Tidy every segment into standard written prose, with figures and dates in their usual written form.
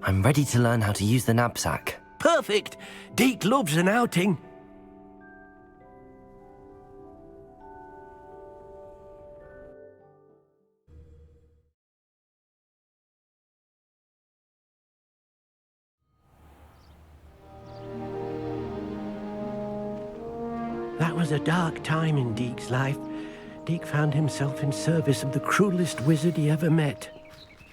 I'm ready to learn how to use the knapsack. Perfect! Deke loves an outing. That was a dark time in Deke's life. Deke found himself in service of the cruelest wizard he ever met.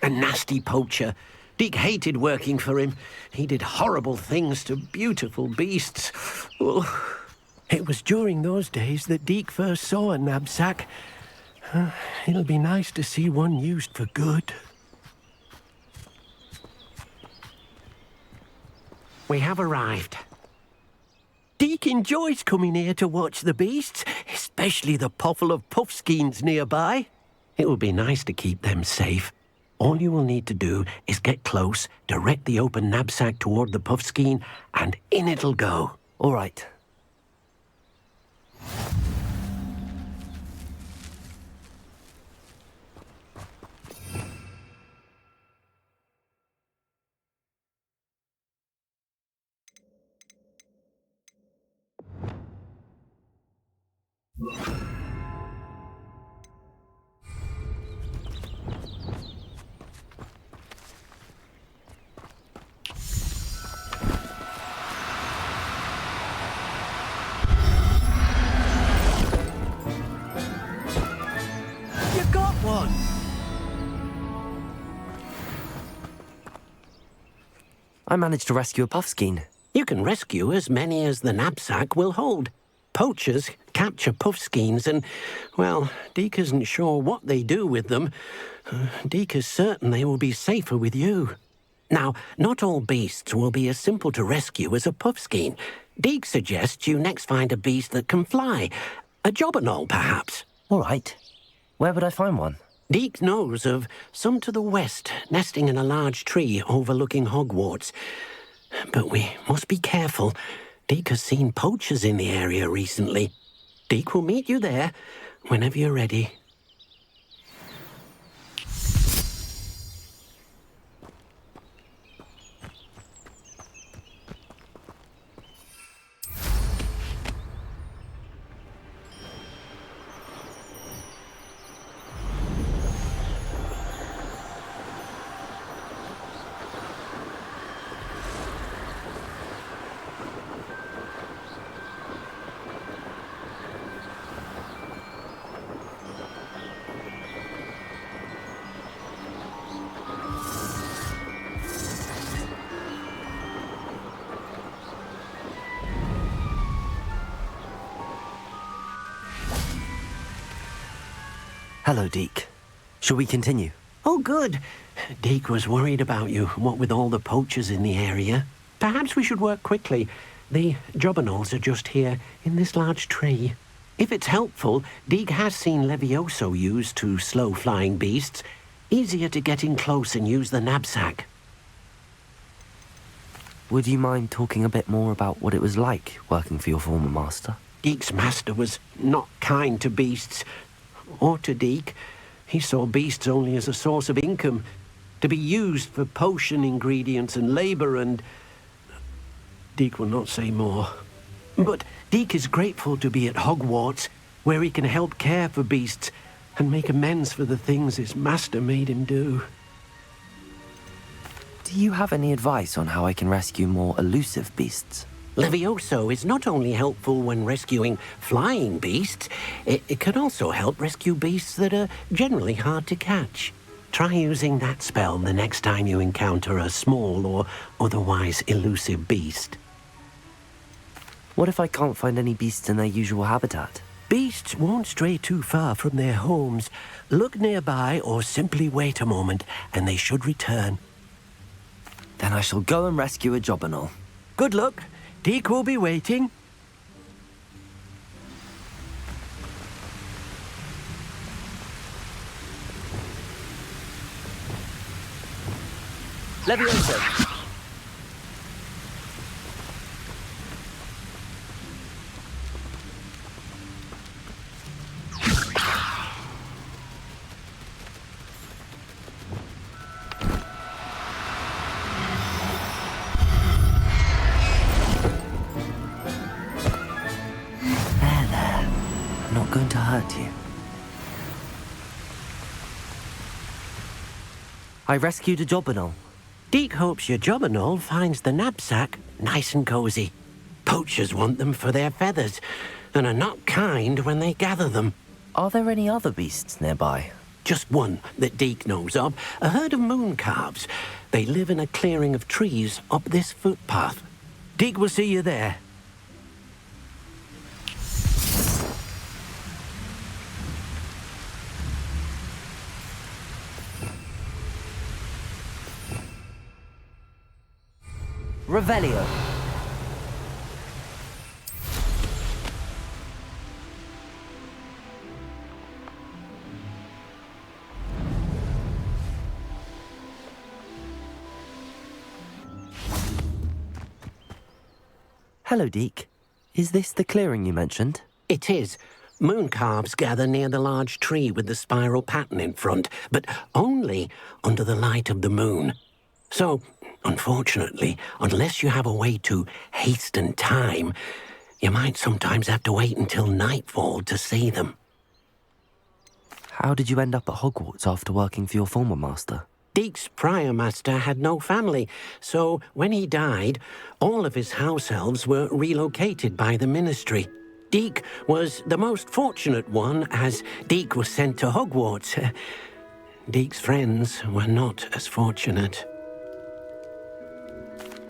A nasty poacher. Deke hated working for him. He did horrible things to beautiful beasts. Oh. It was during those days that Deke first saw a knapsack. It'll be nice to see one used for good. We have arrived. Deke enjoys coming here to watch the beasts, especially the potful of puffskeins nearby. It will be nice to keep them safe. All you will need to do is get close, direct the open knapsack toward the puffskein, and in it'll go. All right. I managed to rescue a puffskein. You can rescue as many as the knapsack will hold. Poachers capture puffskeins and, well, Deke isn't sure what they do with them. Deke is certain they will be safer with you. Now, not all beasts will be as simple to rescue as a puffskein. Deke suggests you next find a beast that can fly. A jobberknoll, perhaps. All right. Where would I find one? Deke knows of some to the west, nesting in a large tree overlooking Hogwarts. But we must be careful. Deke has seen poachers in the area recently. Deke will meet you there whenever you're ready. Hello, Deke. Shall we continue? Oh, good. Deke was worried about you, what with all the poachers in the area. Perhaps we should work quickly. The jobberknolls are just here, in this large tree. If it's helpful, Deke has seen Levioso used to slow flying beasts. Easier to get in close and use the knapsack. Would you mind talking a bit more about what it was like working for your former master? Deke's master was not kind to beasts. Or to Deke. He saw beasts only as a source of income, to be used for potion ingredients and labour and... Deke will not say more. But Deke is grateful to be at Hogwarts, where he can help care for beasts and make amends for the things his master made him do. Do you have any advice on how I can rescue more elusive beasts? Levioso is not only helpful when rescuing flying beasts, it can also help rescue beasts that are generally hard to catch. Try using that spell the next time you encounter a small or otherwise elusive beast. What if I can't find any beasts in their usual habitat? Beasts won't stray too far from their homes. Look nearby or simply wait a moment, and they should return. Then I shall go and rescue a Jobberknoll. Good luck. Deke will be waiting. Levioso! Not going to hurt you. I rescued a Jobberknoll. Deke hopes your Jobberknoll finds the knapsack nice and cozy. Poachers want them for their feathers, and are not kind when they gather them. Are there any other beasts nearby? Just one that Deke knows of, a herd of moon calves. They live in a clearing of trees up this footpath. Deke will see you there. Revelio. Hello, Deke. Is this the clearing you mentioned? It is. Moon calves gather near the large tree with the spiral pattern in front, but only under the light of the moon. So, unfortunately, unless you have a way to hasten time, you might sometimes have to wait until nightfall to see them. How did you end up at Hogwarts after working for your former master? Deke's prior master had no family, so when he died, all of his house elves were relocated by the ministry. Deke was the most fortunate one, as Deke was sent to Hogwarts. Deke's friends were not as fortunate.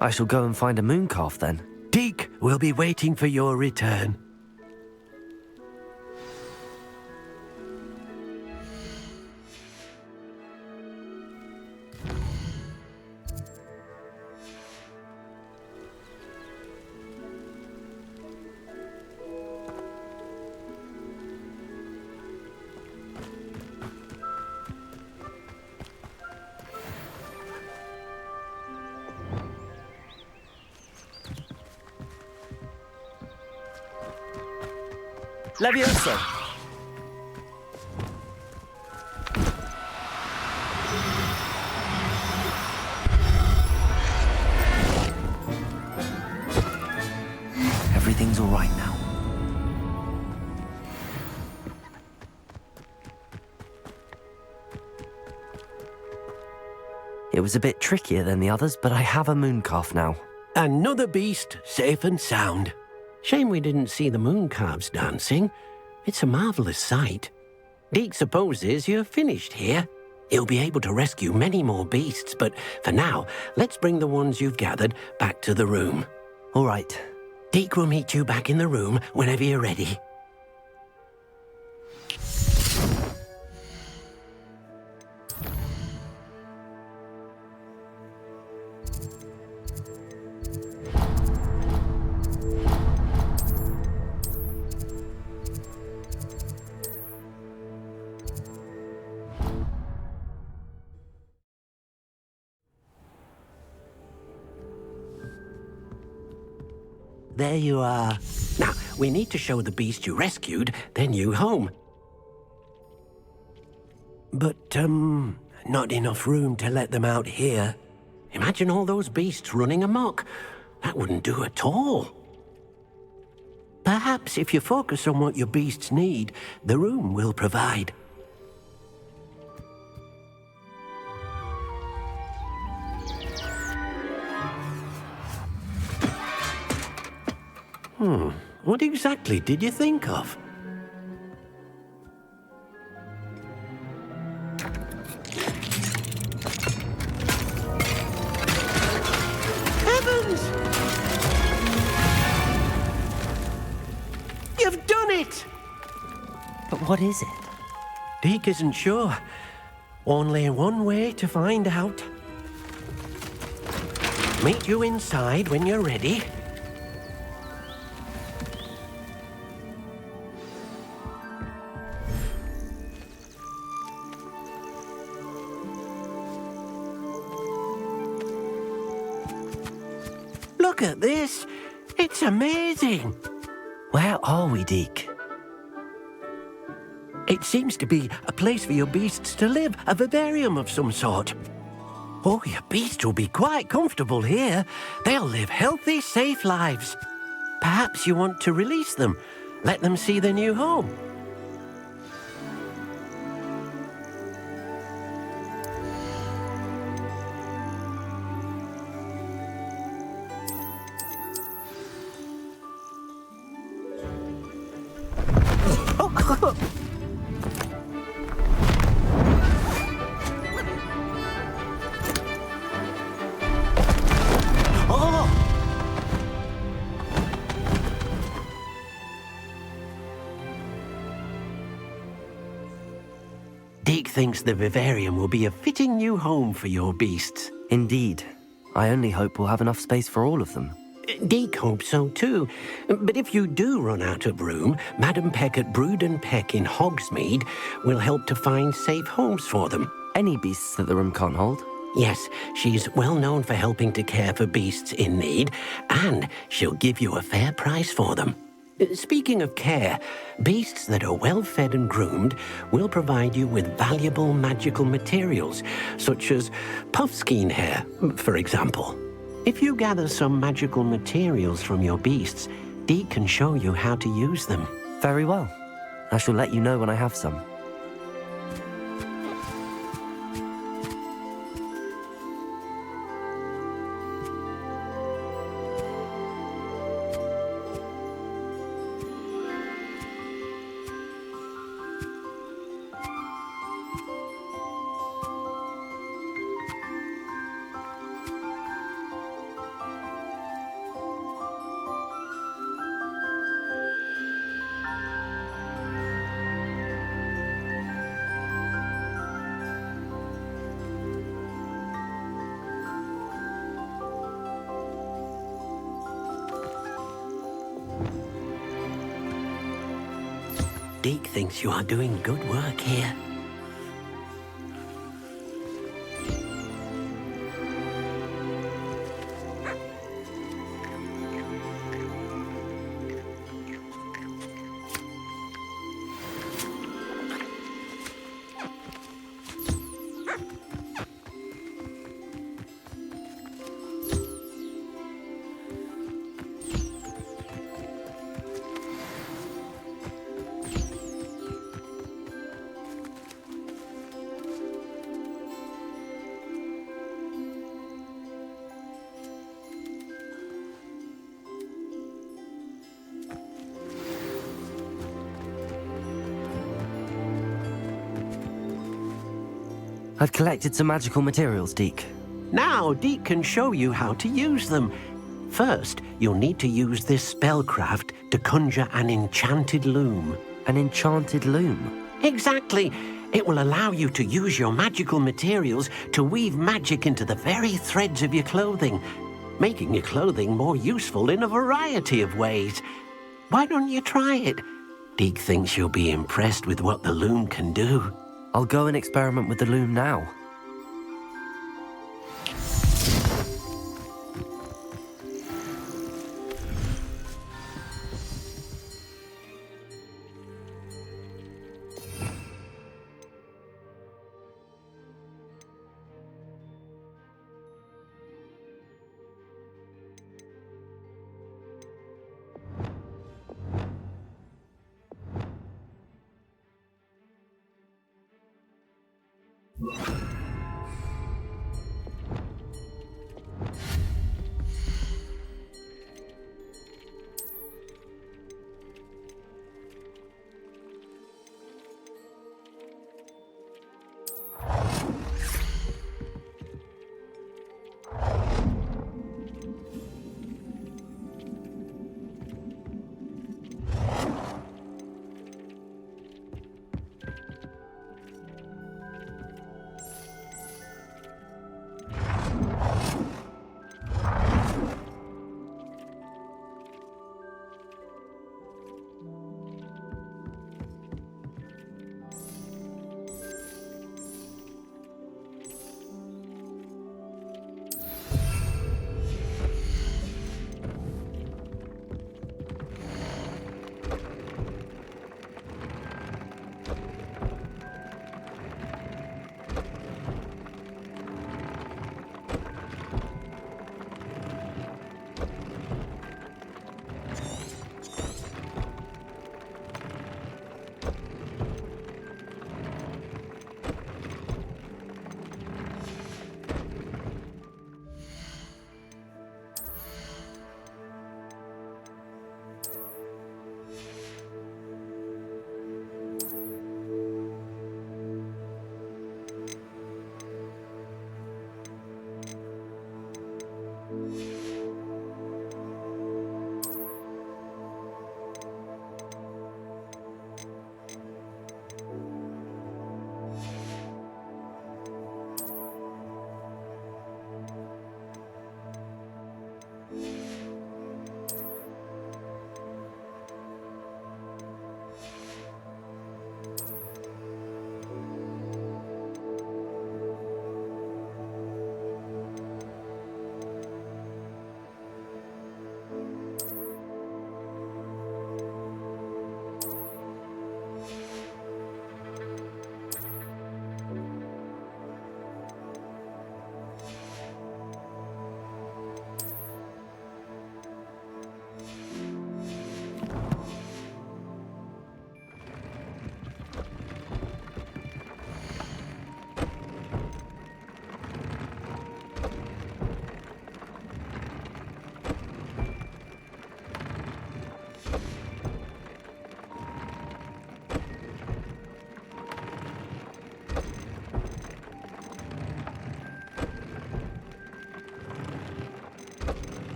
I shall go and find a mooncalf then. Deke will be waiting for your return. Levioso! Everything's all right now. It was a bit trickier than the others, but I have a mooncalf now. Another beast, safe and sound. Shame we didn't see the moon calves dancing. It's a marvelous sight. Deke supposes you're finished here. He'll be able to rescue many more beasts, but for now, let's bring the ones you've gathered back to the room. All right. Deke will meet you back in the room whenever you're ready. There you are. Now, we need to show the beast you rescued their new home. But, not enough room to let them out here. Imagine all those beasts running amok. That wouldn't do at all. Perhaps if you focus on what your beasts need, the room will provide. What exactly did you think of? Heavens! it! But what is it? Deke isn't sure. Only one way to find out. Meet you inside when you're ready. Look at this. It's amazing. Where are we, Deke? It seems to be a place for your beasts to live, a vivarium of some sort. Oh, your beasts will be quite comfortable here. They'll live healthy, safe lives. Perhaps you want to release them, let them see their new home. Deke thinks the vivarium will be a fitting new home for your beasts. Indeed. I only hope we'll have enough space for all of them. Deke hopes so too. But if you do run out of room, Madam Peck at Brood and Peck in Hogsmeade will help to find safe homes for them. Any beasts that the room can't hold? Yes, she's well known for helping to care for beasts in need, and she'll give you a fair price for them. Speaking of care, beasts that are well fed and groomed will provide you with valuable magical materials, such as puffskein hair, for example. If you gather some magical materials from your beasts, Deke can show you how to use them. Very well. I shall let you know when I have some. Deke thinks you are doing good work here. I've collected some magical materials, Deke. Now Deke can show you how to use them. First, you'll need to use this spellcraft to conjure an enchanted loom. An enchanted loom? Exactly. It will allow you to use your magical materials to weave magic into the very threads of your clothing, making your clothing more useful in a variety of ways. Why don't you try it? Deke thinks you'll be impressed with what the loom can do. I'll go and experiment with the loom now.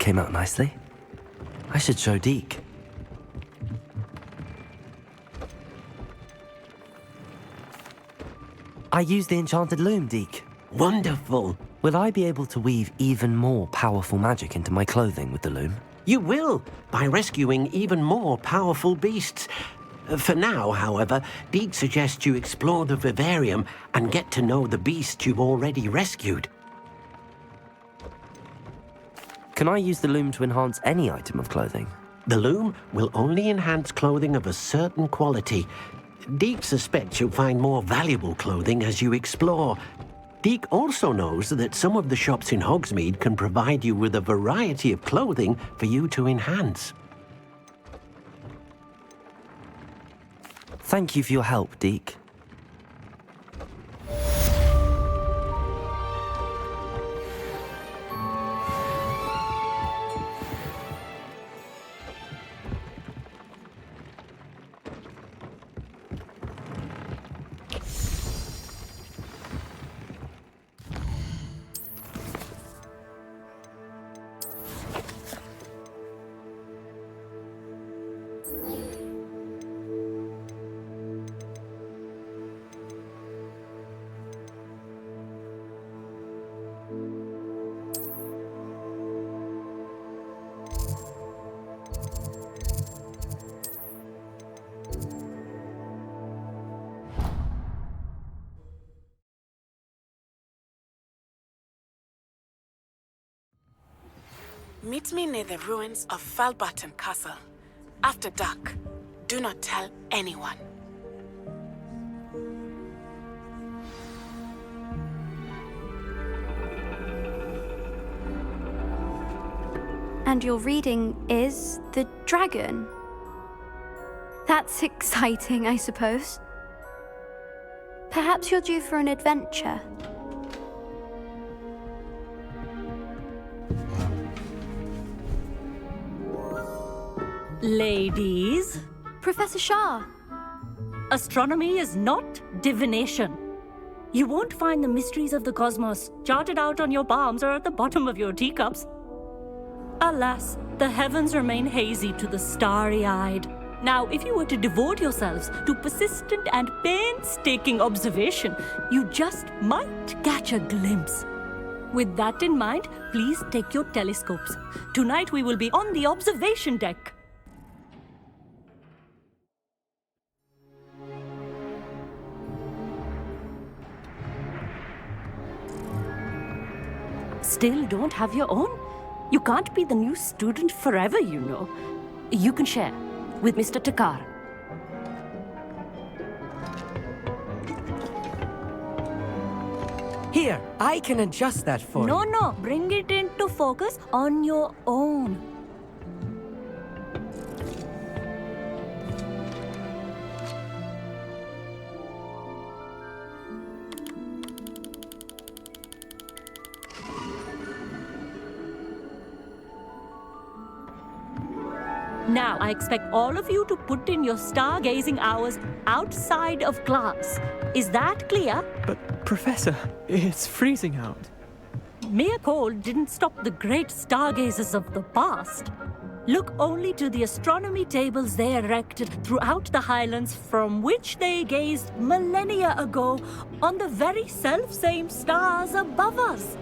came out nicely. I should show Deke. I used the enchanted loom, Deke. Wonderful. Will I be able to weave even more powerful magic into my clothing with the loom? You will, by rescuing even more powerful beasts. For now, however, Deke suggests you explore the vivarium and get to know the beasts you've already rescued. Can I use the loom to enhance any item of clothing? The loom will only enhance clothing of a certain quality. Deke suspects you'll find more valuable clothing as you explore. Deke also knows that some of the shops in Hogsmeade can provide you with a variety of clothing for you to enhance. Thank you for your help, Deke. Meet me near the ruins of Falbarton Castle. After dark. Do not tell anyone. And your reading is The Dragon. That's exciting, I suppose. Perhaps you're due for an adventure. Ladies, Professor Shah. astronomy is not divination. You won't find the mysteries of the cosmos charted out on your palms or at the bottom of your teacups. Alas, the heavens remain hazy to the starry-eyed. Now, if you were to devote yourselves to persistent and painstaking observation, you just might catch a glimpse. With that in mind, please take your telescopes. Tonight we will be on the observation deck. Still don't have your own? You can't be the new student forever, you know. You can share with Mr. Takar. Here, I can adjust that for you. No, bring it into focus on your own. Now, I expect all of you to put in your stargazing hours outside of class. Is that clear? But, Professor, it's freezing out. Mere cold didn't stop the great stargazers of the past. Look only to the astronomy tables they erected throughout the Highlands from which they gazed millennia ago on the very self-same stars above us.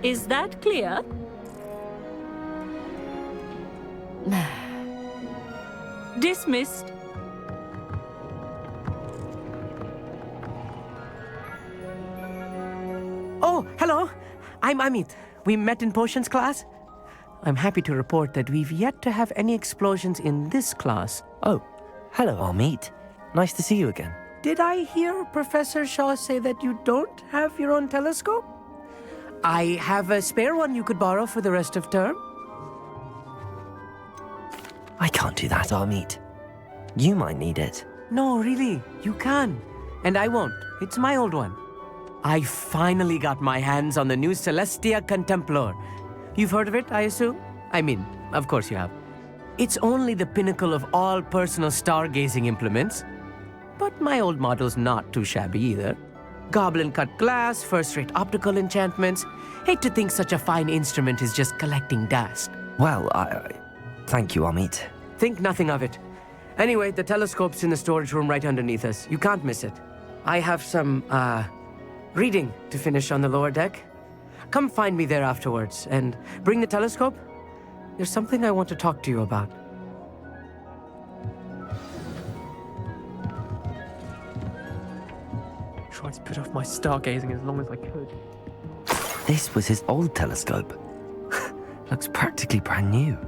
Is that clear? Dismissed. Oh, hello. I'm Amit. We met in potions class. I'm happy to report that we've yet to have any explosions in this class. Oh, hello, Amit. Nice to see you again. Did I hear Professor Shaw say that you don't have your own telescope? I have a spare one you could borrow for the rest of term. I can't do that, Amit. You might need it. No, really, you can. And I won't. It's my old one. I finally got my hands on the new Celestia Contemplar. You've heard of it, I assume? I mean, of course you have. It's only the pinnacle of all personal stargazing implements. But my old model's not too shabby either. Goblin-cut glass, first-rate optical enchantments. Hate to think such a fine instrument is just collecting dust. Well, thank you, Amit. Think nothing of it. Anyway, the telescope's in the storage room right underneath us. You can't miss it. I have some, reading to finish on the lower deck. Come find me there afterwards, and bring the telescope. There's something I want to talk to you about. Tried to put off my stargazing as long as I could. This was his old telescope. Looks practically brand new.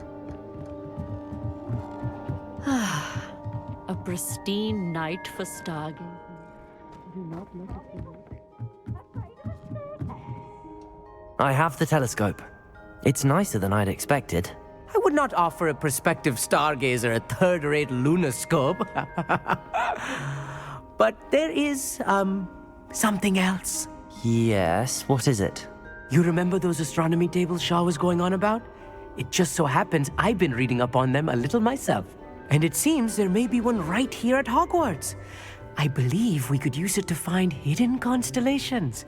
A pristine night for stargazing. Do not let it be. I have the telescope. It's nicer than I'd expected. I would not offer a prospective stargazer a third-rate lunoscope. But there is, something else. Yes, what is it? You remember those astronomy tables Shaw was going on about? It just so happens I've been reading up on them a little myself. And it seems there may be one right here at Hogwarts. I believe we could use it to find hidden constellations.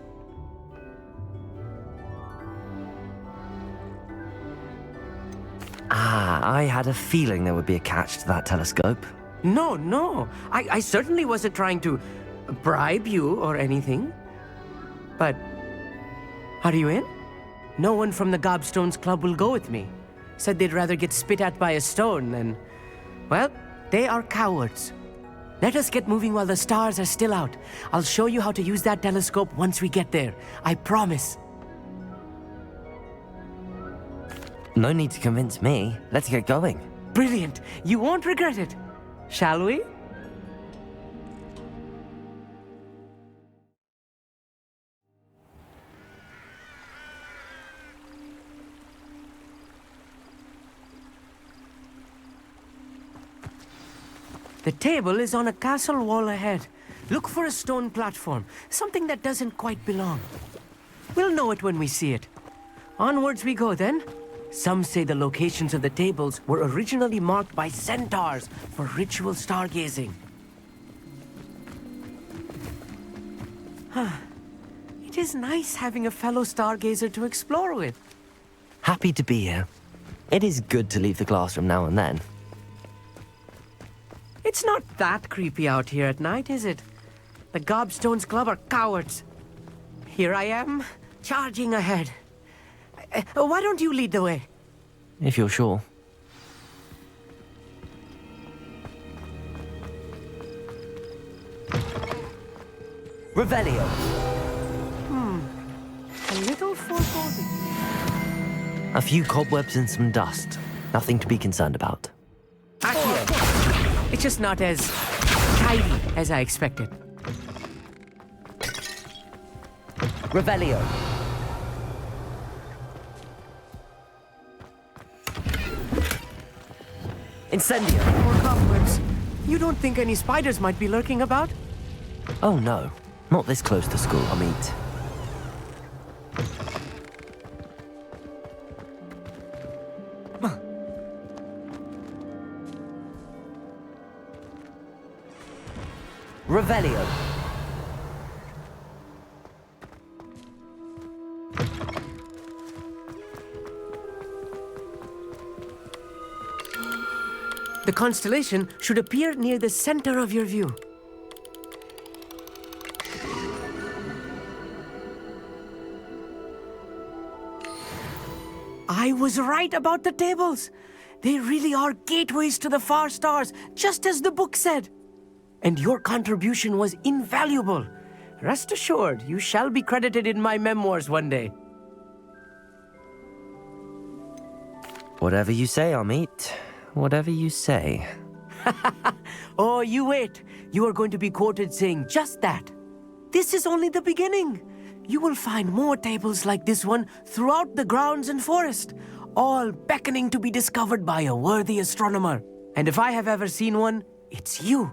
I had a feeling there would be a catch to that telescope. No. I certainly wasn't trying to bribe you or anything. But are you in? No one from the Gobstones Club will go with me. Said they'd rather get spit at by a stone than... Well, they are cowards. Let us get moving while the stars are still out. I'll show you how to use that telescope once we get there. I promise. No need to convince me. Let's get going. Brilliant. You won't regret it. Shall we? The table is on a castle wall ahead. Look for a stone platform, something that doesn't quite belong. We'll know it when we see it. Onwards we go then. Some say the locations of the tables were originally marked by centaurs for ritual stargazing. It is nice having a fellow stargazer to explore with. Happy to be here. It is good to leave the classroom now and then. It's not that creepy out here at night, is it? The Gobstones Club are cowards. Here I am, charging ahead. Why don't you lead the way? If you're sure. Revelio. A little foreboding. A few cobwebs and some dust. Nothing to be concerned about. Accio. It's just not as tidy as I expected. Revelio. Incendio. More cobwebs. You don't think any spiders might be lurking about? Oh no, not this close to school, Amit. Revelio. The constellation should appear near the center of your view. I was right about the tables. They really are gateways to the far stars, just as the book said. And your contribution was invaluable. Rest assured, you shall be credited in my memoirs one day. Whatever you say, Amit. Whatever you say. Oh, you wait. You are going to be quoted saying just that. This is only the beginning. You will find more tables like this one throughout the grounds and forest, all beckoning to be discovered by a worthy astronomer. And if I have ever seen one, it's you.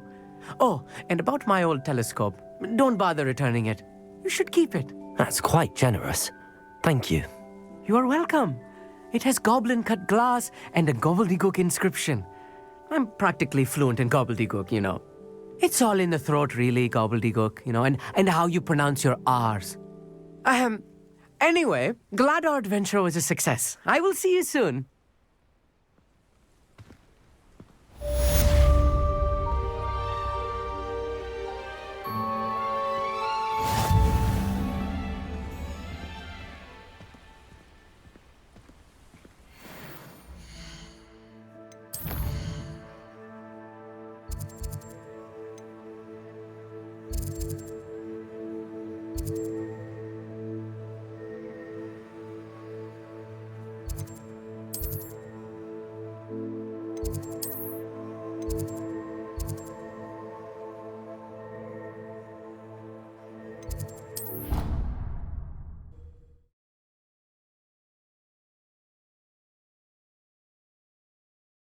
Oh, and about my old telescope, don't bother returning it. You should keep it. That's quite generous. Thank you. You are welcome. It has goblin-cut glass and a gobbledygook inscription. I'm practically fluent in gobbledygook, you know. It's all in the throat, really, gobbledygook, and how you pronounce your R's. Anyway, glad our adventure was a success. I will see you soon.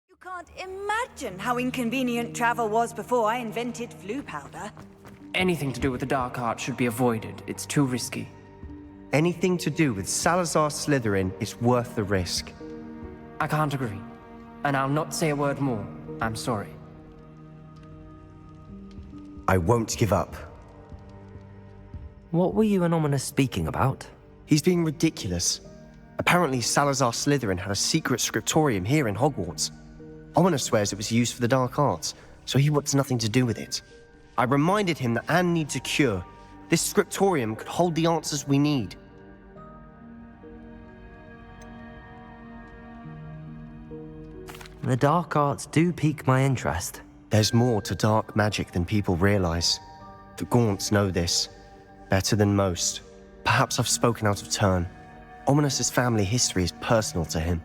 You can't imagine how inconvenient travel was before I invented flu powder. Anything to do with the dark art should be avoided. It's too risky. Anything to do with Salazar Slytherin is worth the risk. I can't agree. And I'll not say a word more. I'm sorry. I won't give up. What were you and Ominous speaking about? He's being ridiculous. Apparently, Salazar Slytherin had a secret scriptorium here in Hogwarts. Ominous swears it was used for the dark arts, so he wants nothing to do with it. I reminded him that Anne needs a cure. This scriptorium could hold the answers we need. The dark arts do pique my interest. There's more to dark magic than people realize. The Gaunts know this better than most. Perhaps I've spoken out of turn. Ominous's family history is personal to him.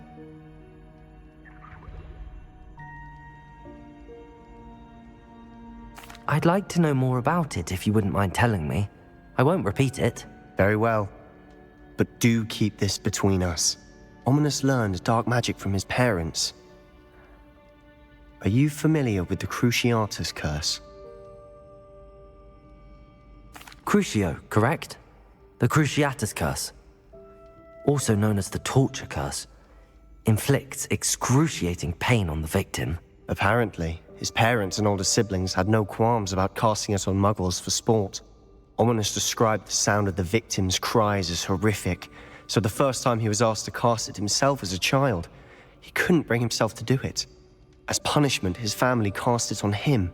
I'd like to know more about it if you wouldn't mind telling me. I won't repeat it. Very well. But do keep this between us. Ominous learned dark magic from his parents. Are you familiar with the Cruciatus curse? Crucio, correct? The Cruciatus curse, also known as the torture curse, inflicts excruciating pain on the victim. Apparently, his parents and older siblings had no qualms about casting it on muggles for sport. Ominous described the sound of the victim's cries as horrific, so the first time he was asked to cast it himself as a child, he couldn't bring himself to do it. As punishment, his family cast it on him.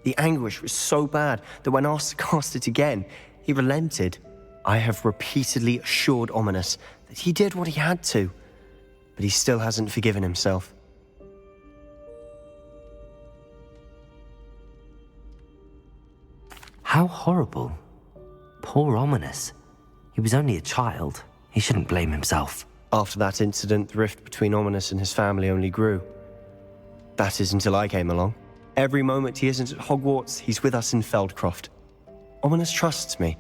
The anguish was so bad that when asked to cast it again, he relented. I have repeatedly assured Ominous that he did what he had to, but he still hasn't forgiven himself. How horrible. Poor Ominous. He was only a child. He shouldn't blame himself. After that incident, the rift between Ominous and his family only grew. That is until I came along. Every moment he isn't at Hogwarts, he's with us in Feldcroft. Ominous trusts me.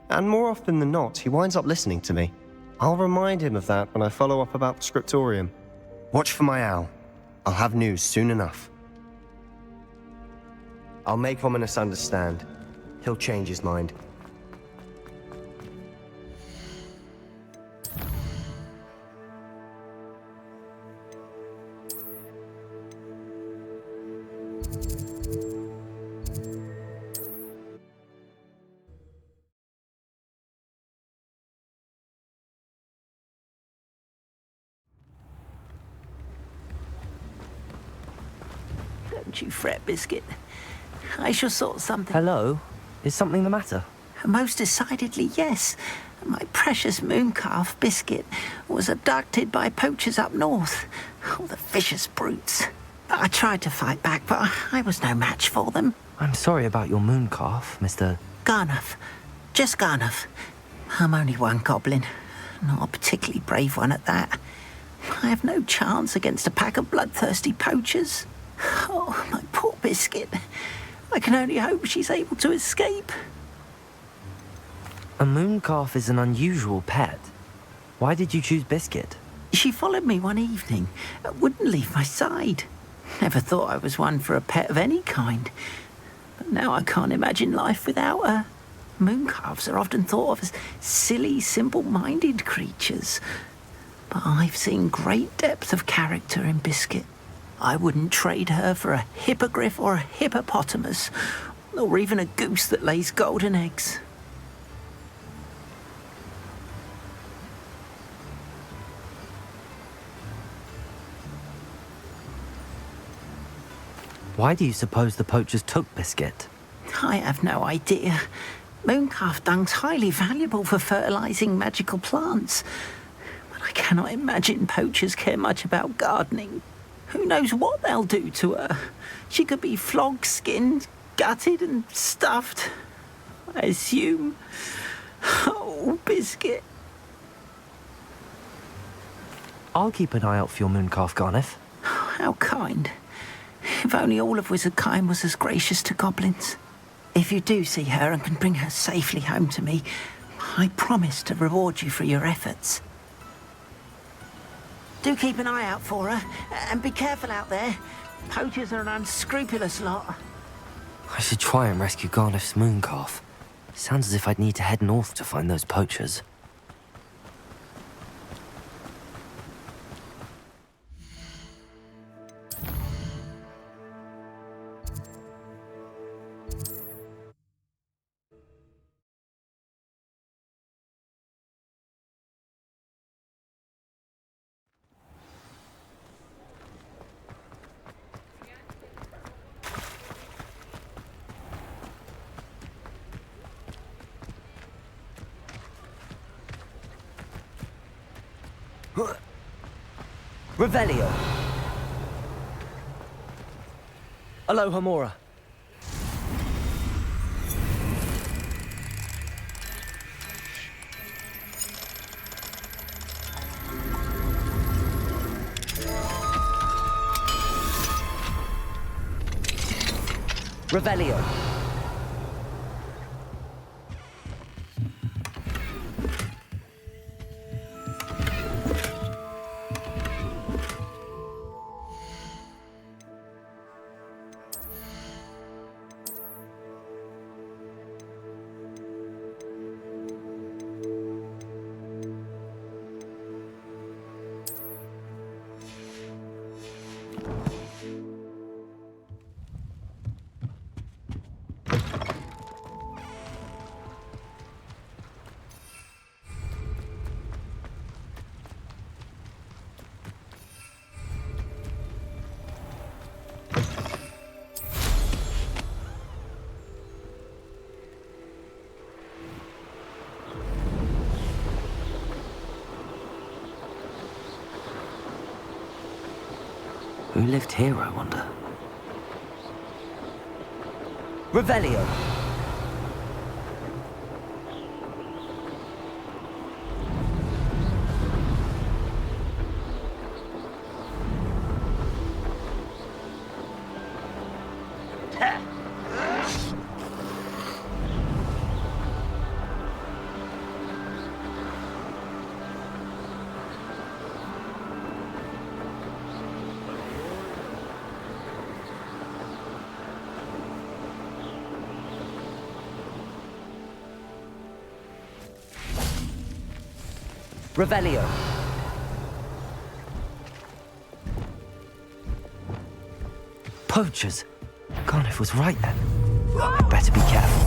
And more often than not, he winds up listening to me. I'll remind him of that when I follow up about the scriptorium. Watch for my owl. I'll have news soon enough. I'll make Ominous understand. He'll change his mind. Don't you fret, Biscuit. I shall sort something. Hello? Is something the matter? Most decidedly, yes. My precious mooncalf, Biscuit, was abducted by poachers up north. Oh, the vicious brutes. I tried to fight back, but I was no match for them. I'm sorry about your mooncalf, Mr. Garnuff. Just Garnuff. I'm only one goblin. Not a particularly brave one at that. I have no chance against a pack of bloodthirsty poachers. Oh, my poor Biscuit. I can only hope she's able to escape. A mooncalf is an unusual pet. Why did you choose Biscuit? She followed me one evening, wouldn't leave my side. Never thought I was one for a pet of any kind. But now I can't imagine life without her. Mooncalves are often thought of as silly, simple-minded creatures. But I've seen great depth of character in Biscuit. I wouldn't trade her for a hippogriff or a hippopotamus, nor even a goose that lays golden eggs. Why do you suppose the poachers took Biscuit? I have no idea. Mooncalf dung's highly valuable for fertilizing magical plants. But I cannot imagine poachers care much about gardening. Who knows what they'll do to her? She could be flogged, skinned, gutted and stuffed. I assume. Oh, Biscuit. I'll keep an eye out for your mooncalf, Garniff. How kind. If only all of Wizardkind was as gracious to goblins. If you do see her and can bring her safely home to me, I promise to reward you for your efforts. Do keep an eye out for her, and be careful out there. Poachers are an unscrupulous lot. I should try and rescue Garniff's mooncalf. Sounds as if I'd need to head north to find those poachers. Revelio. Aloha Mora. Revelio. Who lived here, I wonder? Revelio. Revelio. Poachers. Garniff was right then. I'd better be careful.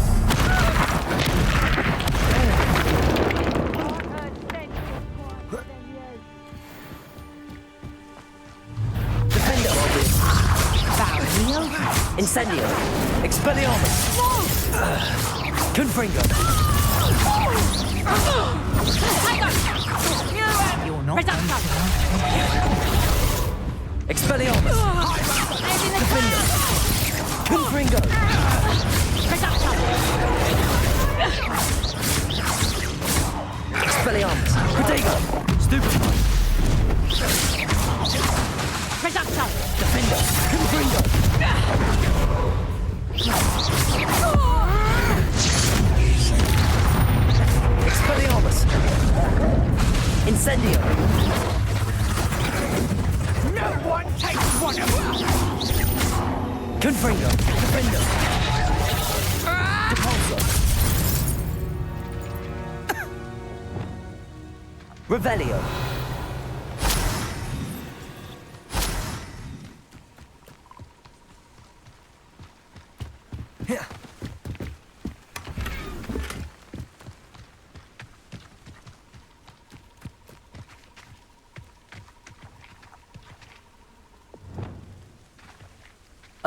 Defender. Incendio. Expelliarmus. Confringo. You're not Expelliarmus. Defender. Confringo. Expelliarmus. Protego. Stupefy. Defender. Confringo. Expelliarmus. Incendio. No one takes one of us! Confringo. Defender. Depulso. Revelio.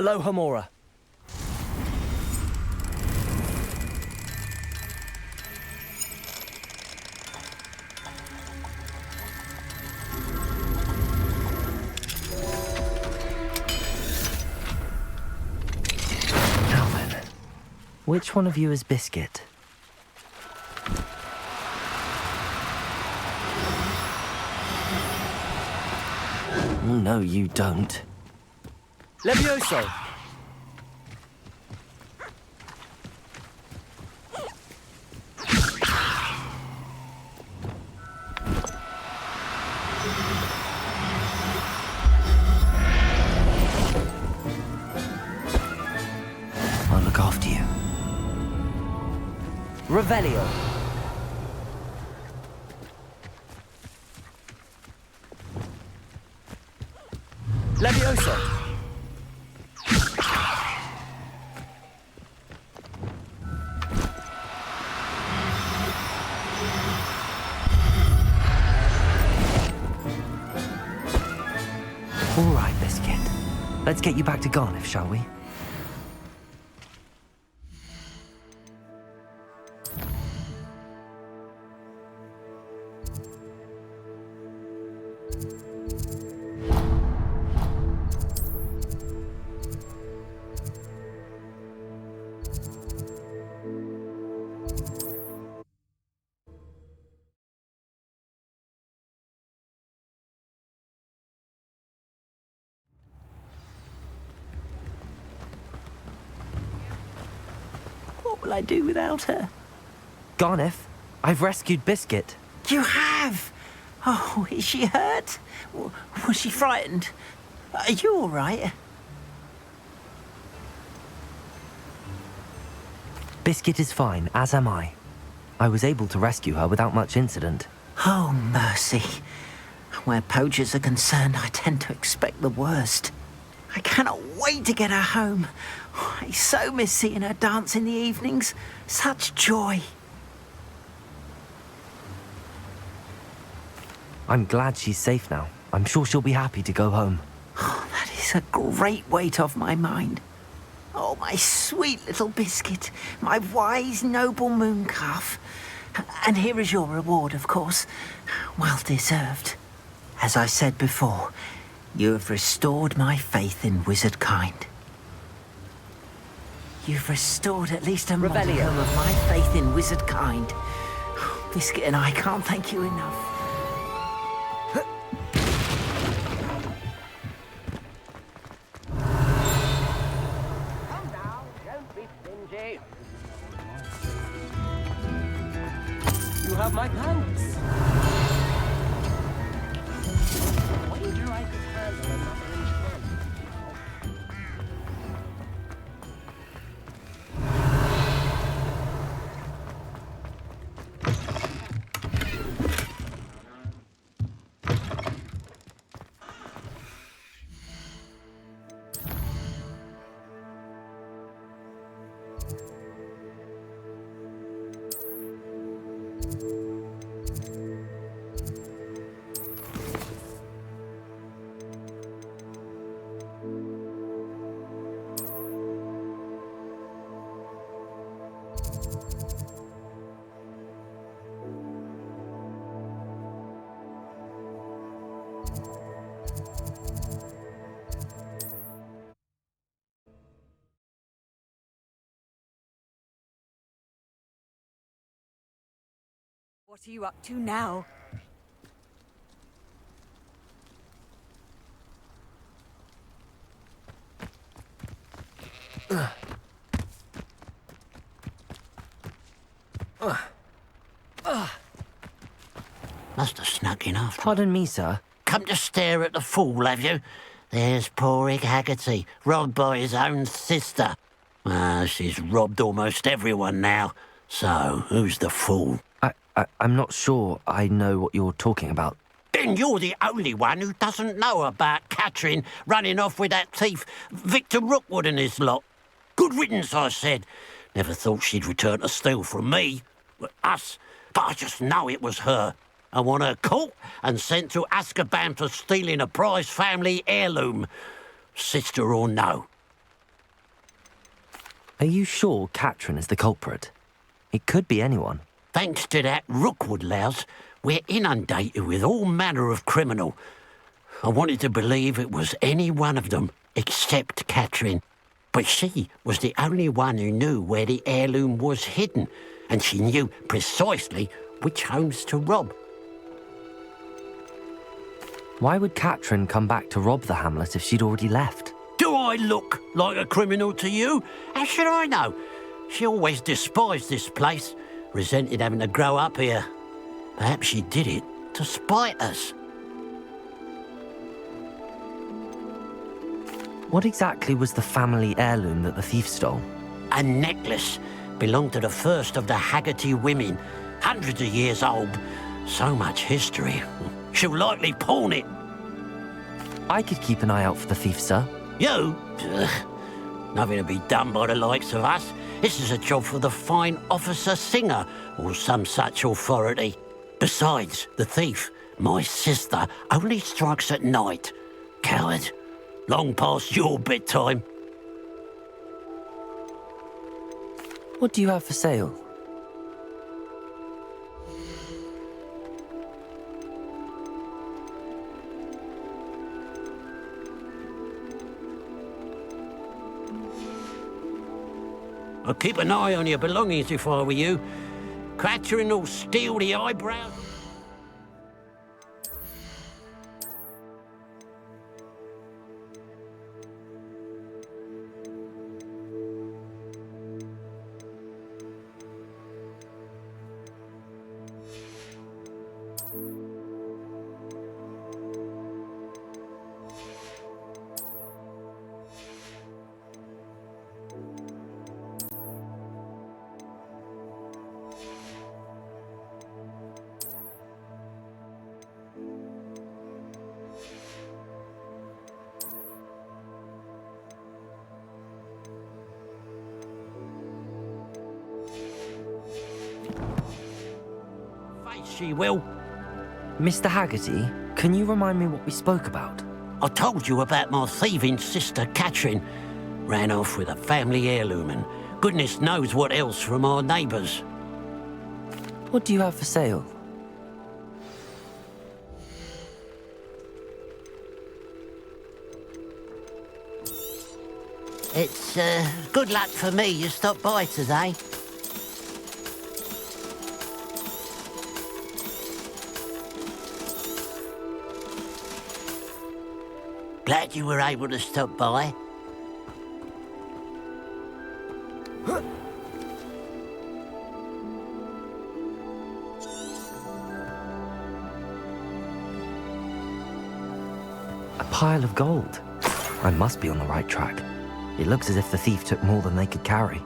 Aloha Mora. Now then, which one of you is Biscuit? No, you don't. Levioso! I'll look after you. Revelio. Levioso. All right, Biscuit. Let's get you back to Garniff, shall we? What will I do without her? Garniff, I've rescued Biscuit. You have? Oh, is she hurt? Was she frightened? Are you all right? Biscuit is fine, as am I. I was able to rescue her without much incident. Oh, mercy. Where poachers are concerned, I tend to expect the worst. I cannot wait to get her home. I so miss seeing her dance in the evenings. Such joy. I'm glad she's safe now. I'm sure she'll be happy to go home. Oh, that is a great weight off my mind. Oh, my sweet little Biscuit, my wise, noble mooncalf. And here is your reward, of course. Well deserved. As I said before, you have restored my faith in wizard kind. You've restored at least a modicum of my faith in wizard kind. Biscuit and I can't thank you enough. Come now, don't be stingy. You have my pants. Wager I could handle another enchantment. What are you up to now? Must have snuck in after. Pardon me, sir. Come to stare at the fool, have you? There's poor Egg Haggerty, robbed by his own sister. She's robbed almost everyone now. So, who's the fool? I'm not sure I know what you're talking about. Then you're the only one who doesn't know about Catherine running off with that thief, Victor Rookwood and his lot. Good riddance, I said. Never thought she'd return to steal from me. Us. But I just know it was her. I want her caught and sent to Azkaban for stealing a prize family heirloom. Sister or no. Are you sure Katrin is the culprit? It could be anyone. Thanks to that Rookwood louse, we're inundated with all manner of criminal. I wanted to believe it was any one of them, except Katrin. But she was the only one who knew where the heirloom was hidden, and she knew precisely which homes to rob. Why would Katrin come back to rob the hamlet if she'd already left? Do I look like a criminal to you? How should I know? She always despised this place, resented having to grow up here. Perhaps she did it to spite us. What exactly was the family heirloom that the thief stole? A necklace belonged to the first of the Haggerty women, hundreds of years old. So much history. She'll likely pawn it. I could keep an eye out for the thief, sir. You? Ugh. Nothing to be done by the likes of us. This is a job for the fine officer Singer, or some such authority. Besides, the thief, my sister, only strikes at night. Coward. Long past your bedtime. What do you have for sale? I'd keep an eye on your belongings if I were you. Katrin will steal the eyebrows. She will. Mr. Haggerty, can you remind me what we spoke about? I told you about my thieving sister Katrin. Ran off with a family heirloom and goodness knows what else from our neighbours. What do you have for sale? It's good luck for me you stopped by today. Glad you were able to stop by. A pile of gold. I must be on the right track. It looks as if the thief took more than they could carry.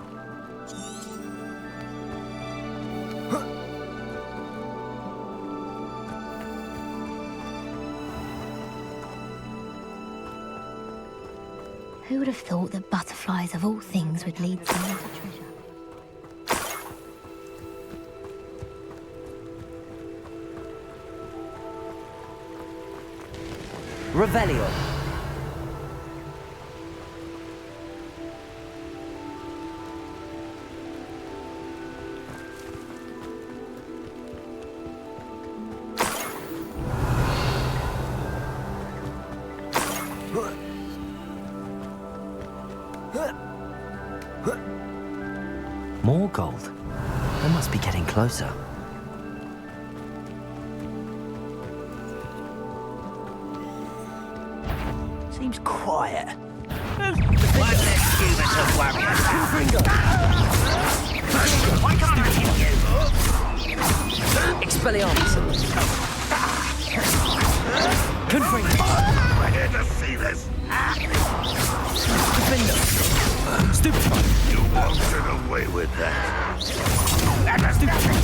Who would have thought that butterflies of all things would lead someone to treasure? Revelio. More gold. They must be getting closer. Seems quiet. One less human to worry about. Why can't I hit you? Expelliarmus. Confringo. We're here to see this. Defender. Stupefy. You won't get away with that. Stupefy.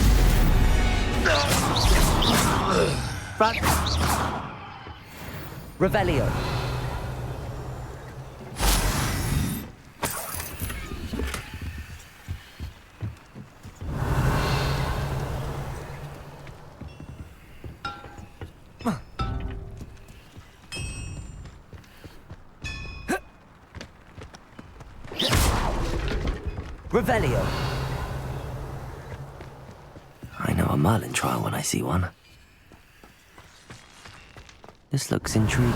Front. Revelio. Revelio. I know a Merlin trial when I see one. This looks intriguing.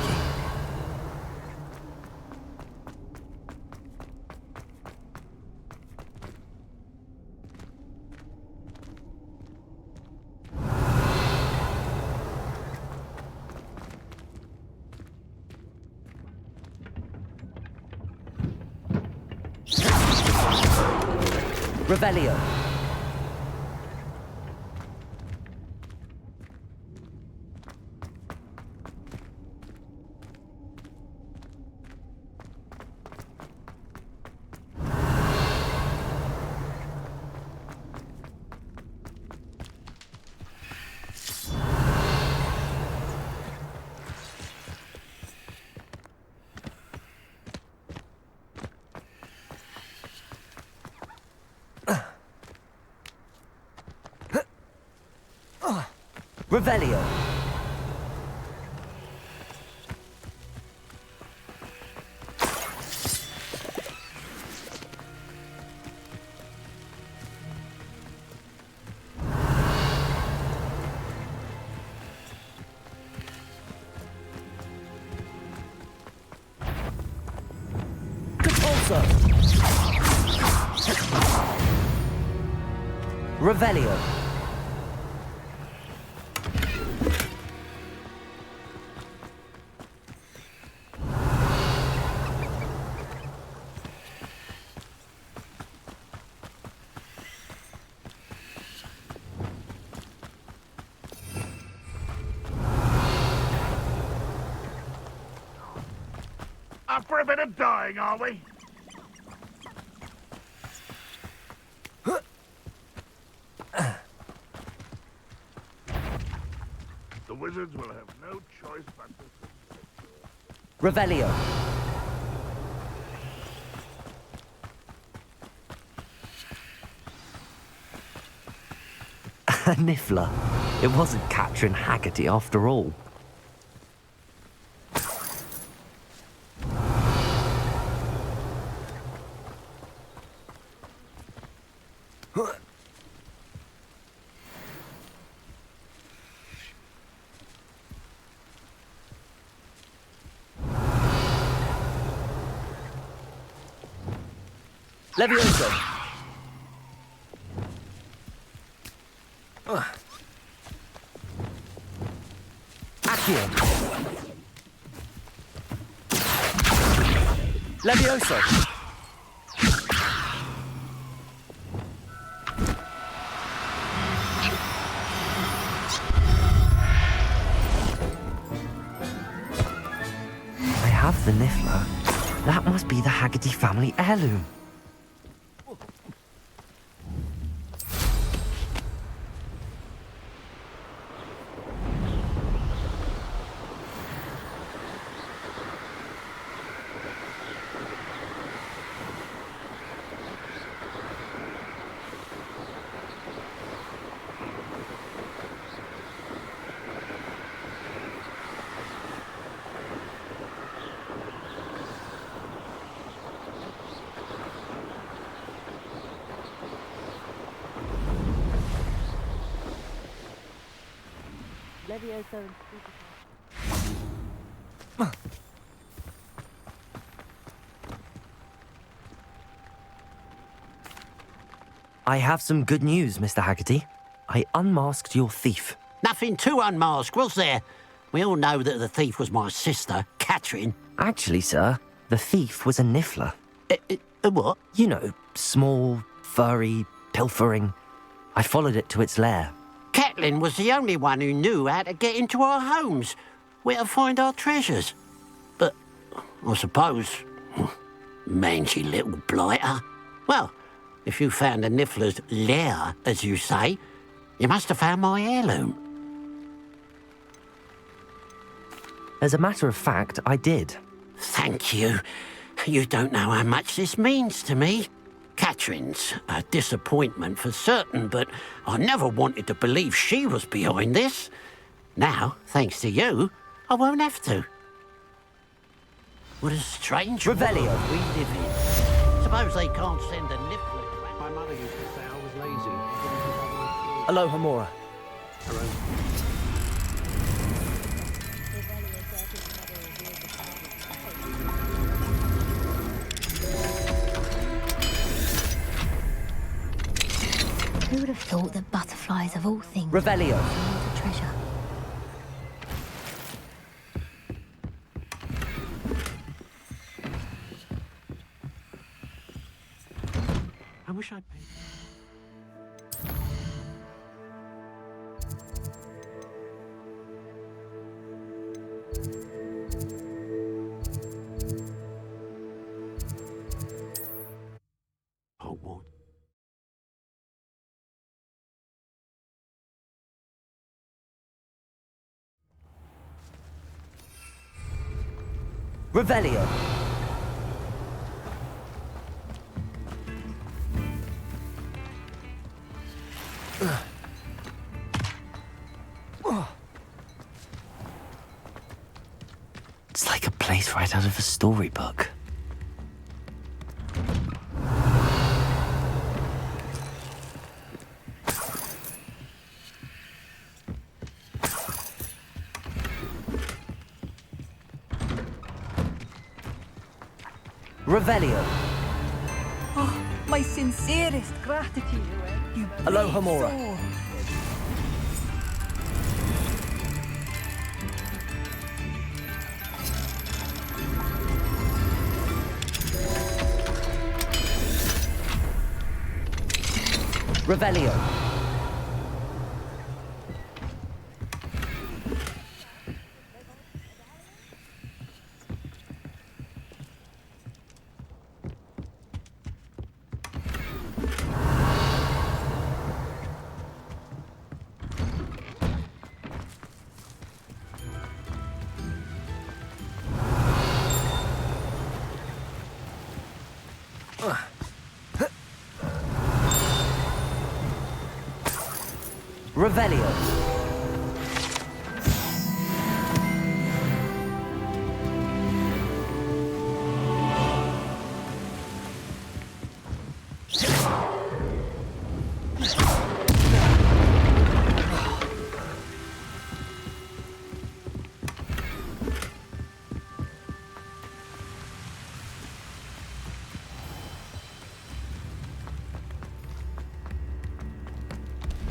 Revelio. Revelio. Compulso. Revelio. Up for a bit of dying, are we? The wizards will have no choice but to... Revelio. A Niffler. It wasn't Catherine Haggerty after all. Levioso. Accio. Levioso. I have the Niffler. That must be the Haggerty family heirloom. I have some good news, Mr. Haggerty. I unmasked your thief. Nothing to unmask, was there? We all know that the thief was my sister, Catherine. Actually, sir, the thief was a Niffler. A what? You know, small, furry, pilfering. I followed it to its lair. Catelyn was the only one who knew how to get into our homes, where to find our treasures. But I suppose, mangy little blighter. Well, if you found the Niffler's lair, as you say, you must have found my heirloom. As a matter of fact, I did. Thank you. You don't know how much this means to me. Catherine's a disappointment for certain, but I never wanted to believe she was behind this. Now, thanks to you, I won't have to. What a strange Revelio. world we live in. Suppose they can't send a Niffler... used to say I was lazy. I didn't think I'd like Aloha Mora. Who would have thought that butterflies of all things Revelio. a treasure? I wish I'd paid. Hogwarts. Revelio. It's like a place right out of a storybook. Revelio. Oh, my sincerest gratitude. You Aloha brave Mora. soul. Revelio. Revelio.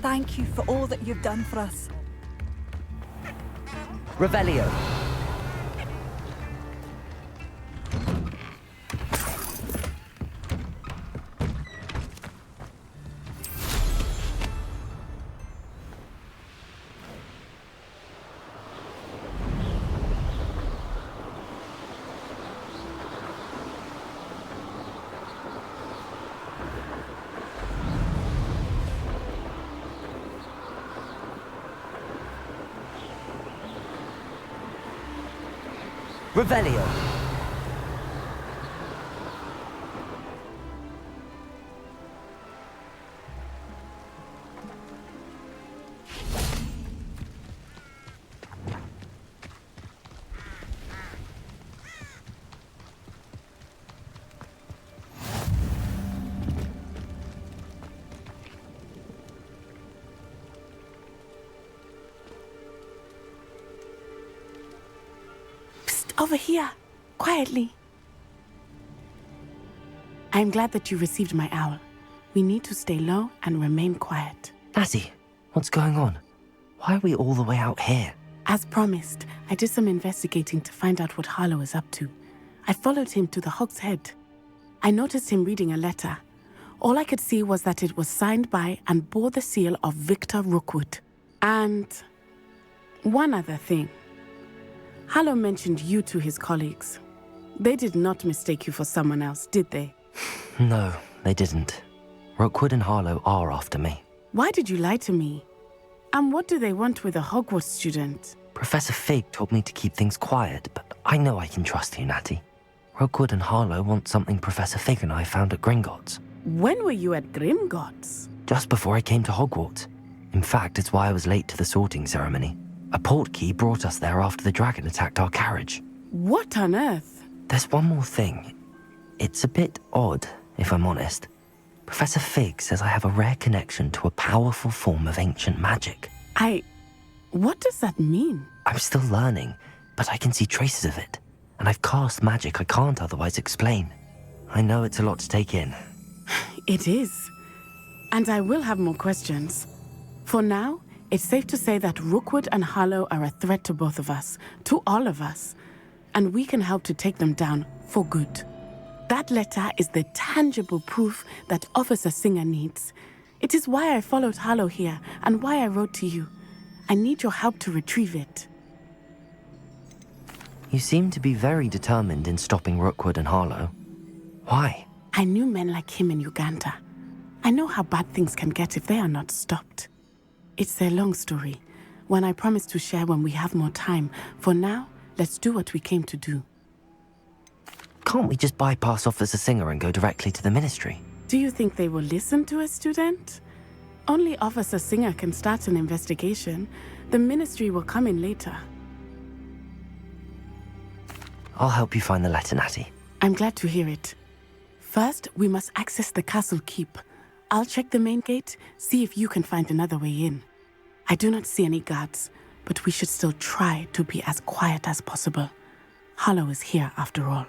Thank you for all that you've done for us. Revelio. Revelio. Over here, quietly. I'm glad that you received my owl. We need to stay low and remain quiet. Natty, what's going on? Why are we all the way out here? As promised, I did some investigating to find out what Harlow is up to. I followed him to the Hog's Head. I noticed him reading a letter. All I could see was that it was signed by and bore the seal of Victor Rookwood. And one other thing. Harlow mentioned you to his colleagues. They did not mistake you for someone else, did they? No, they didn't. Rookwood and Harlow are after me. Why did you lie to me? And what do they want with a Hogwarts student? Professor Fig told me to keep things quiet, but I know I can trust you, Natty. Rookwood and Harlow want something Professor Fig and I found at Gringotts. When were you at Grimgotts? Just before I came to Hogwarts. In fact, it's why I was late to the sorting ceremony. A portkey brought us there after the dragon attacked our carriage. What on earth? There's one more thing. It's a bit odd, if I'm honest. Professor Fig says I have a rare connection to a powerful form of ancient magic. What does that mean? I'm still learning, but I can see traces of it. And I've cast magic I can't otherwise explain. I know it's a lot to take in. It is. And I will have more questions. For now, it's safe to say that Rookwood and Harlow are a threat to both of us, to all of us. And we can help to take them down for good. That letter is the tangible proof that Officer Singer needs. It is why I followed Harlow here and why I wrote to you. I need your help to retrieve it. You seem to be very determined in stopping Rookwood and Harlow. Why? I knew men like him in Uganda. I know how bad things can get if they are not stopped. It's a long story, one I promise to share when we have more time. For now, let's do what we came to do. Can't we just bypass Officer Singer and go directly to the Ministry? Do you think they will listen to a student? Only Officer Singer can start an investigation. The Ministry will come in later. I'll help you find the letter, Natty. I'm glad to hear it. First, we must access the castle keep. I'll check the main gate, see if you can find another way in. I do not see any guards, but we should still try to be as quiet as possible. Harlow is here after all.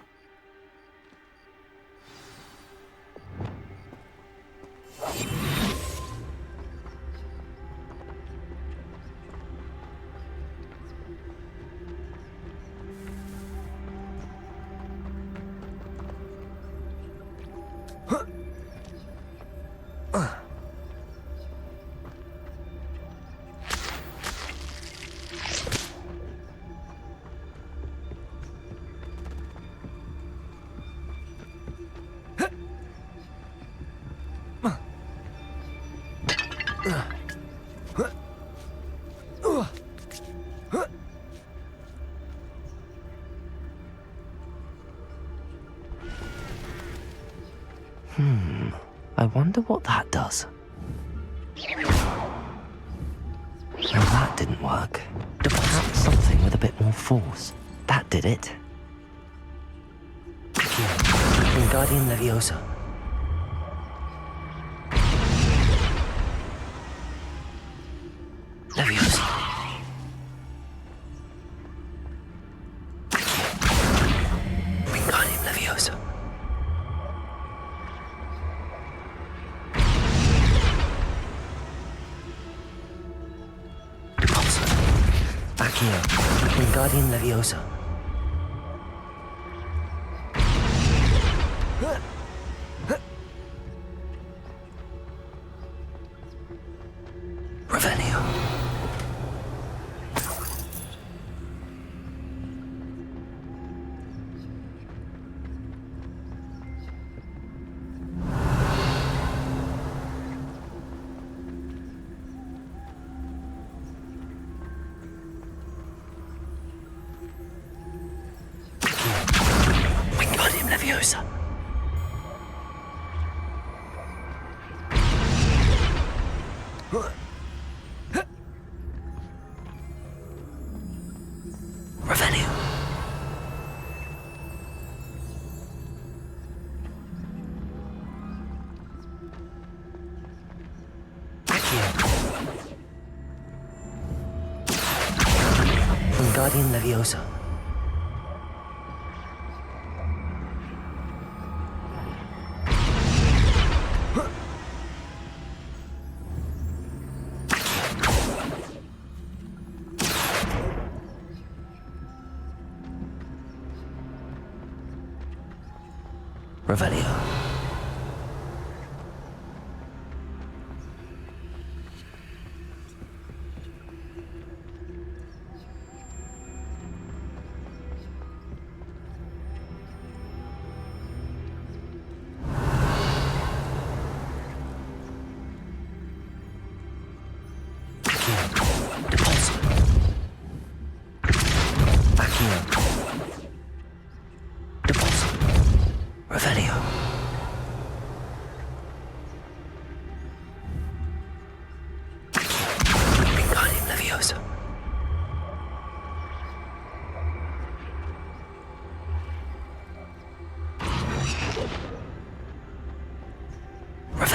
I wonder what that does. Well, that didn't work. But perhaps something with a bit more force. That did it. Wingardium Leviosa. Leviosa. Wingardium Leviosa. Accio. Wingardium Leviosa. Revelio. Wingardium Leviosa. Revelio. Accio. Wingardium Leviosa. Revelio. Deposit. Accio. Deposit. Revelio. Wingardium Leviosa. Revelio.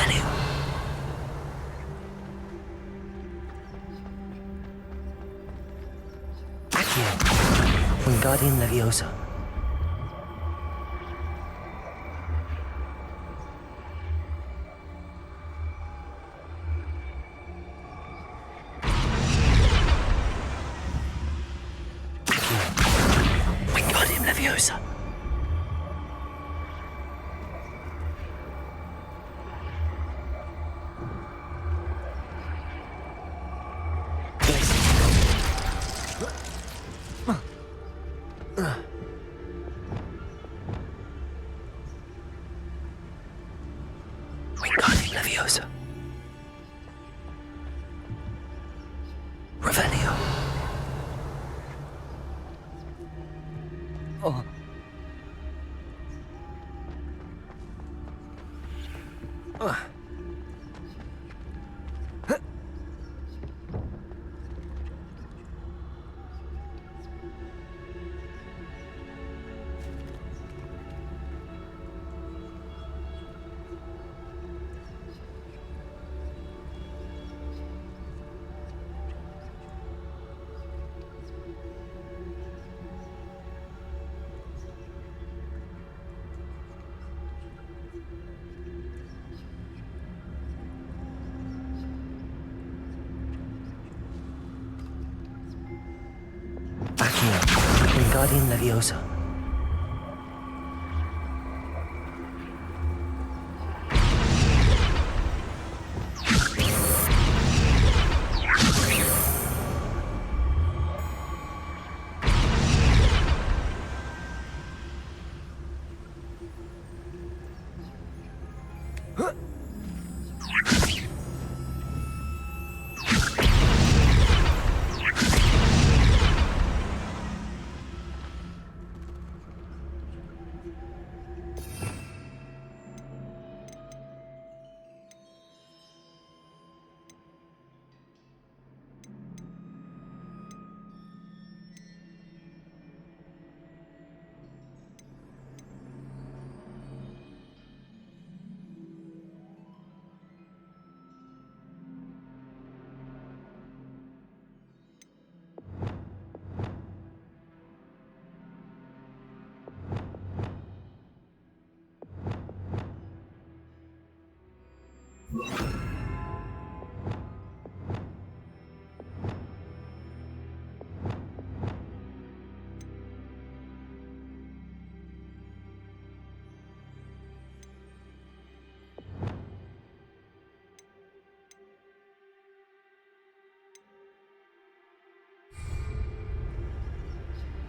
Wingardium Leviosa. Wingardium Leviosa. Wingardium Leviosa. Revelio. Oh. Wingardium Leviosa.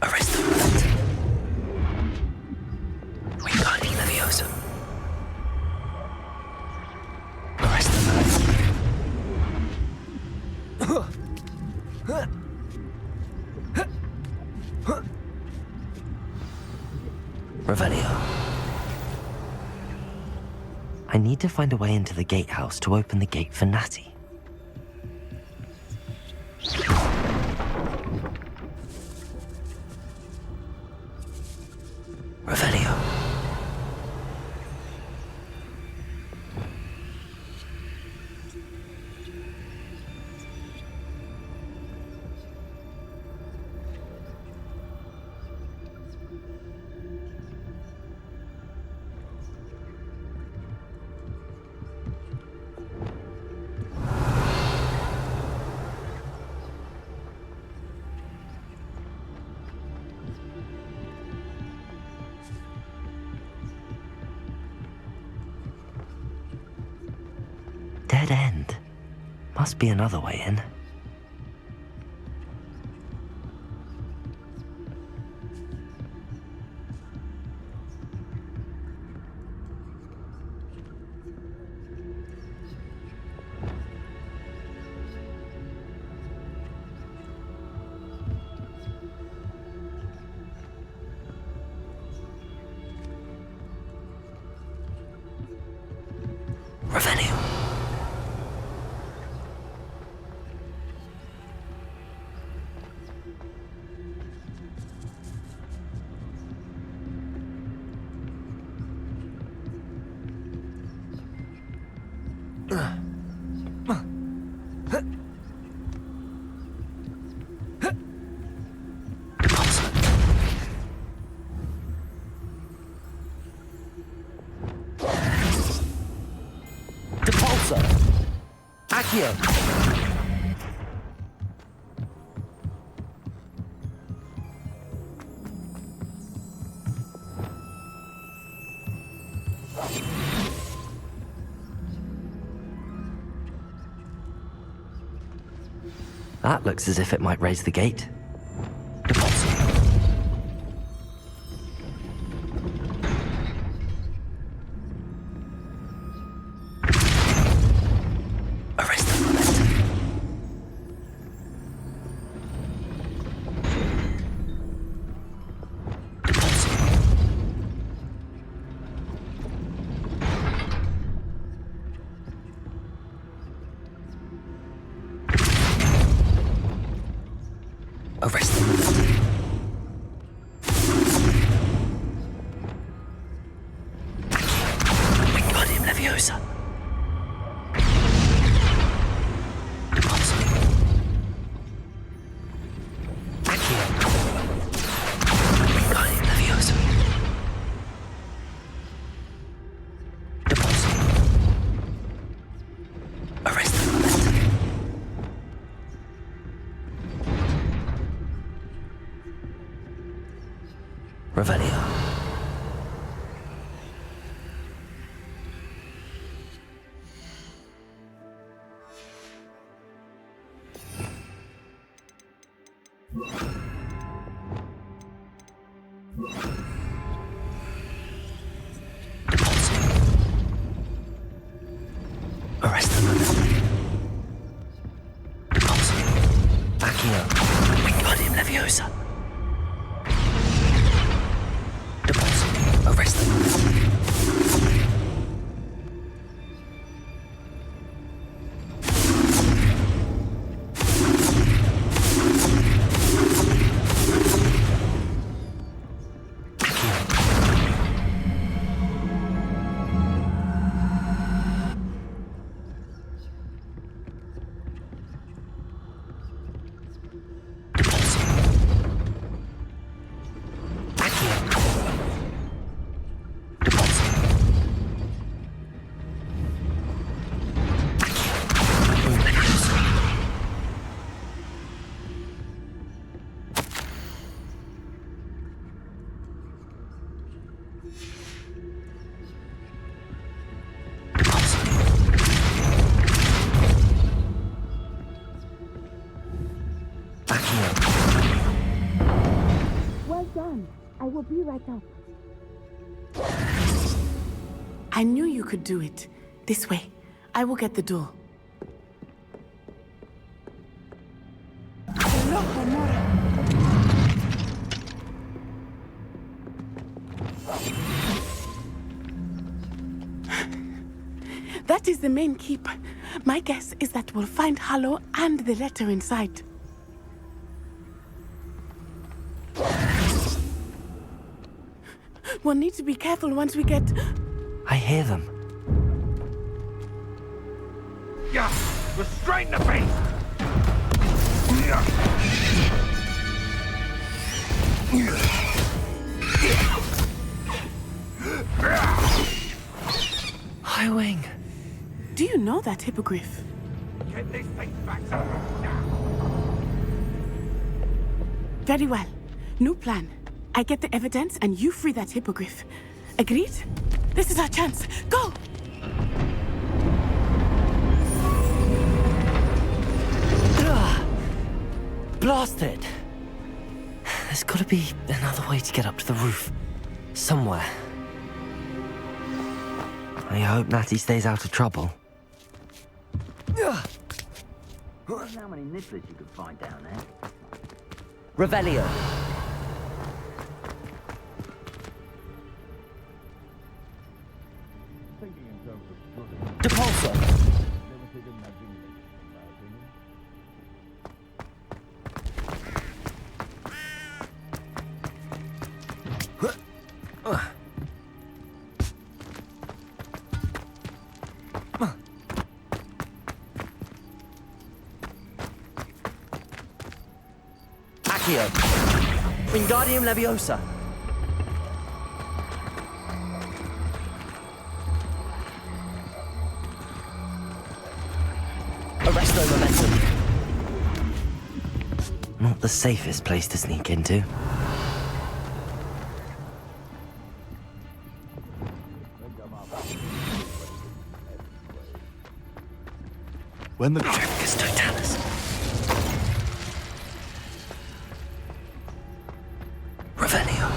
Arrest the movement. Wingardium Leviosa. Arrest the movement. Revelio. I need to find a way into the gatehouse to open the gate for Natty. Revelio. Dead end. Must be another way in. Revelio. Depulso! Accio! That looks as if it might raise the gate. Arrest the momentum. Arrest the momentum. Wingardium Leviosa. Wingardium Leviosa. Arrest the momentum. Revelio. Arrest the momentum. Accio. Wingardium Leviosa. Arrest the momentum. Well done. I will be right up. I knew you could do it. This way. I will get the door. That is the main keep. My guess is that we'll find Hallow and the letter inside. We'll need to be careful once we get... I hear them. Yeah, restrain the beast! Highwing. Do you know that hippogriff? Get this thing back now! Very well. New plan. I get the evidence and you free that hippogriff. Agreed? This is our chance. Go! Blasted! There's gotta be another way to get up to the roof. Somewhere. I hope Natty stays out of trouble. How many nibblers you could find down there? Revelio. Depulso. Accio. Wingardium Leviosa. Presto momentum. Not the safest place to sneak into. When the Trevicus totalis. Revelio.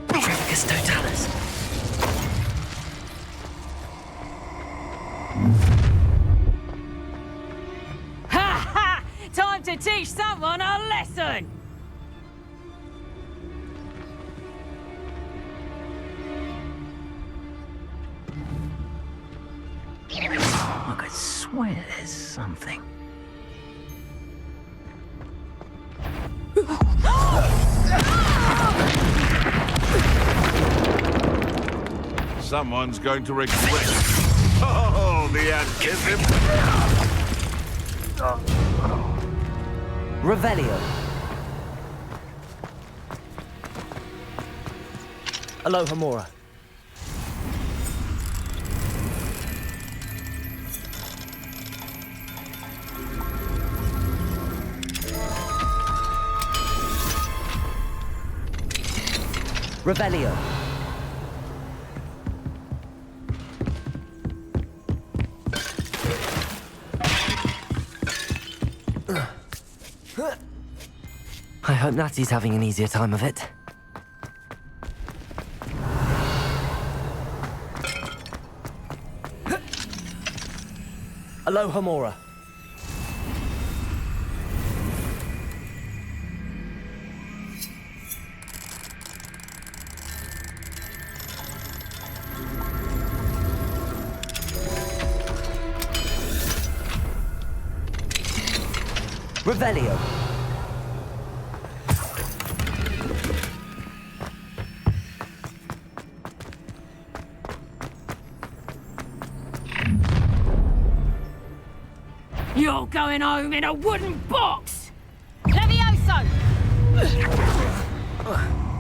Trevicus totalis. Ha ha! Time to teach someone a lesson! I could swear there's something. Someone's going to regret. Oh, the antism! Revelio. Alohomora. Revelio. I hope Natty's having an easier time of it. Alohomora. Revelio. You're going home in a wooden box! Levioso!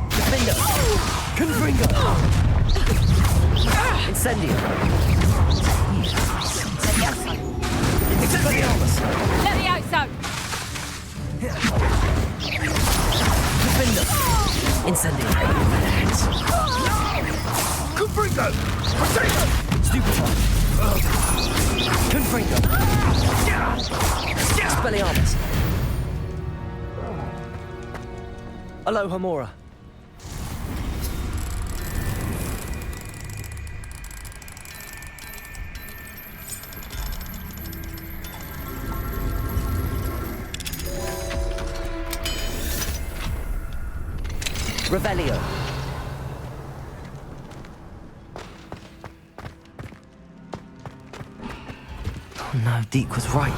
Defender. Confringo. Incendio. Expelliarmus. Levioso! Defender. Incendio. Confringo! Potato! Stupefy. Confringo. Expelliarmus. Alohomora. Revelio. Oh no, Deke was right.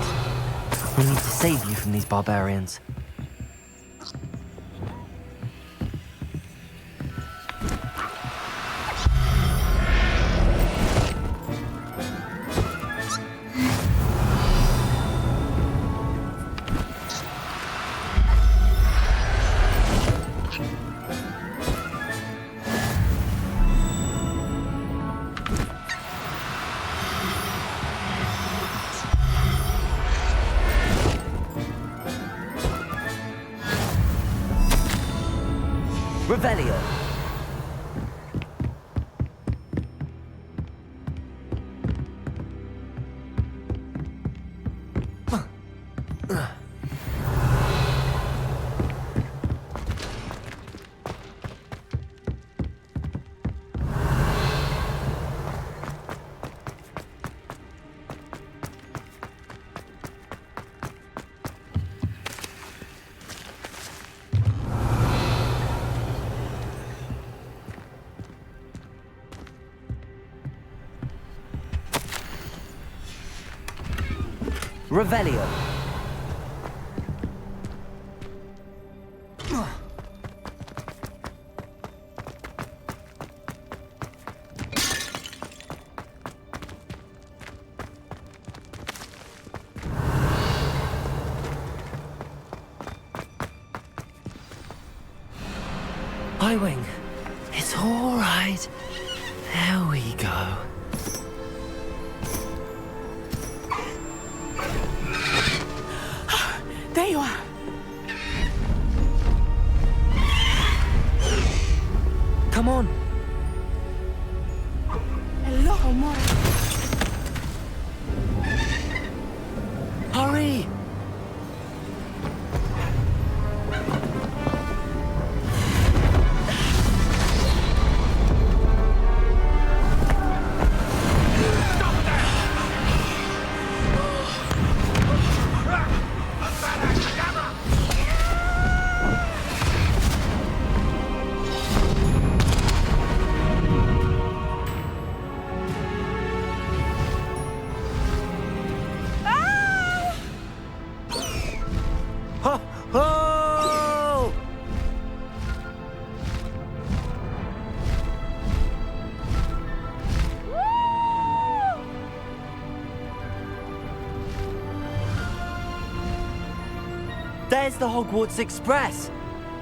We need to save you from these barbarians. Revelio. Revelio. Highwing, it's all right. There we go. There you are. Come on. Hello, Mora. Hurry! Ho! Ho! There's the Hogwarts Express.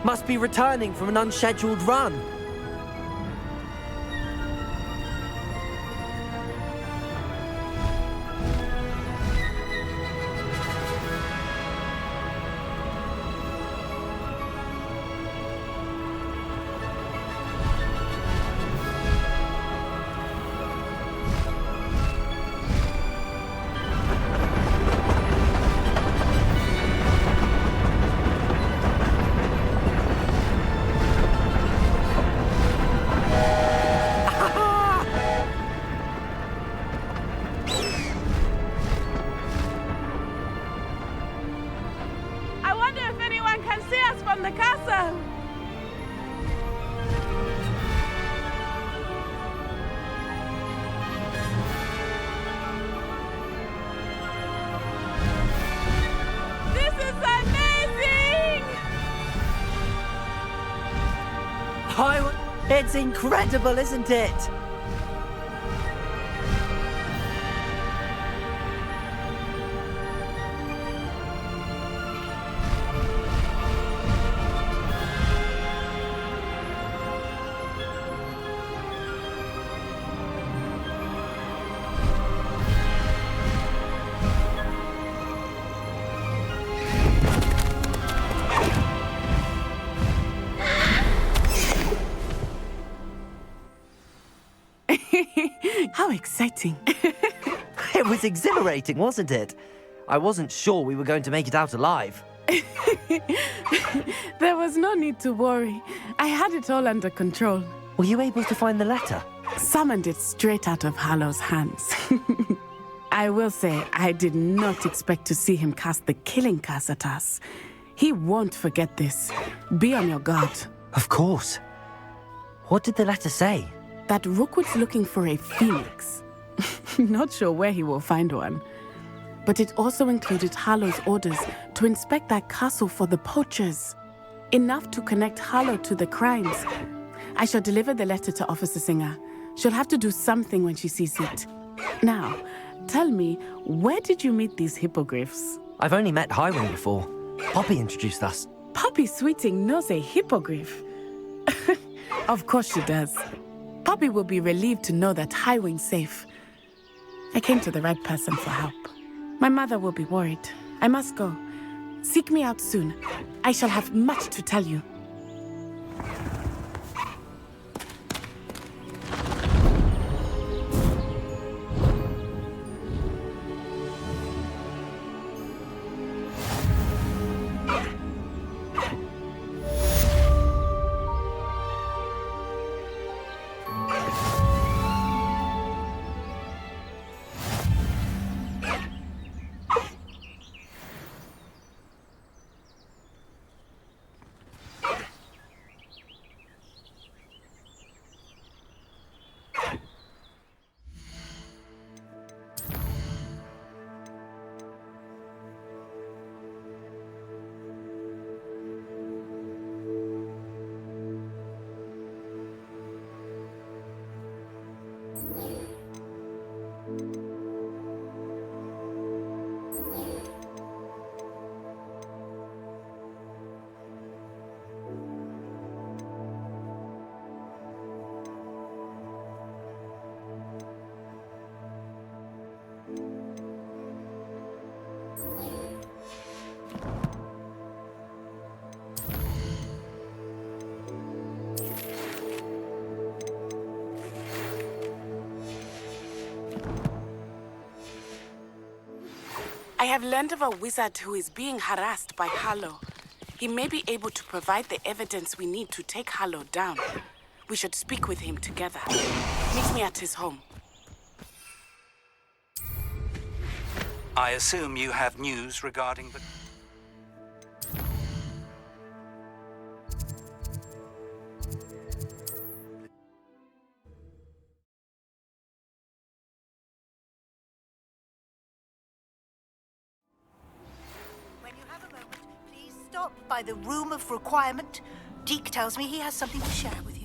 Must be returning from an unscheduled run. I wonder if anyone can see us from the castle. This is amazing! It's incredible, isn't it? How exciting. It was exhilarating, wasn't it? I wasn't sure we were going to make it out alive. There was no need to worry. I had it all under control. Were you able to find the letter? Summoned it straight out of Hallow's hands. I will say, I did not expect to see him cast the killing curse at us. He won't forget this. Be on your guard. Of course. What did the letter say? That Rookwood's looking for a phoenix. Not sure where he will find one. But it also included Harlow's orders to inspect that castle for the poachers. Enough to connect Harlow to the crimes. I shall deliver the letter to Officer Singer. She'll have to do something when she sees it. Now, tell me, where did you meet these hippogriffs? I've only met Highwing before. Poppy introduced us. Poppy Sweeting knows a hippogriff. Of course she does. Poppy will be relieved to know that Highwing's safe. I came to the right person for help. My mother will be worried. I must go. Seek me out soon. I shall have much to tell you. I have learned of a wizard who is being harassed by Harlow. He may be able to provide the evidence we need to take Harlow down. We should speak with him together. Meet me at his home. I assume you have news regarding the... When you have a moment, please stop by the Room of Requirement. Deke tells me he has something to share with you.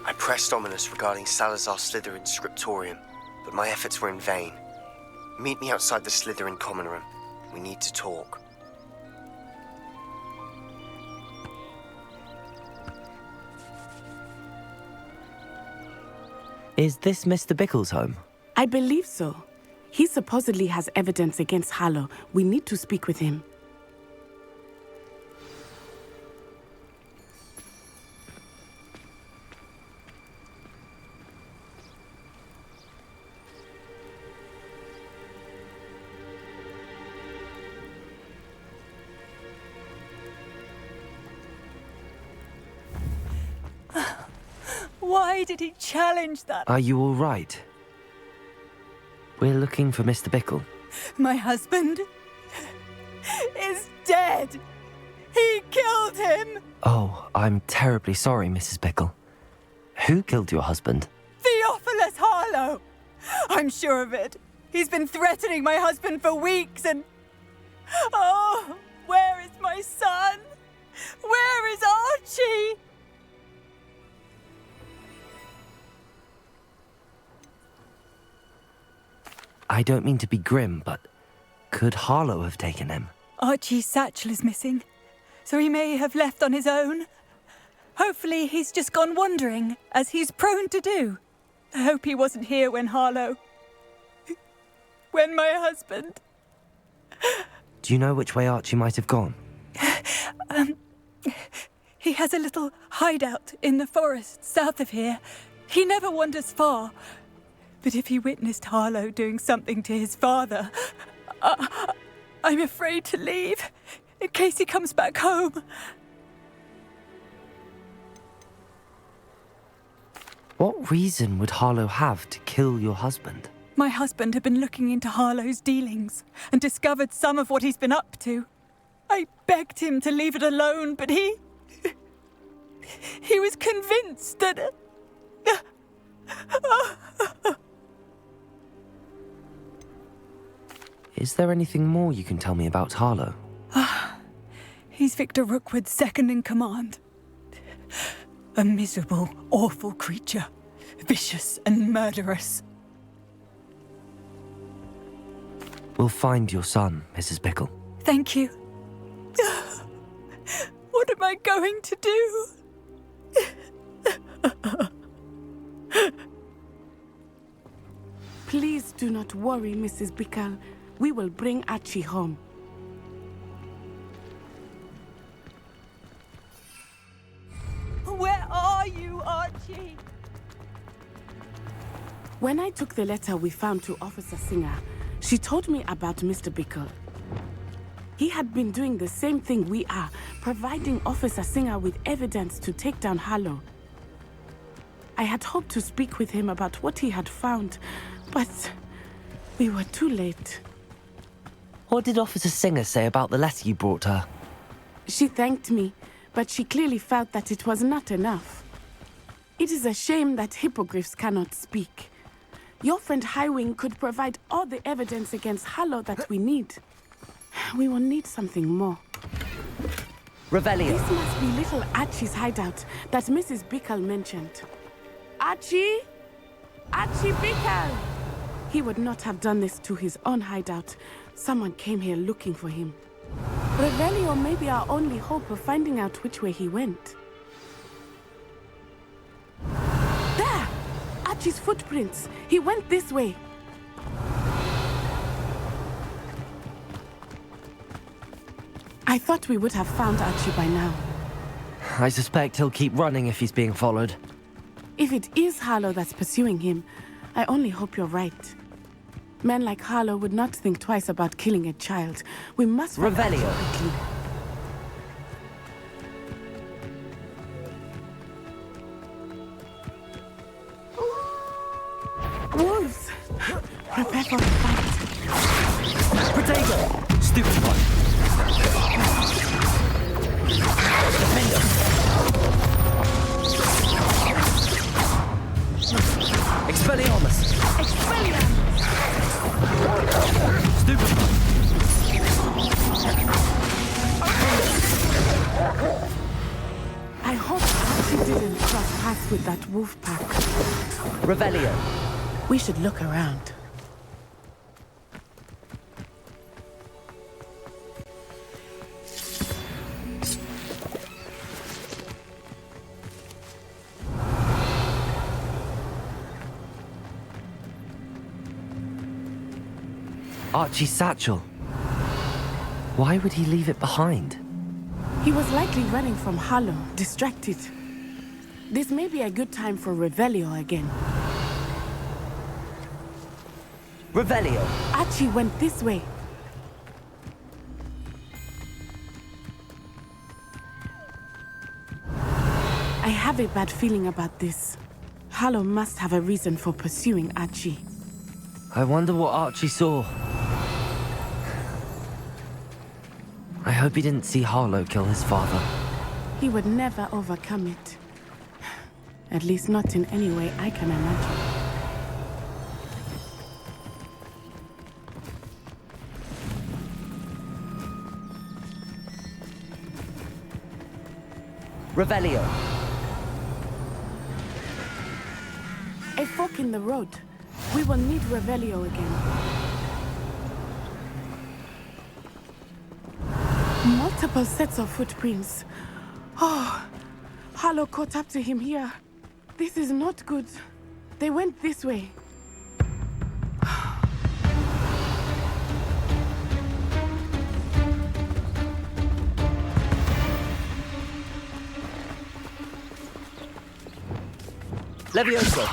I pressed Ominous regarding Salazar Slytherin's scriptorium, but my efforts were in vain. Meet me outside the Slytherin common room. We need to talk. Is this Mr. Bickle's home? I believe so. He supposedly has evidence against Harlow. We need to speak with him. Why did he challenge that? Are you all right? We're looking for Mr. Bickle. My husband is dead. He killed him. Oh, I'm terribly sorry, Mrs. Bickle. Who killed your husband? Theophilus Harlow. I'm sure of it. He's been threatening my husband for weeks and... Oh, where is my son? Where is Archie? I don't mean to be grim, but could Harlow have taken him? Archie's satchel is missing, so he may have left on his own. Hopefully he's just gone wandering, as he's prone to do. I hope he wasn't here when Harlow... when my husband... Do you know which way Archie might have gone? He has a little hideout in the forest south of here. He never wanders far. But if he witnessed Harlow doing something to his father, I'm afraid to leave, in case he comes back home. What reason would Harlow have to kill your husband? My husband had been looking into Harlow's dealings and discovered some of what he's been up to. I begged him to leave it alone, but he was convinced that... Is there anything more you can tell me about Harlow? He's Victor Rookwood's second in command. A miserable, awful creature. Vicious and murderous. We'll find your son, Mrs. Bickle. Thank you. What am I going to do? Please do not worry, Mrs. Bickle. We will bring Archie home. Where are you, Archie? When I took the letter we found to Officer Singer, she told me about Mr. Bickle. He had been doing the same thing we are, providing Officer Singer with evidence to take down Harlow. I had hoped to speak with him about what he had found, but we were too late. What did Officer Singer say about the letter you brought her? She thanked me, but she clearly felt that it was not enough. It is a shame that hippogriffs cannot speak. Your friend Highwing could provide all the evidence against Harlow that we need. We will need something more. Revelio. This must be little Archie's hideout that Mrs. Bickle mentioned. Archie? Archie Bickle! He would not have done this to his own hideout. Someone came here looking for him. Revelio may be our only hope of finding out which way he went. There! Archie's footprints. He went this way. I thought we would have found Archie by now. I suspect he'll keep running if he's being followed. If it is Harlow that's pursuing him, I only hope you're right. Men like Harlow would not think twice about killing a child. We must find Archie quickly. Wolves! Prepare for the fight. Potato! Stupid one! Expelliarmus! Expelliarmus! Stupid one! I hope Archie didn't cross paths with that wolf pack. Revelio. We should look around. Archie's satchel. Why would he leave it behind? He was likely running from Harlow, distracted. This may be a good time for Revelio again. Revelio. Archie went this way. I have a bad feeling about this. Harlow must have a reason for pursuing Archie. I wonder what Archie saw. I hope he didn't see Harlow kill his father. He would never overcome it. At least not in any way I can imagine. Revelio. A fork in the road. We will need Revelio again. Multiple sets of footprints. Oh, Harlow caught up to him here. This is not good. They went this way. Levioso.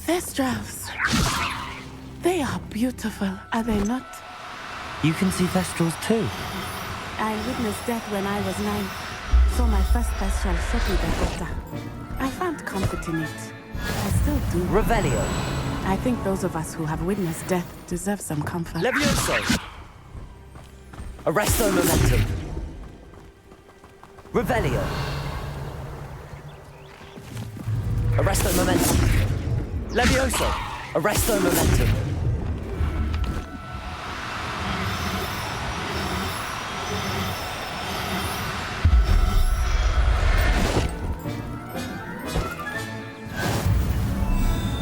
Thestrals. They are beautiful, are they not? You can see Thestrals too. I witnessed death when I was 9. Saw my first Thestral shortly thereafter. I found comfort in it. I still do. Revelio. I think those of us who have witnessed death deserve some comfort. Levioso. Arresto momentum. Revelio. Arresto momentum. Levioso. Arresto momentum.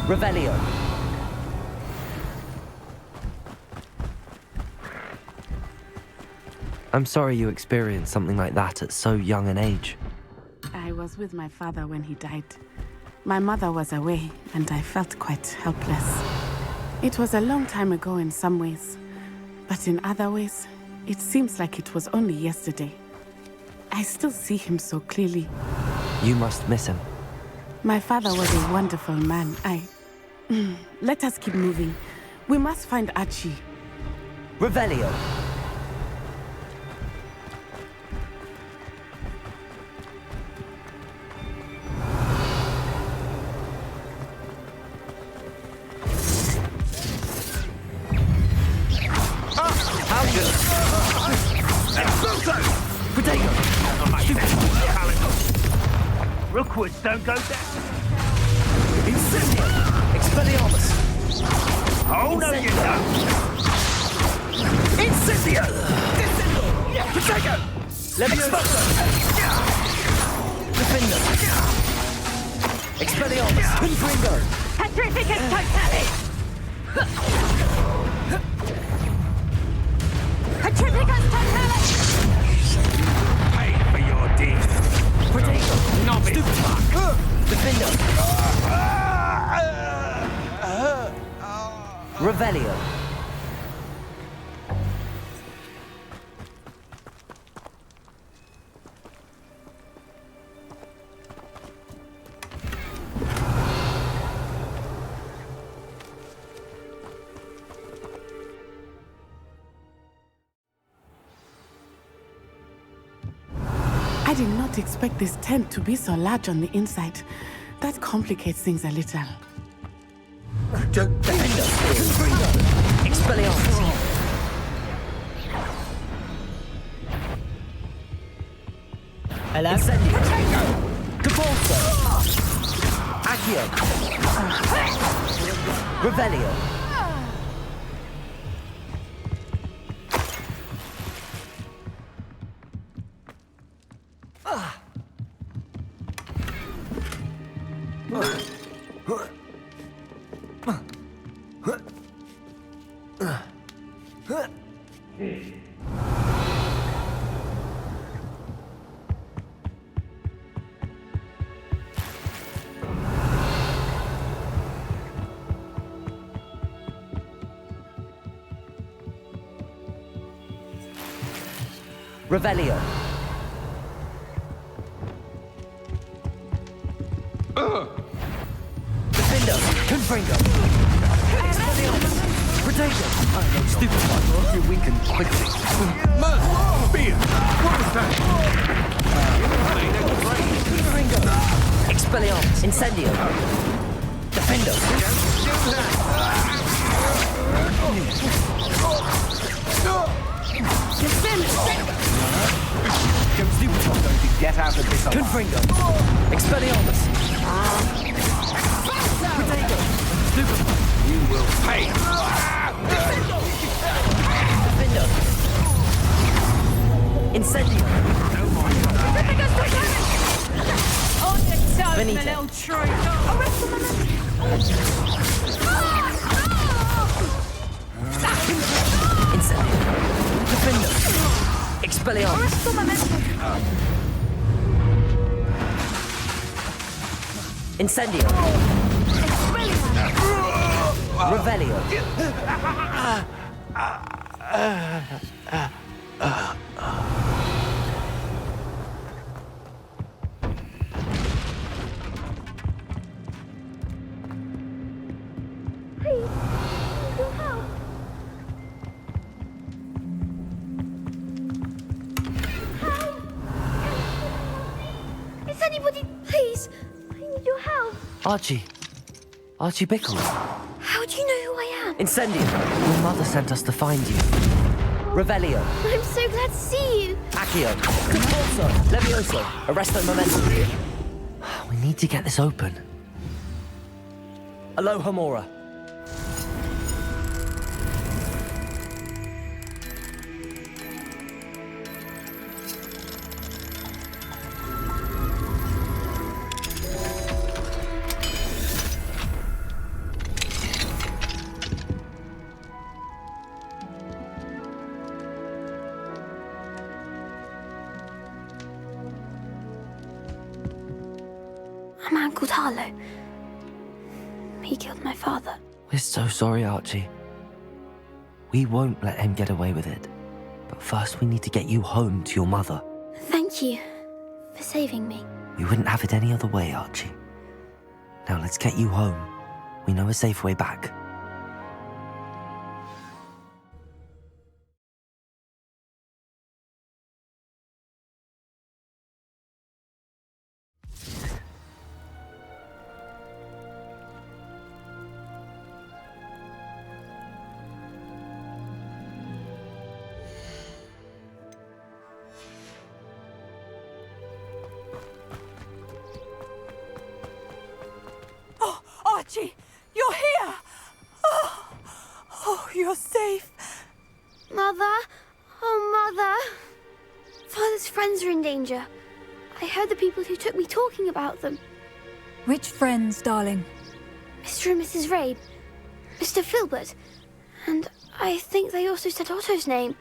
Revelio. I'm sorry you experienced something like that at so young an age. I was with my father when he died. My mother was away, and I felt quite helpless. It was a long time ago in some ways, but in other ways, it seems like it was only yesterday. I still see him so clearly. You must miss him. My father was a wonderful man. Let us keep moving. We must find Archie. Revelio. Rookwoods don't go down. Incendio! Expelliarmus! Oh, no, you don't! Incendio! Incendio! Protego! Levioso! Defender! Expelliarmus! Confringo! Petrificus Totalis! Petrificus Totalis! Pay for your deeds. Protego! Novice! Stupid fuck! Defender! Revelio. I did not expect this tent to be so large on the inside. That complicates things a little. Defender! Confringo! Expelliarmus! Hello? Incendio! Cabalso! Accio! Revelio! Revelio. Confringo! Expelliarmus! Protego! I know stupefy. You weaken quickly. Beer! What was that? Confringo! Expelliarmus! Incendio! Defendo! Get out of this alive. Confringo! Expelliarmus! Protego! Stupefy! You will pay. Defendo! Incendio! On your toes, Benito. my little tree. Incendio! Defendo! Expelliarmus! Incendio! Revelio! Is anybody, please? I need your help. Archie! Archie Bickle! How do you know who I am? Incendio! Your mother sent us to find you. Revelio! I'm so glad to see you. Accio! Conforso! Levioso! Arresto Momentum! We need to get this open. Aloha Mora! A man called Harlow. He killed my father. We're so sorry, Archie. We won't let him get away with it. But first we need to get you home to your mother. Thank you for saving me. We wouldn't have it any other way, Archie. Now let's get you home. We know a safe way back. Oh, Archie, you're here! Oh, you're safe. Mother? Oh, Mother. Father's friends are in danger. I heard the people who took me talking about them. Which friends, darling? Mr. and Mrs. Rabe, Mr. Filbert, and I think they also said Otto's name.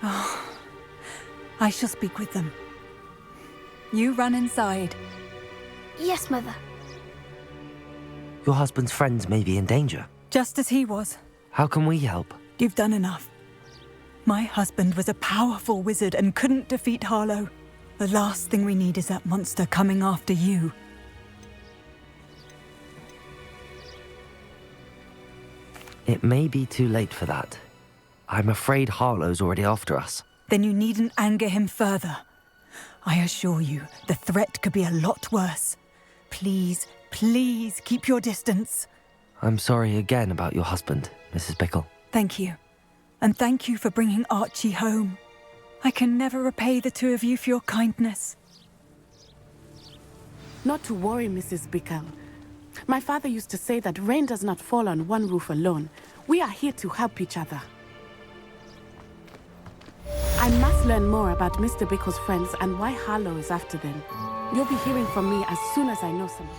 Oh, I shall speak with them. You run inside. Yes, Mother. Your husband's friends may be in danger. Just as he was. How can we help? You've done enough. My husband was a powerful wizard and couldn't defeat Harlow. The last thing we need is that monster coming after you. It may be too late for that. I'm afraid Harlow's already after us. Then you needn't anger him further. I assure you, the threat could be a lot worse. Please, please keep your distance. I'm sorry again about your husband, Mrs. Bickle. Thank you. And thank you for bringing Archie home. I can never repay the two of you for your kindness. Not to worry, Mrs. Bickle. My father used to say that rain does not fall on one roof alone. We are here to help each other. I must learn more about Mr. Bickle's friends and why Harlow is after them. You'll be hearing from me as soon as I know something.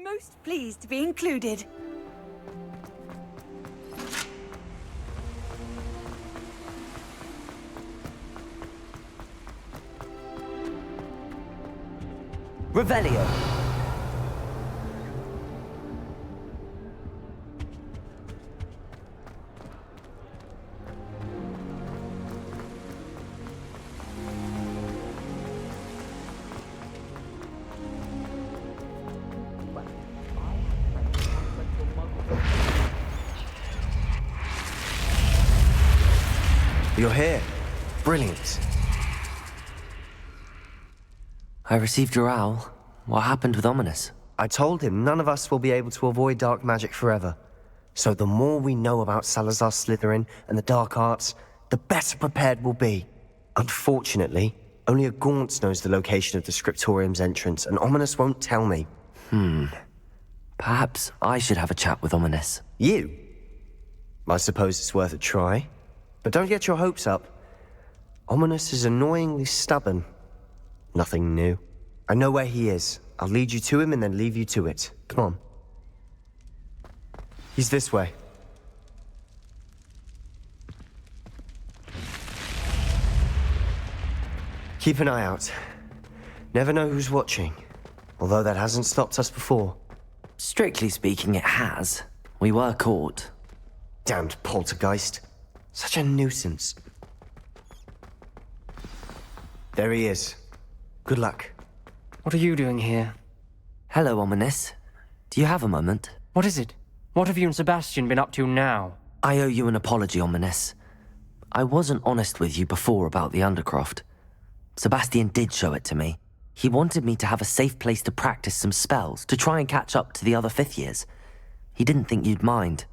Most pleased to be included. Revelio. You're here. Brilliant. I received your owl. What happened with Ominous? I told him none of us will be able to avoid dark magic forever. So the more we know about Salazar Slytherin and the dark arts, the better prepared we'll be. Unfortunately, only a Gaunt knows the location of the Scriptorium's entrance, and Ominous won't tell me. Perhaps I should have a chat with Ominous. You? I suppose it's worth a try. But don't get your hopes up. Ominous is annoyingly stubborn. Nothing new. I know where he is. I'll lead you to him and then leave you to it. Come on. He's this way. Keep an eye out. Never know who's watching. Although that hasn't stopped us before. Strictly speaking, it has. We were caught. Damned poltergeist. Such a nuisance. There he is. Good luck. What are you doing here? Hello, Ominous. Do you have a moment? What is it? What have you and Sebastian been up to now? I owe you an apology, Ominous. I wasn't honest with you before about the Undercroft. Sebastian did show it to me. He wanted me to have a safe place to practice some spells, to try and catch up to the other fifth years. He didn't think you'd mind.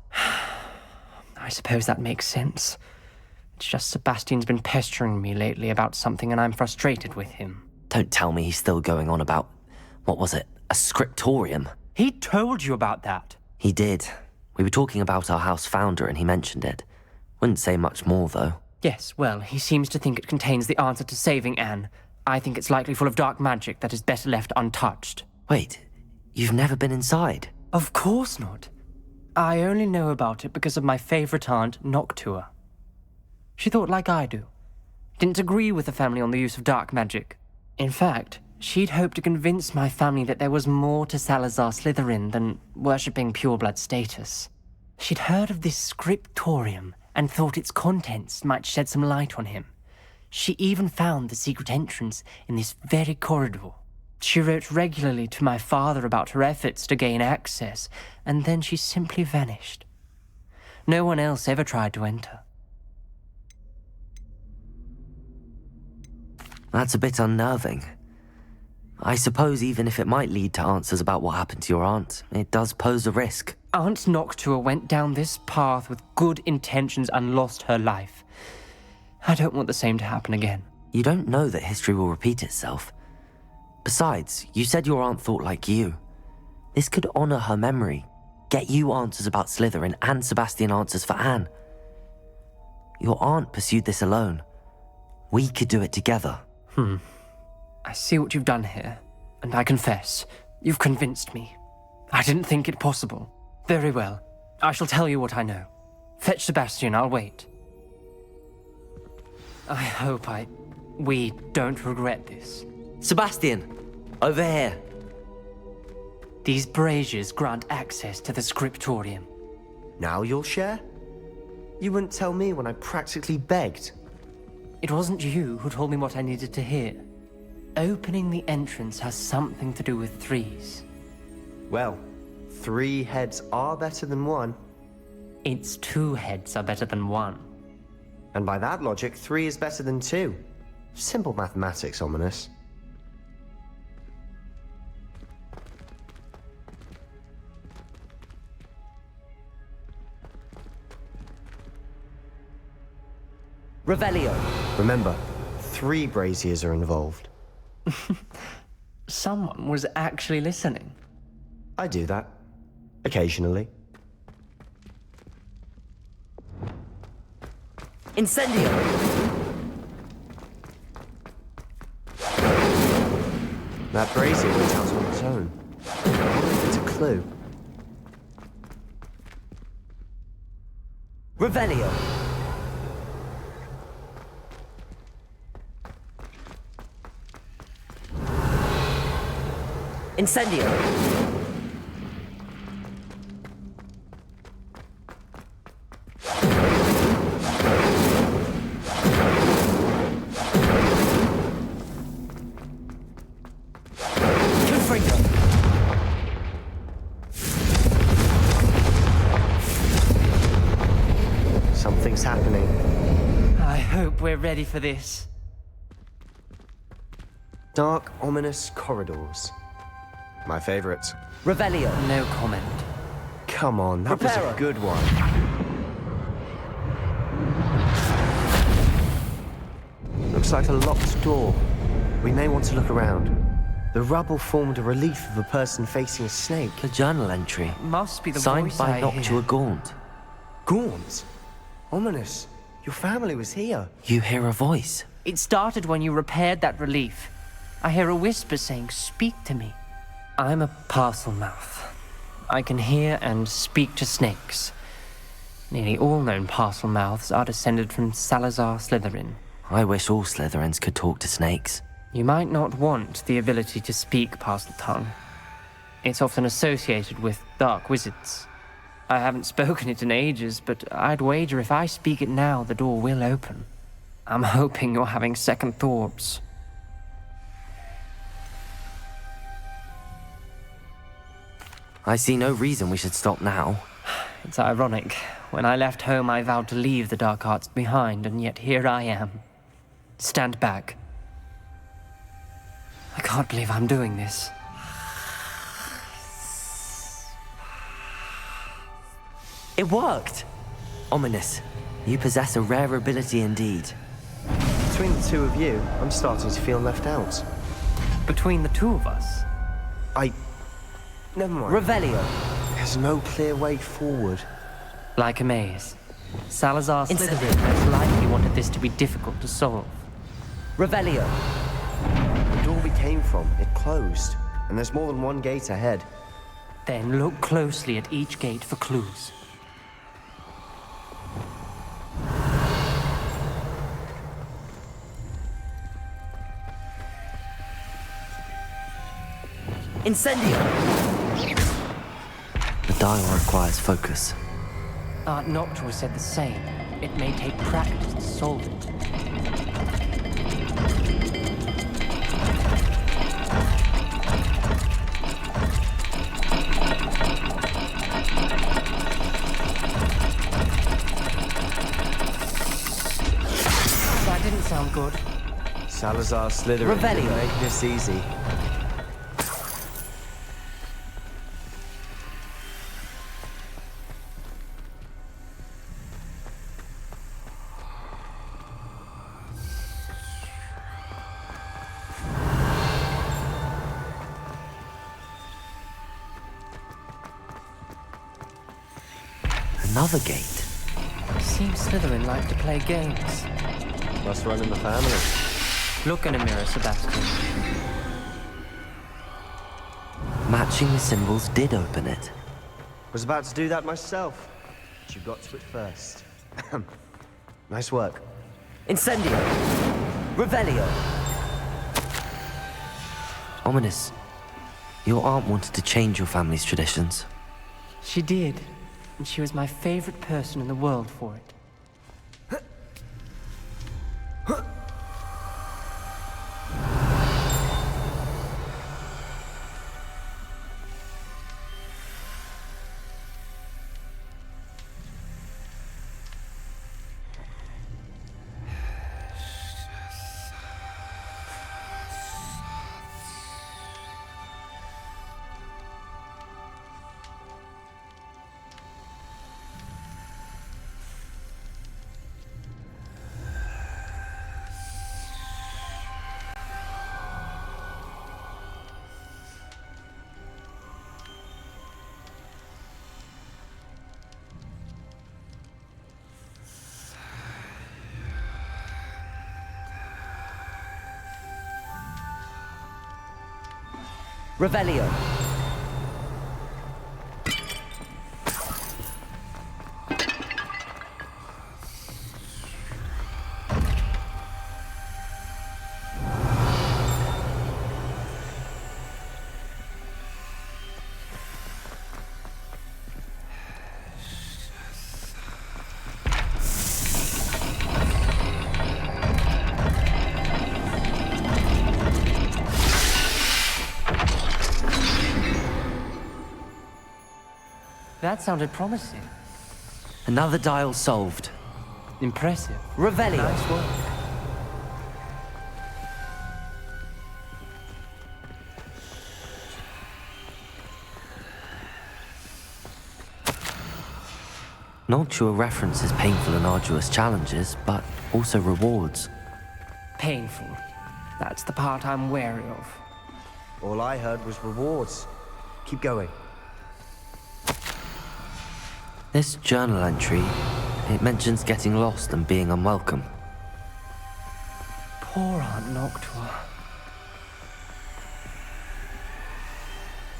I suppose that makes sense. It's just Sebastian's been pestering me lately about something and I'm frustrated with him. Don't tell me he's still going on about, what was it, a scriptorium? He told you about that? He did. We were talking about our house founder and he mentioned it. Wouldn't say much more, though. Yes, well, he seems to think it contains the answer to saving Anne. I think it's likely full of dark magic that is better left untouched. Wait, you've never been inside? Of course not. I only know about it because of my favorite aunt, Noctua. She thought like I do. Didn't agree with the family on the use of dark magic. In fact, she'd hoped to convince my family that there was more to Salazar Slytherin than worshipping pureblood status. She'd heard of this scriptorium and thought its contents might shed some light on him. She even found the secret entrance in this very corridor. She wrote regularly to my father about her efforts to gain access, and then she simply vanished. No one else ever tried to enter. That's a bit unnerving. I suppose even if it might lead to answers about what happened to your aunt, it does pose a risk. Aunt Noctua went down this path with good intentions and lost her life. I don't want the same to happen again. You don't know that history will repeat itself. Besides, you said your aunt thought like you. This could honor her memory, get you answers about Slytherin and Sebastian answers for Anne. Your aunt pursued this alone. We could do it together. I see what you've done here, and I confess, you've convinced me. I didn't think it possible. Very well. I shall tell you what I know. Fetch Sebastian, I'll wait. I hope we don't regret this. Sebastian! Over here! These braziers grant access to the scriptorium. Now you'll share? You wouldn't tell me when I practically begged. It wasn't you who told me what I needed to hear. Opening the entrance has something to do with threes. Well, 3 heads are better than 1. Its 2 heads are better than 1. And by that logic, 3 is better than 2. Simple mathematics, Ominous. Revelio. Remember, 3 braziers are involved. Someone was actually listening. I do that. Occasionally. Incendio! That brazier went out on its own. What if it's a clue. Revelio. Incendio. Something's happening. I hope we're ready for this. Dark, ominous corridors. My favorite. Revelio. No comment. Come on, that was a good one. Looks like a locked door. We may want to look around. The rubble formed a relief of a person facing a snake. A journal entry. Must be the Signed voice by I Noctua hear. Gaunt. Gaunt? Ominous. Your family was here. You hear a voice. It started when you repaired that relief. I hear a whisper saying, "Speak to me." I'm a parcel mouth. I can hear and speak to snakes. Nearly all known parcel mouths are descended from Salazar Slytherin. I wish all Slytherins could talk to snakes. You might not want the ability to speak parcel tongue. It's often associated with dark wizards. I haven't spoken it in ages, but I'd wager if I speak it now, the door will open. I'm hoping you're having second thoughts. I see no reason we should stop now. It's ironic. When I left home, I vowed to leave the dark arts behind, and yet here I am. Stand back. I can't believe I'm doing this. It worked! Ominous. You possess a rare ability indeed. Between the two of you, I'm starting to feel left out. Between the two of us? Never mind. Revelio. There's no clear way forward. Like a maze. Salazar Slytherin most likely wanted this to be difficult to solve. Revelio. The door we came from, it closed. And there's more than one gate ahead. Then look closely at each gate for clues. Incendio. The dial requires focus. Aunt Noctua said the same. It may take practice to solve it. That didn't sound good. Salazar Slytherin. Revelio. Make this easy. Another gate. Seems Slytherin like to play games. Must run in the family. Look in a mirror, Sebastian. Matching the symbols did open it. Was about to do that myself. But you got to it first. Nice work. Incendio. Revelio. Ominous. Your aunt wanted to change your family's traditions. She did. And she was my favorite person in the world for it. Revelio. That sounded promising. Another dial solved. Impressive. Revelio. Nice work. Noctua references painful and arduous challenges, but also rewards. Painful. That's the part I'm wary of. All I heard was rewards. Keep going. This journal entry, it mentions getting lost and being unwelcome. Poor Aunt Noctua.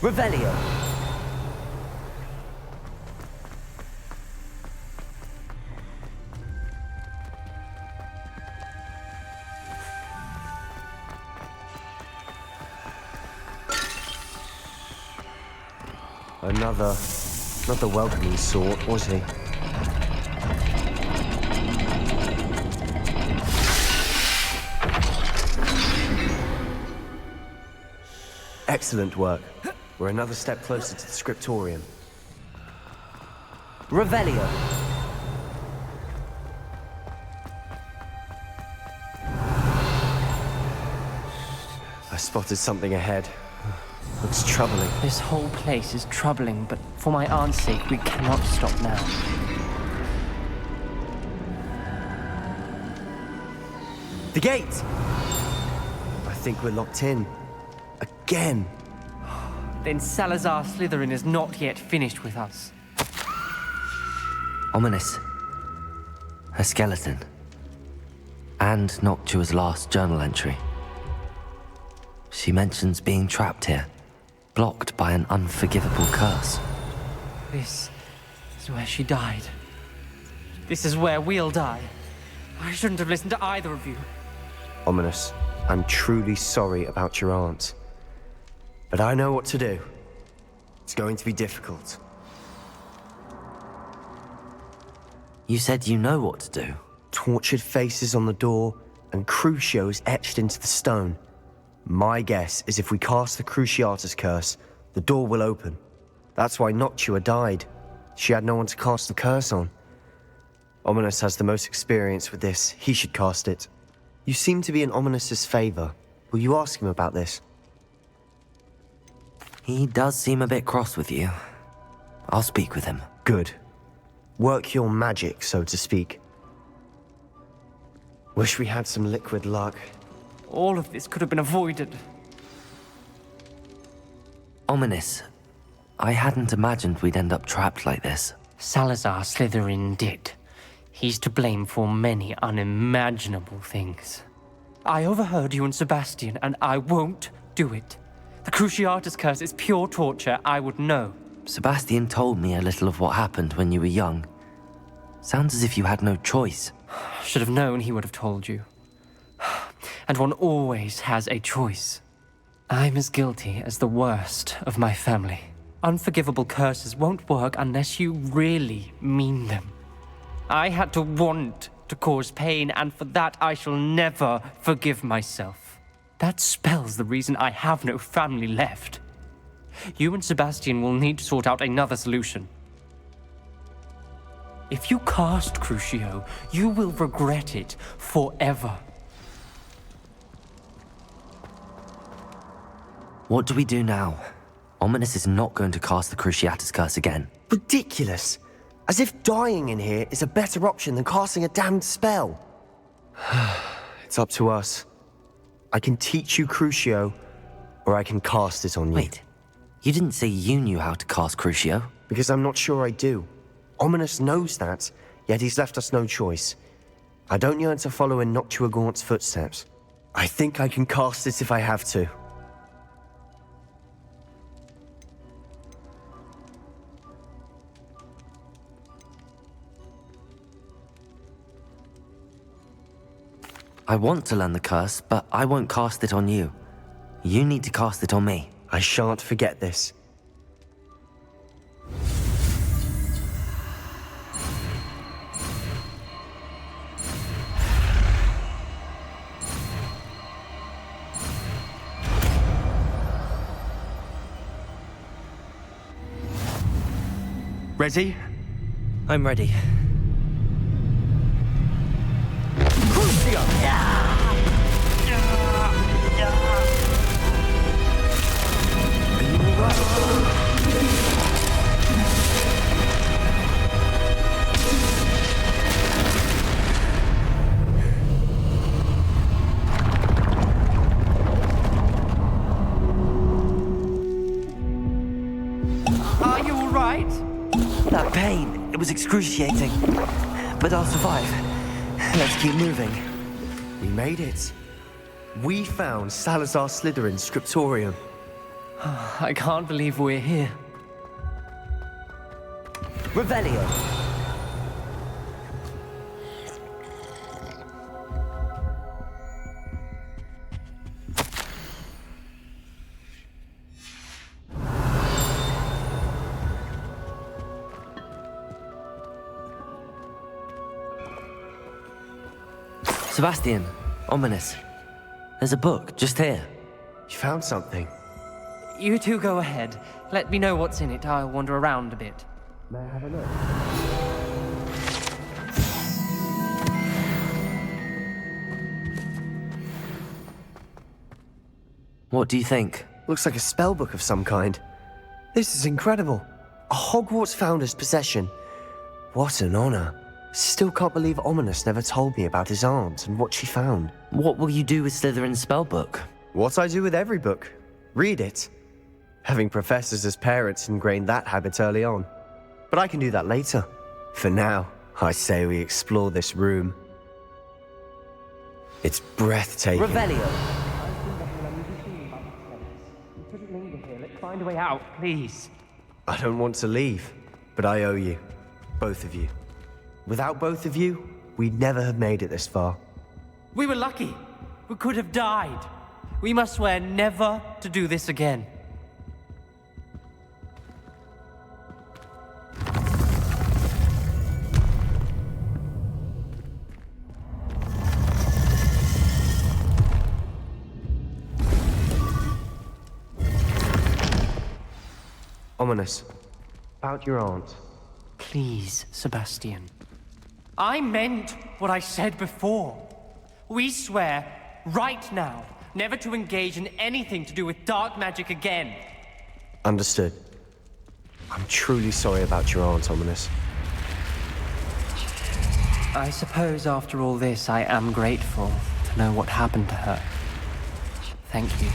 Revelio. Not the welcoming sort, was he? Excellent work. We're another step closer to the scriptorium. Revelio. I spotted something ahead. Looks troubling. This whole place is troubling, but for my aunt's sake, we cannot stop now. The gate! I think we're locked in. Again. Then Salazar Slytherin is not yet finished with us. Ominous. Her skeleton. And Noctua's last journal entry. She mentions being trapped here, blocked by an unforgivable curse. This is where she died. This is where we'll die. I shouldn't have listened to either of you. Ominous, I'm truly sorry about your aunt. But I know what to do. It's going to be difficult. You said you know what to do. Tortured faces on the door and Crucios etched into the stone. My guess is if we cast the Cruciatus curse, the door will open. That's why Noctua died. She had no one to cast the curse on. Ominous has the most experience with this. He should cast it. You seem to be in Ominous's favor. Will you ask him about this? He does seem a bit cross with you. I'll speak with him. Good. Work your magic, so to speak. Wish we had some liquid luck. All of this could have been avoided. Ominous. I hadn't imagined we'd end up trapped like this. Salazar Slytherin did. He's to blame for many unimaginable things. I overheard you and Sebastian, and I won't do it. The Cruciatus curse is pure torture, I would know. Sebastian told me a little of what happened when you were young. Sounds as if you had no choice. Should have known he would have told you. And one always has a choice. I'm as guilty as the worst of my family. Unforgivable curses won't work unless you really mean them. I had to want to cause pain, and for that I shall never forgive myself. That spells the reason I have no family left. You and Sebastian will need to sort out another solution. If you cast Crucio, you will regret it forever. What do we do now? Ominous is not going to cast the Cruciatus curse again. Ridiculous! As if dying in here is a better option than casting a damned spell. It's up to us. I can teach you Crucio, or I can cast it on you. Wait, you didn't say you knew how to cast Crucio? Because I'm not sure I do. Ominous knows that, yet he's left us no choice. I don't yearn to follow in Noctua Gaunt's footsteps. I think I can cast it if I have to. I want to learn the curse, but I won't cast it on you. You need to cast it on me. I shan't forget this. Ready? I'm ready. Are you all right? That pain, it was excruciating. But I'll survive. Let's keep moving. We made it. We found Salazar Slytherin's scriptorium. I can't believe we're here. Revelio. Sebastian, ominous. There's a book just here. You found something. You two go ahead. Let me know what's in it. I'll wander around a bit. May I have a look? What do you think? Looks like a spellbook of some kind. This is incredible. A Hogwarts founder's possession. What an honor. Still can't believe Ominous never told me about his aunt and what she found. What will you do with Slytherin's spellbook? What I do with every book. Read it. Having professors as parents ingrained that habit early on. But I can do that later. For now, I say we explore this room. It's breathtaking. Revelio. Let's find a way out, please. I don't want to leave, but I owe you. Both of you. Without both of you, we'd never have made it this far. We were lucky. We could have died. We must swear never to do this again. Ominous. About your aunt. Please, Sebastian. I meant what I said before. We swear, right now, never to engage in anything to do with dark magic again. Understood. I'm truly sorry about your aunt, Ominous. I suppose after all this, I am grateful to know what happened to her. Thank you.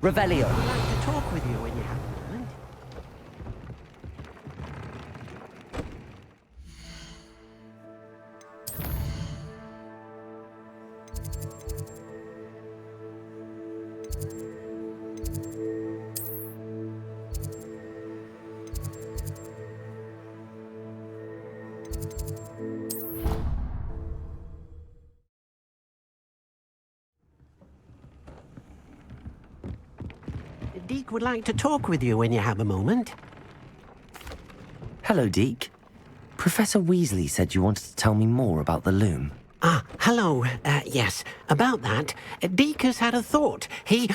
Revelio. I'd like to talk with you when you have a moment. Deke would like to talk with you when you have a moment. Hello, Deke. Professor Weasley said you wanted to tell me more about the loom. Ah, hello. Yes, about that. Deke has had a thought. He...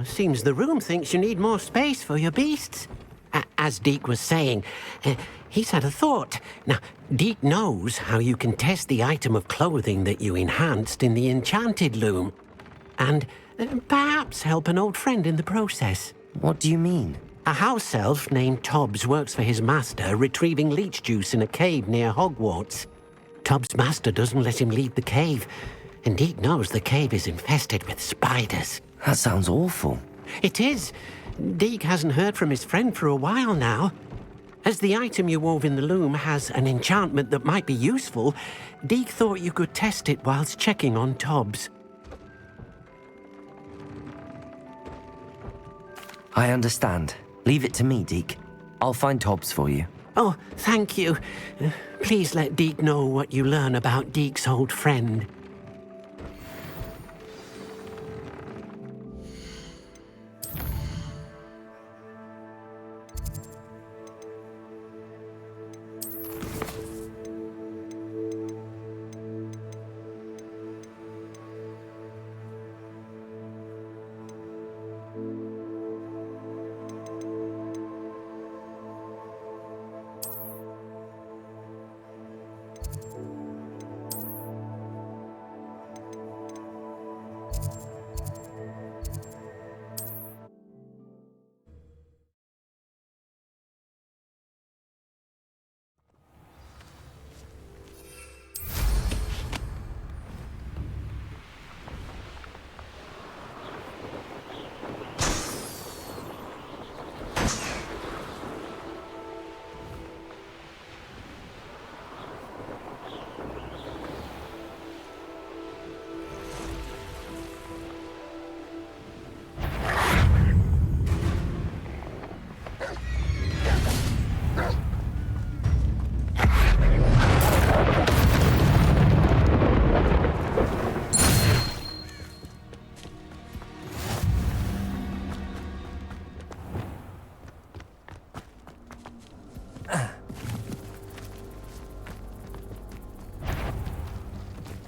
Seems the room thinks you need more space for your beasts. As Deke was saying, he's had a thought. Now, Deke knows how you can test the item of clothing that you enhanced in the enchanted loom. And perhaps help an old friend in the process. What do you mean? A house elf named Tobbs works for his master, retrieving leech juice in a cave near Hogwarts. Tobbs' master doesn't let him leave the cave, and Deke knows the cave is infested with spiders. That sounds awful. It is. Deke hasn't heard from his friend for a while now. As the item you wove in the loom has an enchantment that might be useful, Deke thought you could test it whilst checking on Tobbs. I understand. Leave it to me, Deke. I'll find Tobbs for you. Oh, thank you. Please let Deke know what you learn about Deke's old friend.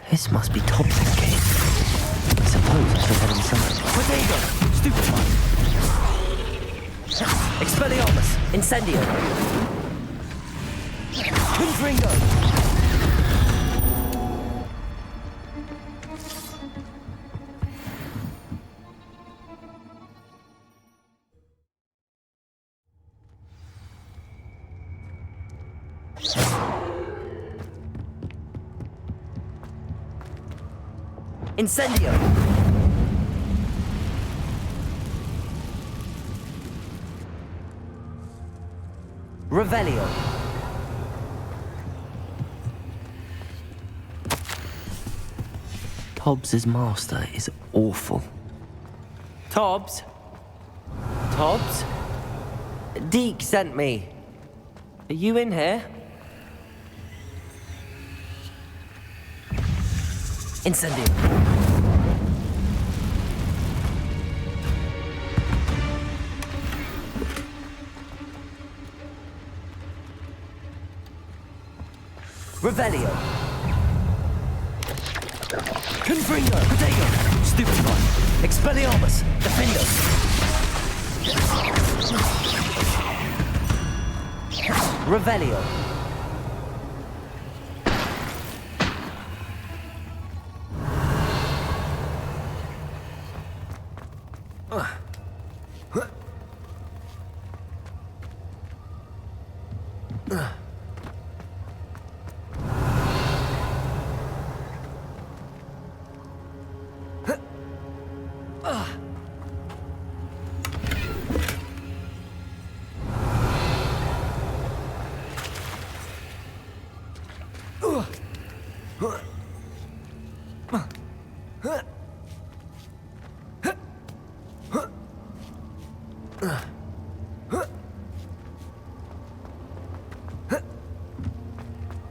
This must be Tobbs' cave. I suppose I should head inside. Potato! Stupefy! Expelliarmus! Incendio! Confringo! Incendio! Revelio! Tobbs' master is awful. Tobbs? Tobbs? Deke sent me. Are you in here? Incendio! Revelio! Confringo! Potato! Stupefy! Expelliarmus! Defendo! Revelio!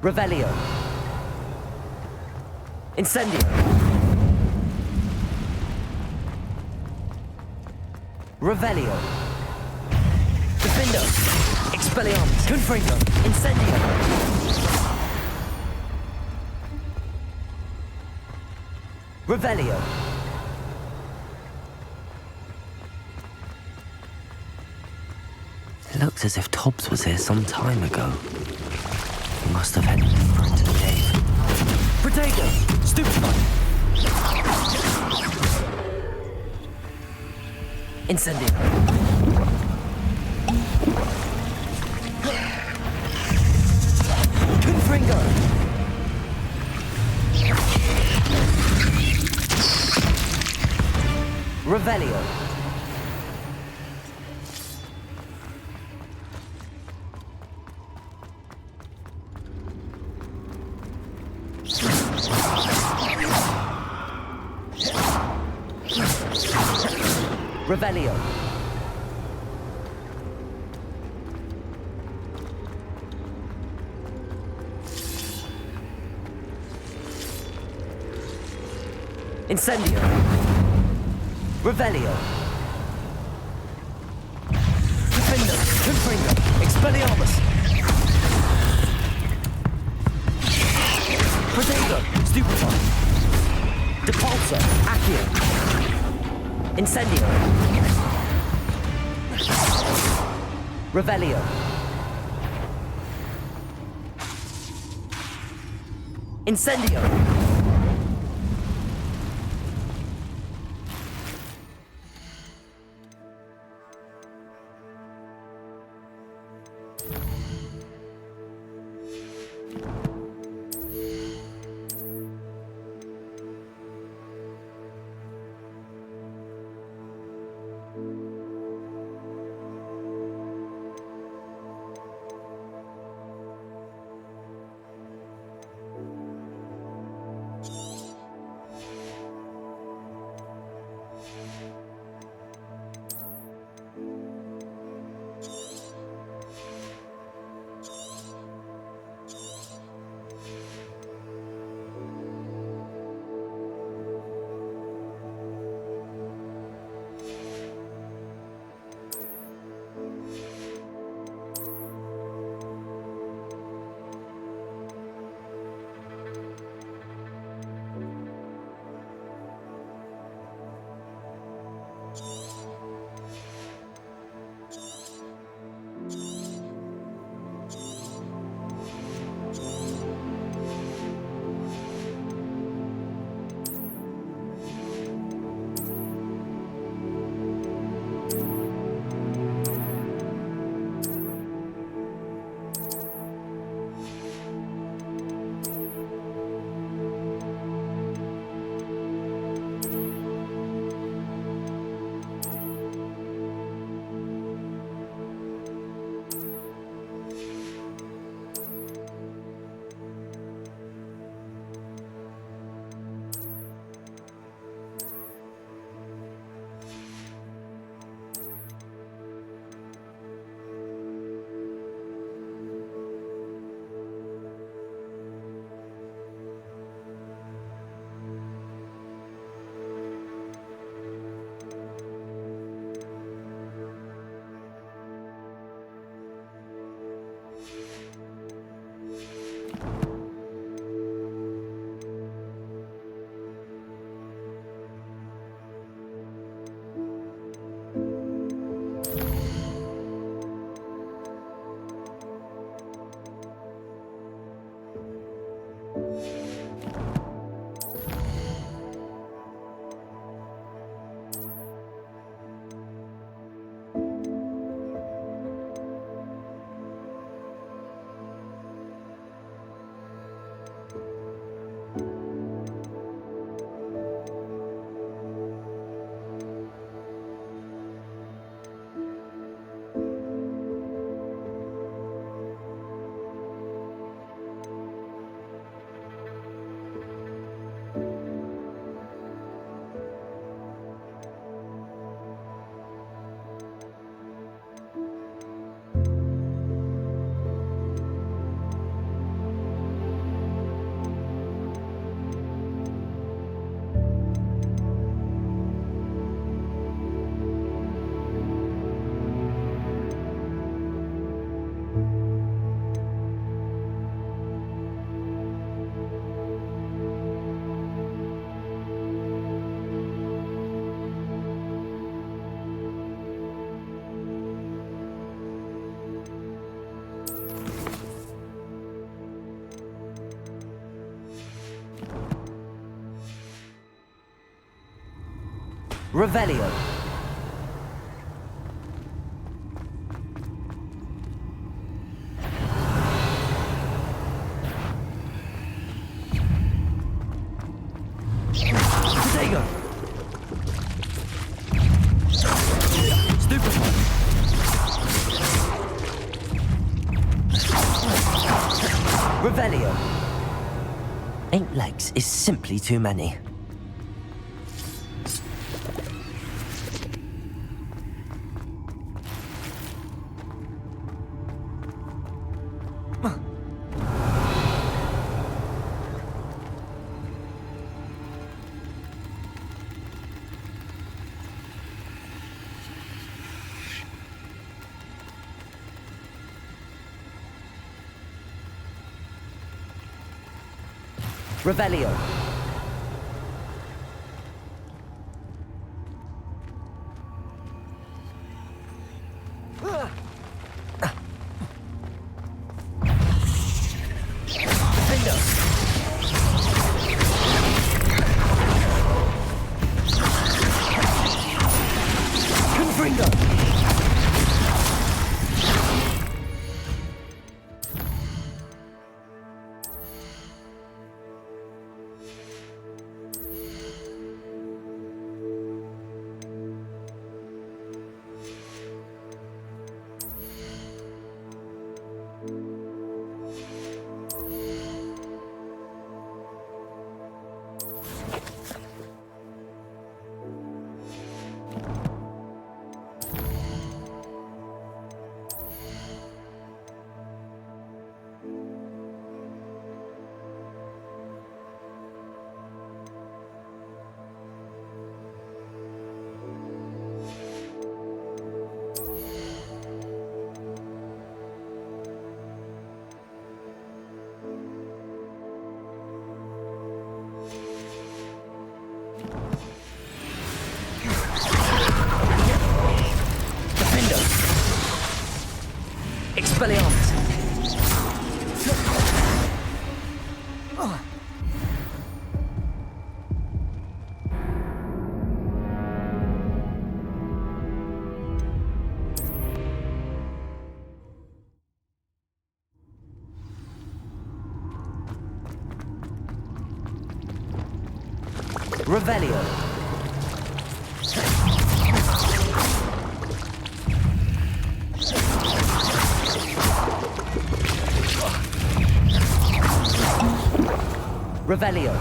Revelio. Incendio. Revelio. Defendo. Expelliarmus. Confringo. Incendio. Revelio. It looks as if Tobbs was here some time ago. He must have headed deeper into the cave. Protego! Stupefy! Incendio! Confringo! Revelio! Revelio. Incendio. Revelio. Defendo. Confringo. Expelliarmus. Protego. Stupefy. Depulso. Accio. Incendio. Revelio. Incendio. Revelio. Protego. Stupefy. Revelio. 8 legs is simply too many. Revelio. Defender. Confringo. Expelliarmus. Revelio. Revelio.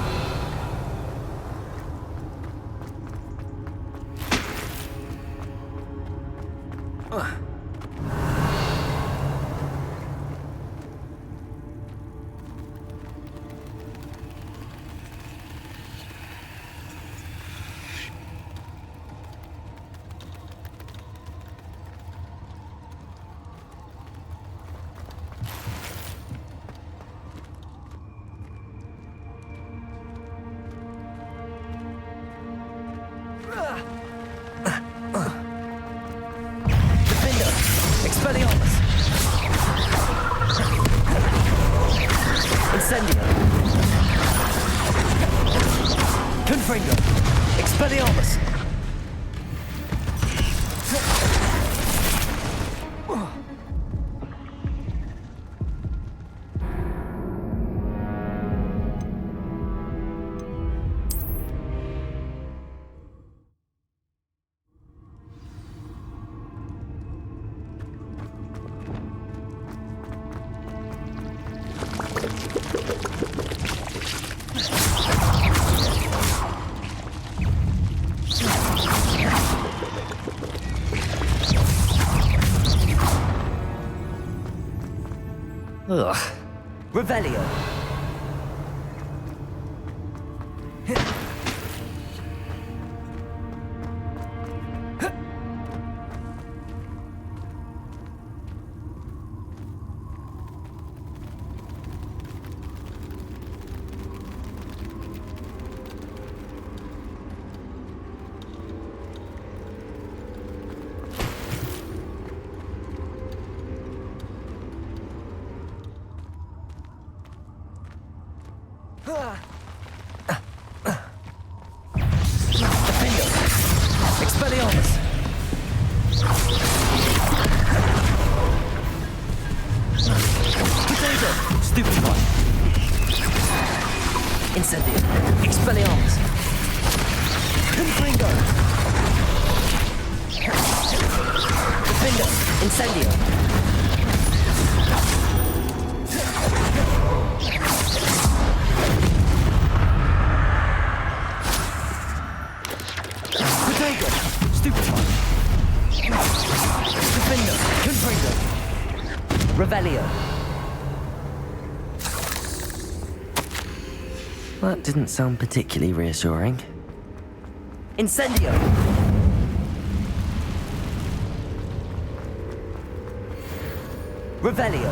Expelliarmus! Incendio! Confringo! Expelliarmus! Ugh. Revelio. Incendio. Expelliarmus. Confringo. Defendo. Incendio. Protego. Stupefy. Defendo. Confringo. Revelio. That didn't sound particularly reassuring. Incendio! Revelio.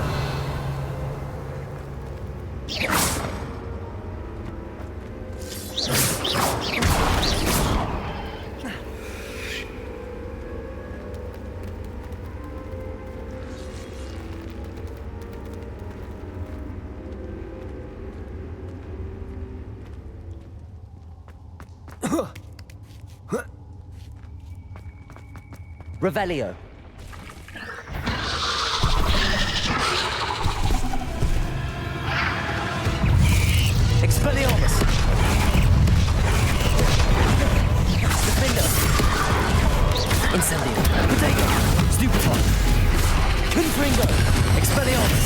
Revelio. Expelliarmus. Defender. Incendio. Protego. Stupefy. Confringo. Expelliarmus.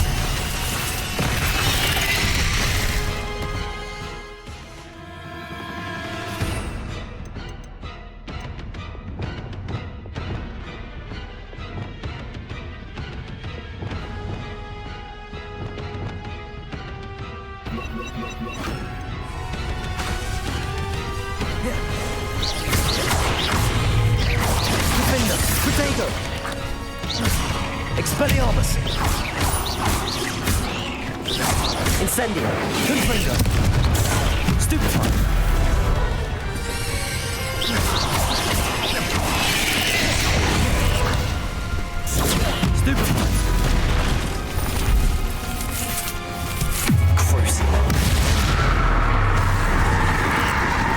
Defender, Protego, Expelliarmus, Incendio, Confringo, Stupefy, Stupefy, Crucible,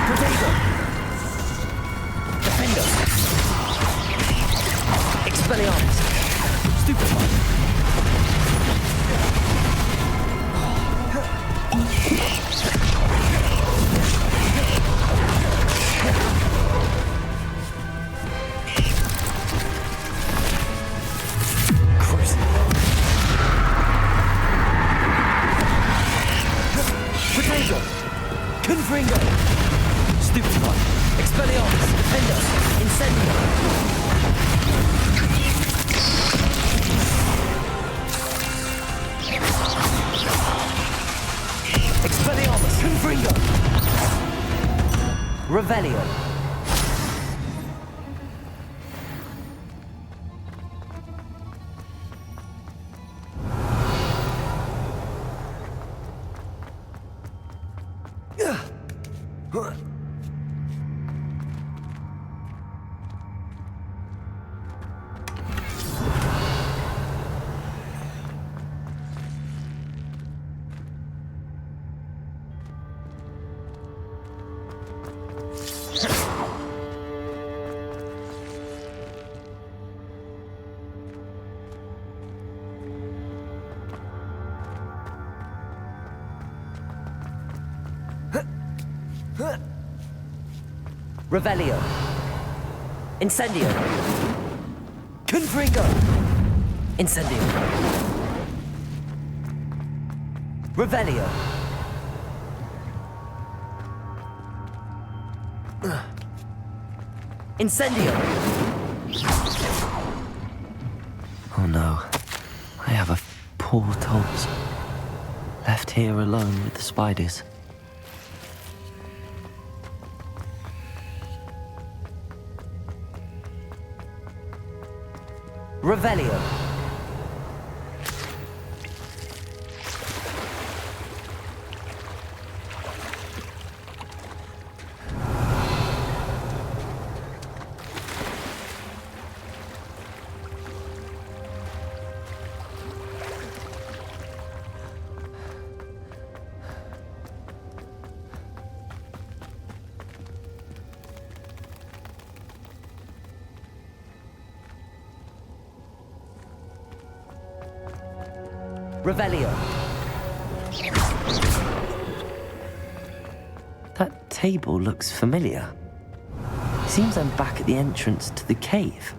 Protego, Defender, Expelliarmus, Stupefy, Crucible, Protego, Confringo, Stupefy, Expelliarmus, Defender, Incendio. Expelliarmus, Confringo, Revelio. Revelio. Incendio. Confringo. Incendio. Revelio. Incendio. Oh no. I have a poor Tobbs. Left here alone with the spiders. Revelio. Revelio. table looks familiar. Seems I'm back at the entrance to the cave.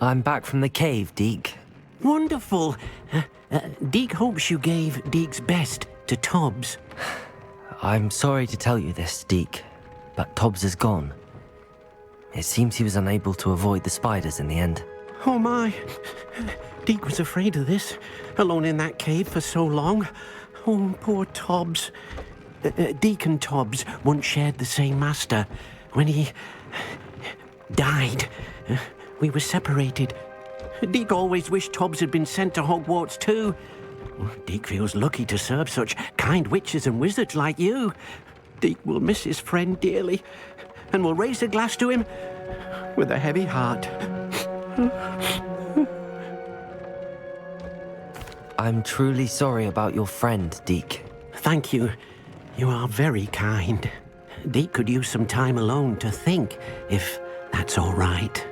I'm back from the cave, Deke. Wonderful. Deke hopes you gave Deke's best to Tobbs. I'm sorry to tell you this, Deke, but Tobbs is gone. It seems he was unable to avoid the spiders in the end. Oh my. Deke was afraid of this, alone in that cave for so long. Oh, poor Tobbs. Deke and Tobbs once shared the same master. When he died, we were separated. Deke always wished Tobbs had been sent to Hogwarts too. Deke feels lucky to serve such kind witches and wizards like you. Deke will miss his friend dearly, and will raise a glass to him with a heavy heart. I'm truly sorry about your friend, Deke. Thank you. You are very kind. Deke could use some time alone to think, if that's all right.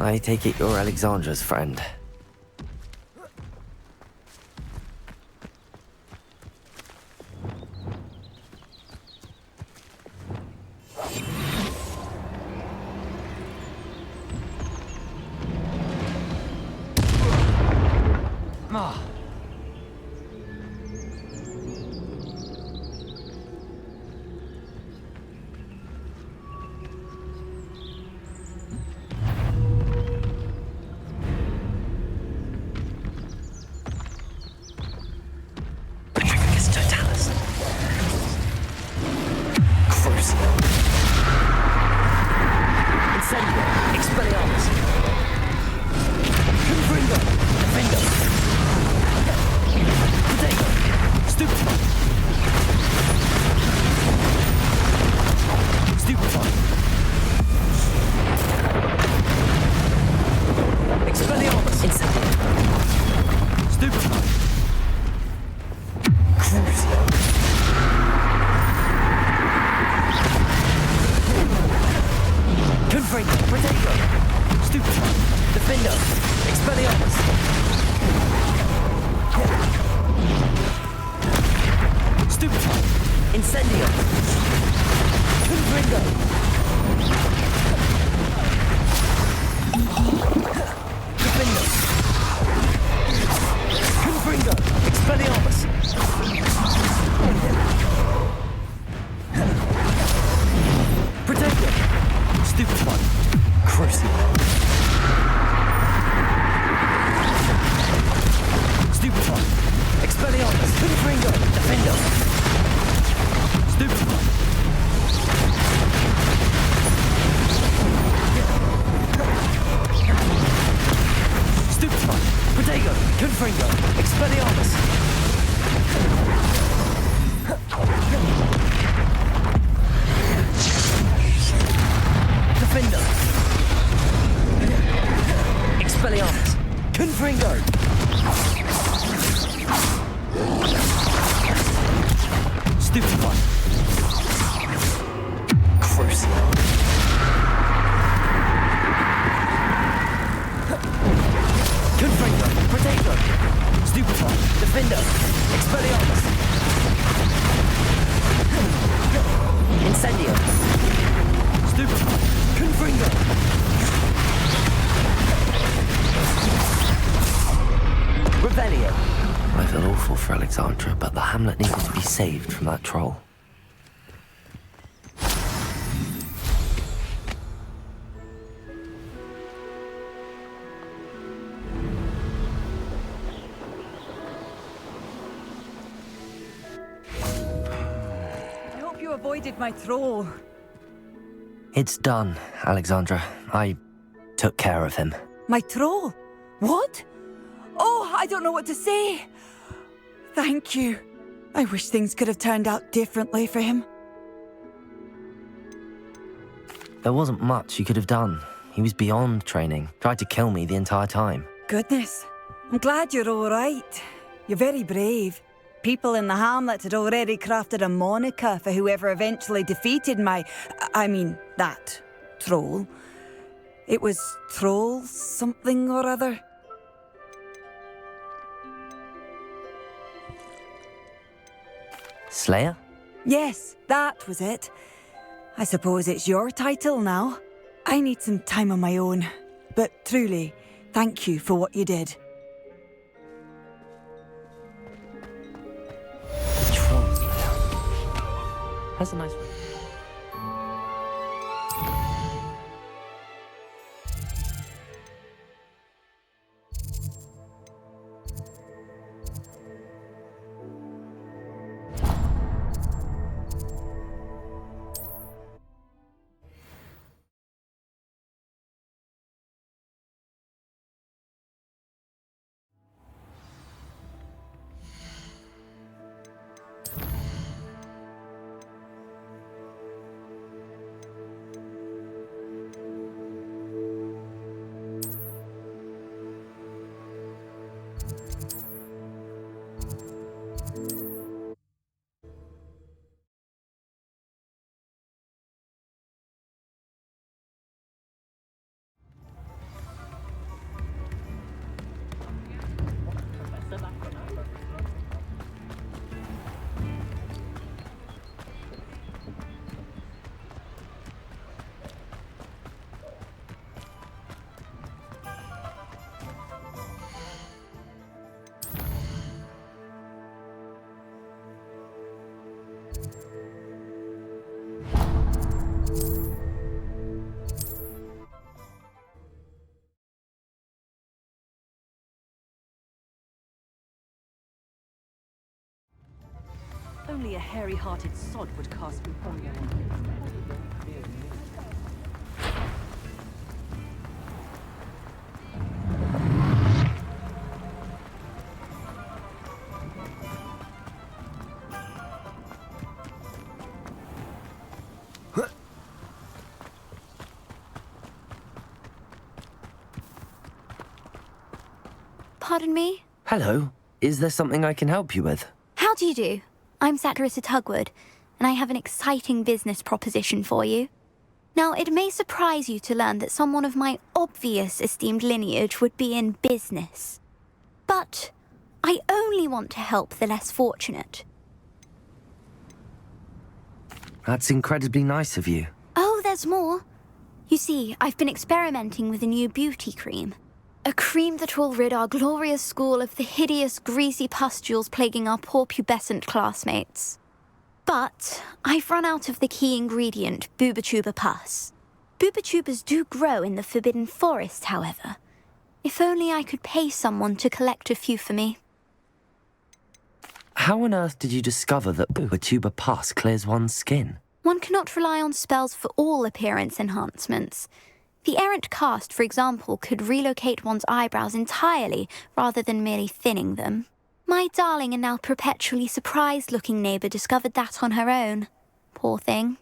I take it you're Alexandra's friend. I feel awful for Alexandra, but the hamlet needed to be saved from that troll. I hope you avoided my troll. It's done, Alexandra. I took care of him. My troll? What? Oh, I don't know what to say. Thank you. I wish things could have turned out differently for him. There wasn't much you could have done. He was beyond training, tried to kill me the entire time. Goodness. I'm glad you're all right. You're very brave. People in the hamlet had already crafted a moniker for whoever eventually defeated that troll. It was Troll something or other. Slayer? Yes, that was it. I suppose it's your title now. I need some time on my own. But truly, thank you for what you did. Troll Slayer. That's a nice one. Only a hairy-hearted sod would cast me on your Pardon me? Hello. Is there something I can help you with? How do you do? I'm Satirissa Tugwood, and I have an exciting business proposition for you. Now, it may surprise you to learn that someone of my obvious esteemed lineage would be in business. But I only want to help the less fortunate. That's incredibly nice of you. Oh, there's more. You see, I've been experimenting with a new beauty cream. A cream that will rid our glorious school of the hideous, greasy pustules plaguing our poor pubescent classmates. But I've run out of the key ingredient, Booba-Tuba pus. Booba-Tubas do grow in the Forbidden Forest, however. If only I could pay someone to collect a few for me. How on earth did you discover that Booba-Tuba pus clears one's skin? One cannot rely on spells for all appearance enhancements. The errant cast, for example, could relocate one's eyebrows entirely rather than merely thinning them. My darling and now perpetually surprised-looking neighbour discovered that on her own. Poor thing.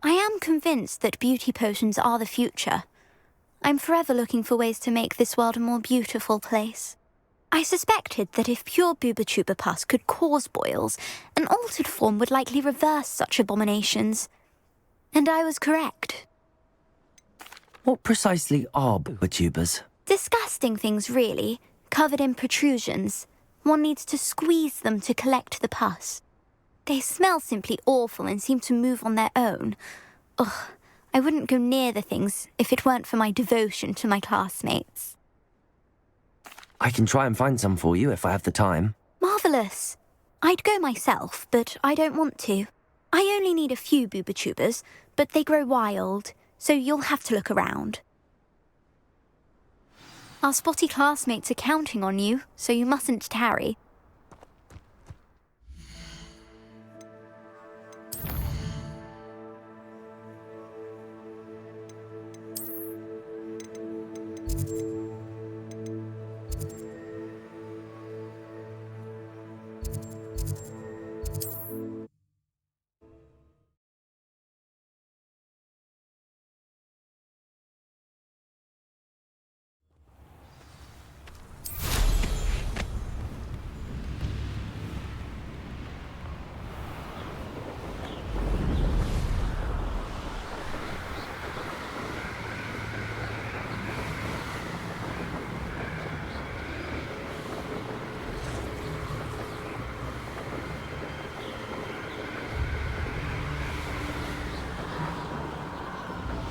I am convinced that beauty potions are the future. I'm forever looking for ways to make this world a more beautiful place. I suspected that if pure Booba-Tuba pus could cause boils, an altered form would likely reverse such abominations. And I was correct. What precisely are Booba-Tubas? Disgusting things, really, covered in protrusions. One needs to squeeze them to collect the pus. They smell simply awful and seem to move on their own. Ugh, I wouldn't go near the things if it weren't for my devotion to my classmates. I can try and find some for you if I have the time. Marvellous. I'd go myself, but I don't want to. I only need a few Booba-Tubas, but they grow wild, so you'll have to look around. Our spotty classmates are counting on you, so you mustn't tarry.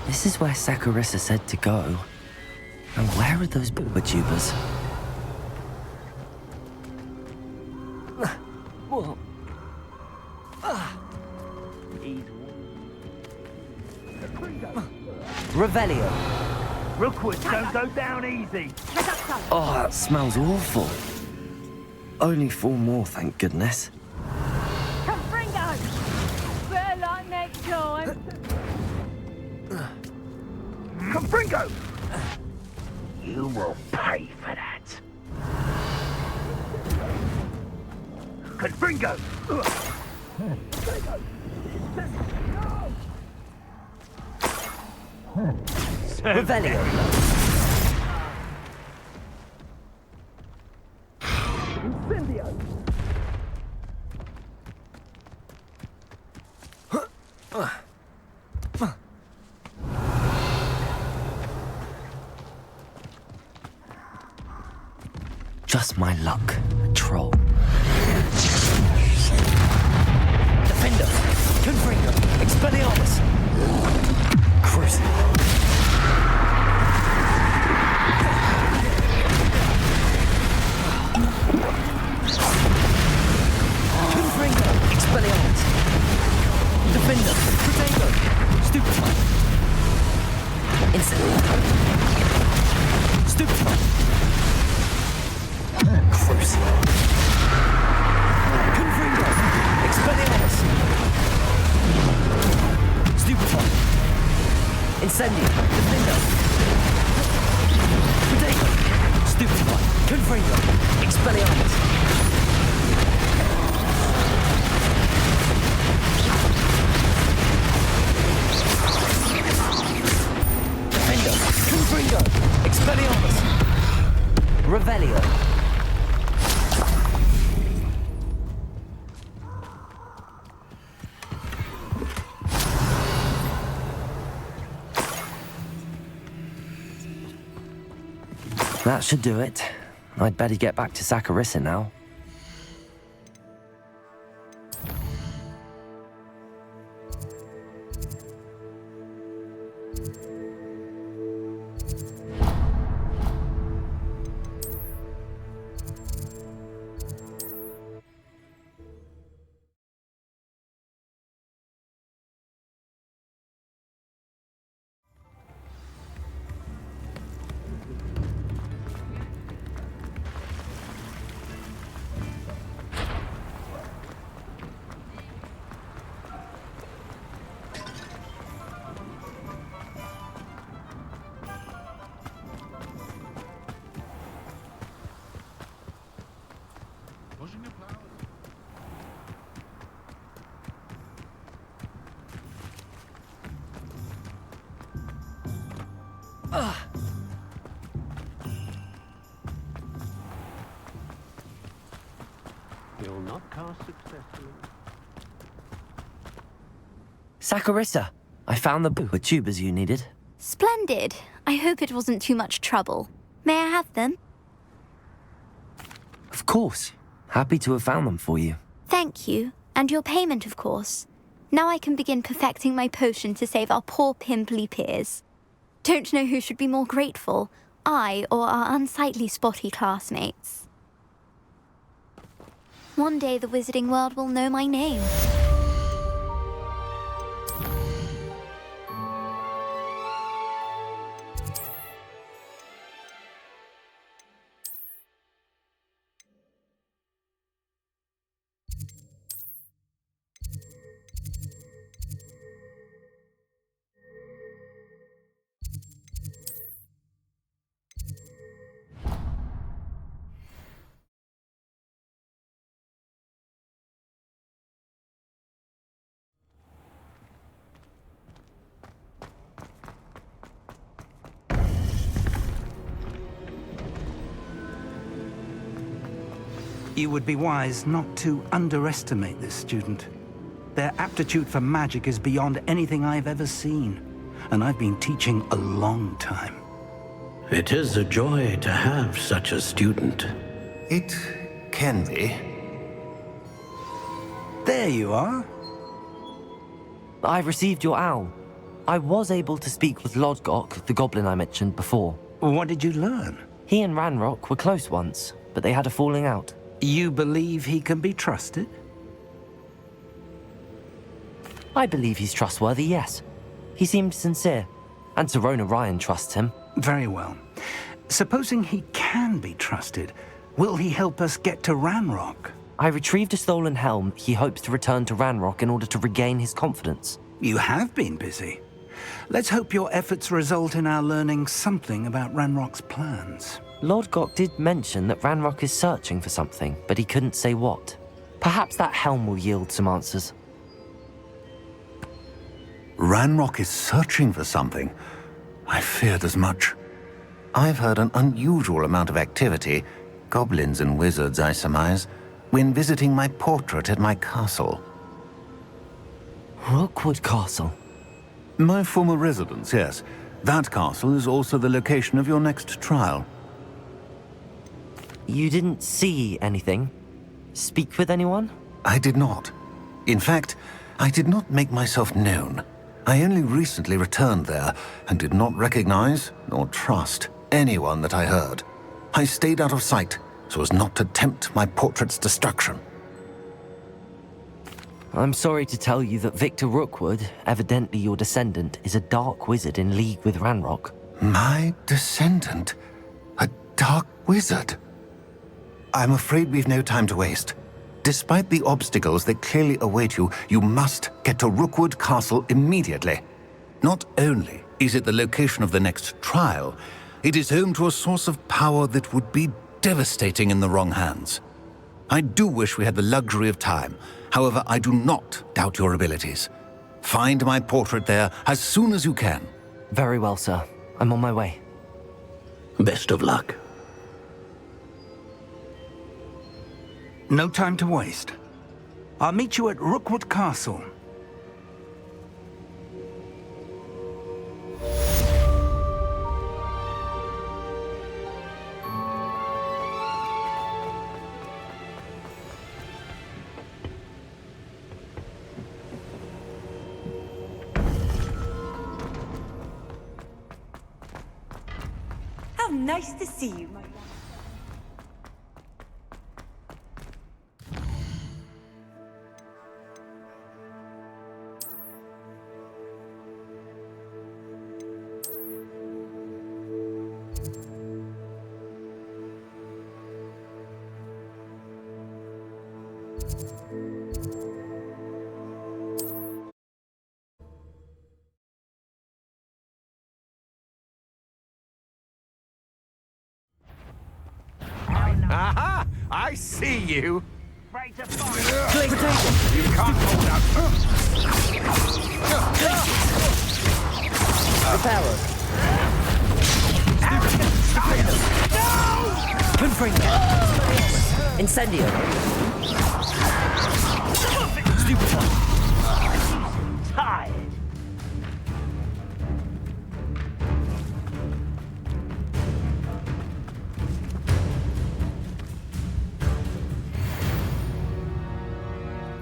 This is where Satirissa said to go. And where are those Booba-Tubas? Revelio. Rookwoods don't go down easy. Oh, that smells awful. Only 4 more, thank goodness. Confringo! Better luck next time. Confringo! You will pay for that. Confringo! Revelio. Incendio! Just my luck. A troll. Defender. Confringo. Expelliarmus. Cruise. Confringo. Expelliarmus. Defender. Protego. Stupefy. Instantly. Stupefy. Cruise. Confringo. Expelliarmus. Incendio! Defendo! Potato! Stupefy! Confringo! Expelliarmus! Defendo! Confringo! Expelliarmus! Revelio! That should do it. I'd better get back to Saccharissa now. You'll not cast successfully. Saccharissa! I found the book with tubers you needed. Splendid. I hope it wasn't too much trouble. May I have them? Of course. Happy to have found them for you. Thank you. And your payment, of course. Now I can begin perfecting my potion to save our poor pimply peers. Don't know who should be more grateful, I or our unsightly spotty classmates. One day the wizarding world will know my name. You would be wise not to underestimate this student. Their aptitude for magic is beyond anything I've ever seen, and I've been teaching a long time. It is a joy to have such a student. It can be. There you are. I've received your owl. I was able to speak with Lodgok, the goblin I mentioned before. What did you learn? He and Ranrock were close once, but they had a falling out. You believe he can be trusted? I believe he's trustworthy, yes. He seemed sincere, and Serona Ryan trusts him. Very well. Supposing he can be trusted, will he help us get to Ranrock? I retrieved a stolen helm he hopes to return to Ranrock in order to regain his confidence. You have been busy. Let's hope your efforts result in our learning something about Ranrock's plans. Lodgok did mention that Ranrock is searching for something, but he couldn't say what. Perhaps that helm will yield some answers. Ranrock is searching for something. I feared as much. I've heard an unusual amount of activity, goblins and wizards, I surmise, when visiting my portrait at my castle. Rookwood Castle? My former residence, yes. That castle is also the location of your next trial. You didn't see anything? Speak with anyone? I did not. In fact, I did not make myself known. I only recently returned there and did not recognize nor trust anyone that I heard. I stayed out of sight so as not to tempt my portrait's destruction. I'm sorry to tell you that Victor Rookwood, evidently your descendant, is a dark wizard in league with Ranrock. My descendant? A dark wizard? I'm afraid we've no time to waste. Despite the obstacles that clearly await you, you must get to Rookwood Castle immediately. Not only Is it the location of the next trial? It is home to a source of power that would be devastating in the wrong hands. I do wish we had the luxury of time. However, I do not doubt your abilities. Find my portrait there as soon as you can. Very well, sir. I'm on my way. Best of luck. No time to waste. I'll meet you at Rookwood Castle. How nice to see you, my Aha! I see you! Afraid to fight. Glacier! You can't hold out. Repellers. Confringo! Incendio. Stupefy! Tired.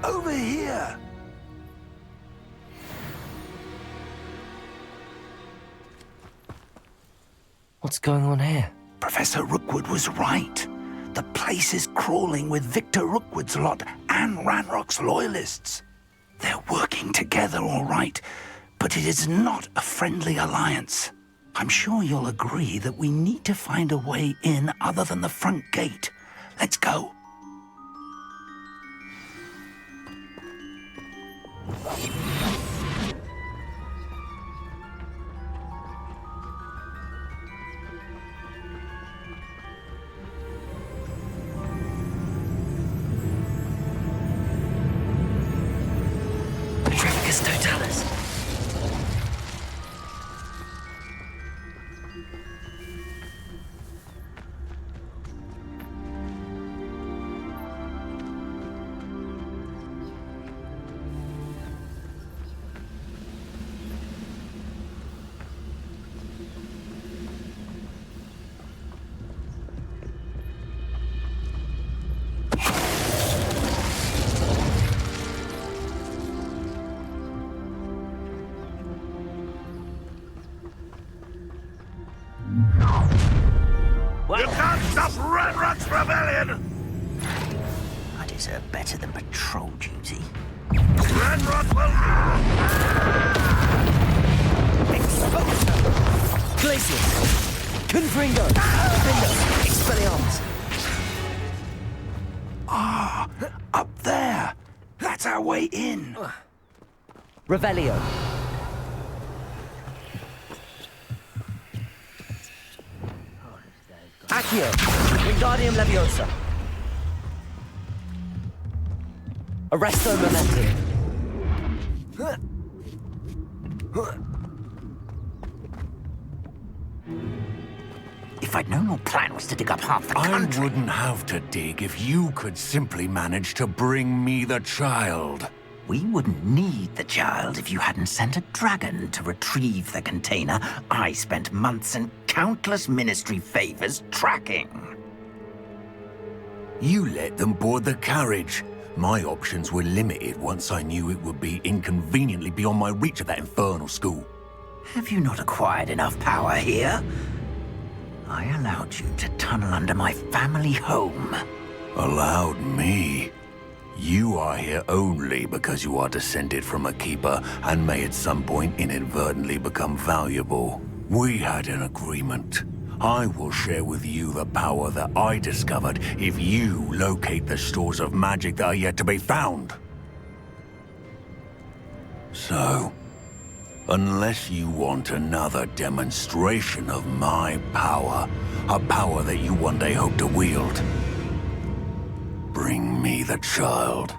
Over here! What's going on here? Professor Rookwood was right. The place is crawling with Victor Rookwood's lot and Ranrock's loyalists. They're working together, all right, but it is not a friendly alliance. I'm sure you'll agree that we need to find a way in other than the front gate. Let's go. Petrificus totalis. You can't stop Ranrock's rebellion! I deserve better than patrol duty. Ranrock will... Glacier. Confringo. Bindo. Expelliarmus. Ah, up there. That's our way in. Revelio. Accio. Wingardium Leviosa. Arresto Momentum. If I'd known your plan was to dig up half the country... I wouldn't have to dig if you could simply manage to bring me the child. We wouldn't need the child if you hadn't sent a dragon to retrieve the container I spent months and countless ministry favors tracking. You let them board the carriage. My options were limited once I knew it would be inconveniently beyond my reach at that infernal school. Have you not acquired enough power here? I allowed you to tunnel under my family home. Allowed me? You are here only because you are descended from a keeper and may at some point inadvertently become valuable. We had an agreement. I will share with you the power that I discovered if you locate the stores of magic that are yet to be found. So, Unless you want another demonstration of my power, a power that you one day hope to wield. Bring me the child.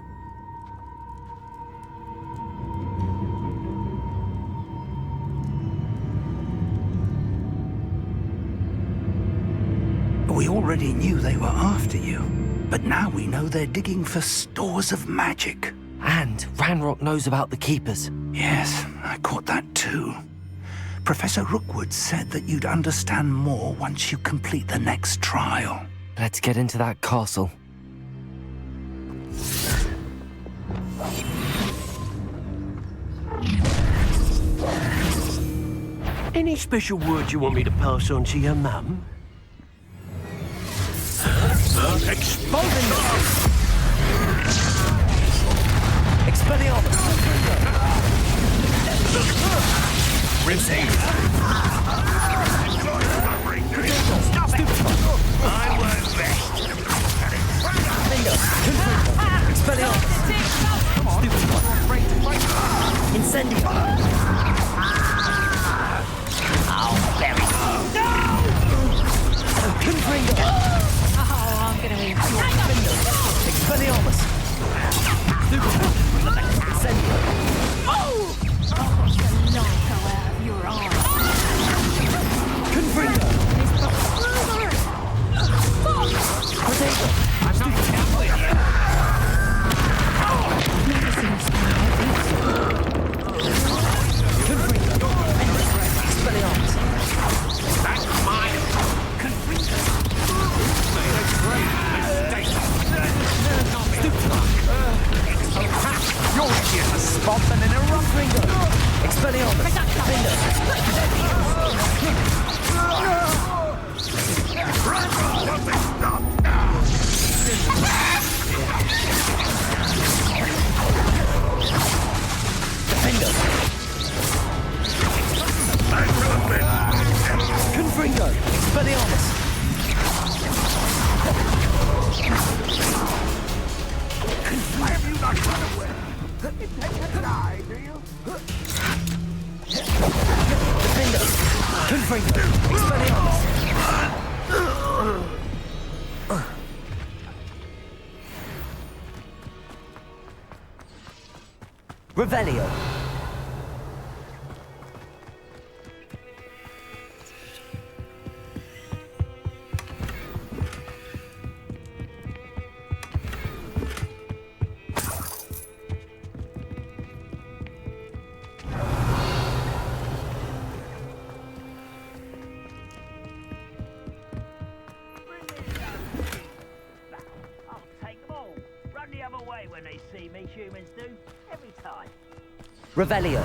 We already knew they were after you, but now we know they're digging for stores of magic. And Ranrock knows about the Keepers. Yes, I caught that too. Professor Rookwood said that you'd understand more once you complete the next trial. Let's get into that castle. Any special words you want me to pass on to your mum? Expulsion! Expelliarmus! Receive! Stop it! I won't rest. Expelliarmus! Incendio! I'll bury you. Confringo! Oh, I'm gonna need you. Expelliarmus! Incendio! Oh! I'll watch the light go out of your eyes. Confringo! Protego! I'm not done with you. Never seen a spy like this. Confringo! Expelliarmus! That's mine. Confringo. Made a great mistake. You're easier to spot than an eruption. Confringo! Expelliarmus! Defender! Defender! Confringo! Expelliarmus! Why have you not run away? Intend to die, do you? Defender! Confringo! Expelliarmus! Revelio! I'll take them all. Run the other way when they see me, humans do. Every time. Revelio!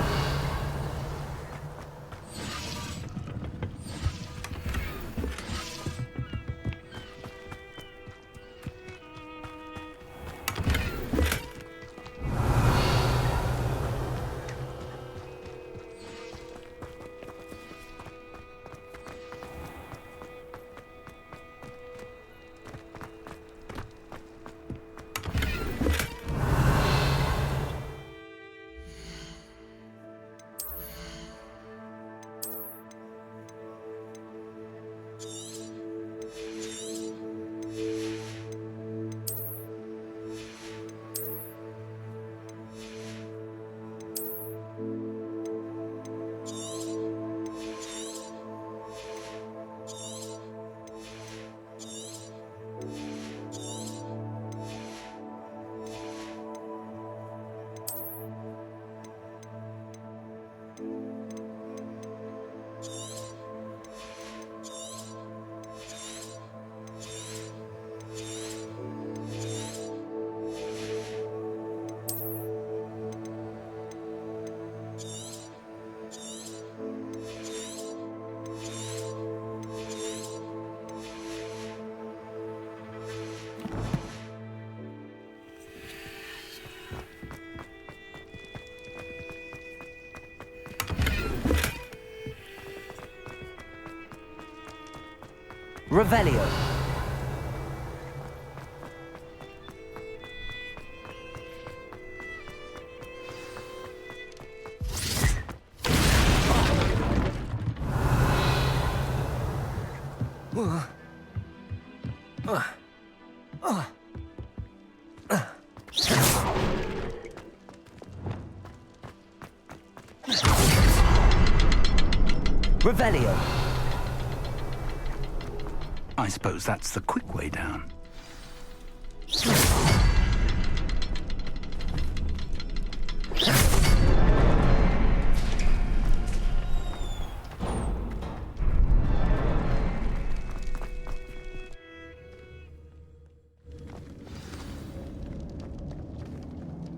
Revelio! Revelio. I suppose that's the quick way down.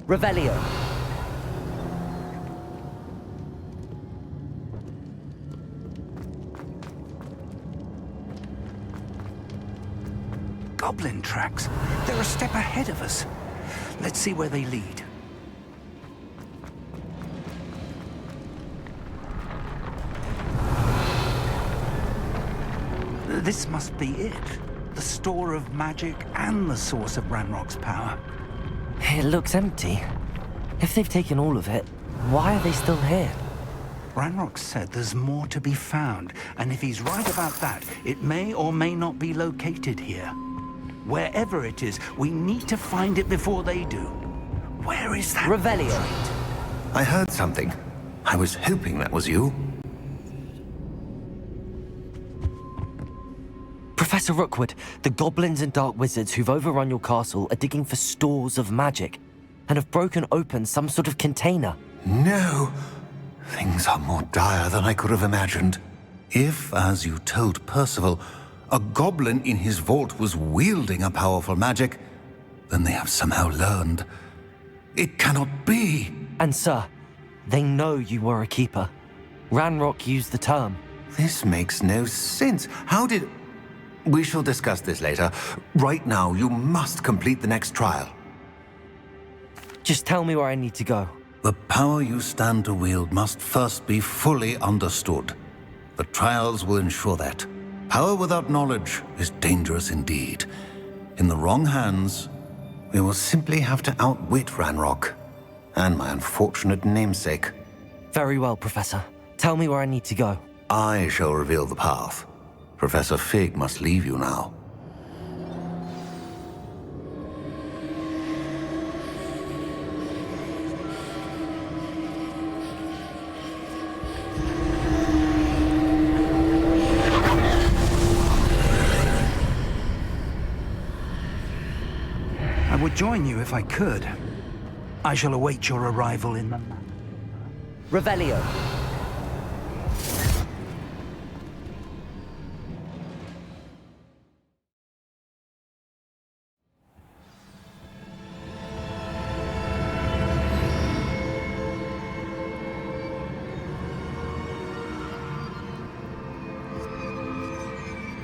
Revelio. Goblin tracks. They're a step ahead of us. Let's see where they lead. This must be it. The store of magic and the source of Ranrock's power. It looks empty. If they've taken all of it, why are they still here? Ranrock said there's more to be found, and if he's right about that, it may or may not be located here. Wherever it is, we need to find it before they do. Where is that? Revelio. I heard something. I was hoping that was you. Professor Rookwood, the goblins and dark wizards who've overrun your castle are digging for stores of magic and have broken open some sort of container. No! Things are more dire than I could have imagined. If, as you told Percival, a goblin in his vault was wielding a powerful magic, then they have somehow learned. It cannot be! And sir, they know you were a keeper. Ranrock used the term. This makes no sense. How did... We shall discuss this later. Right now, you must complete the next trial. Just tell me where I need to go. The power you stand to wield must first be fully understood. The trials will ensure that. Power without knowledge is dangerous indeed. In the wrong hands, we will simply have to outwit Ranrock and my unfortunate namesake. Very well, Professor. Tell me where I need to go. I shall reveal the path. Professor Fig must leave you now. I would join you if I could. I shall await your arrival in the... Revelio.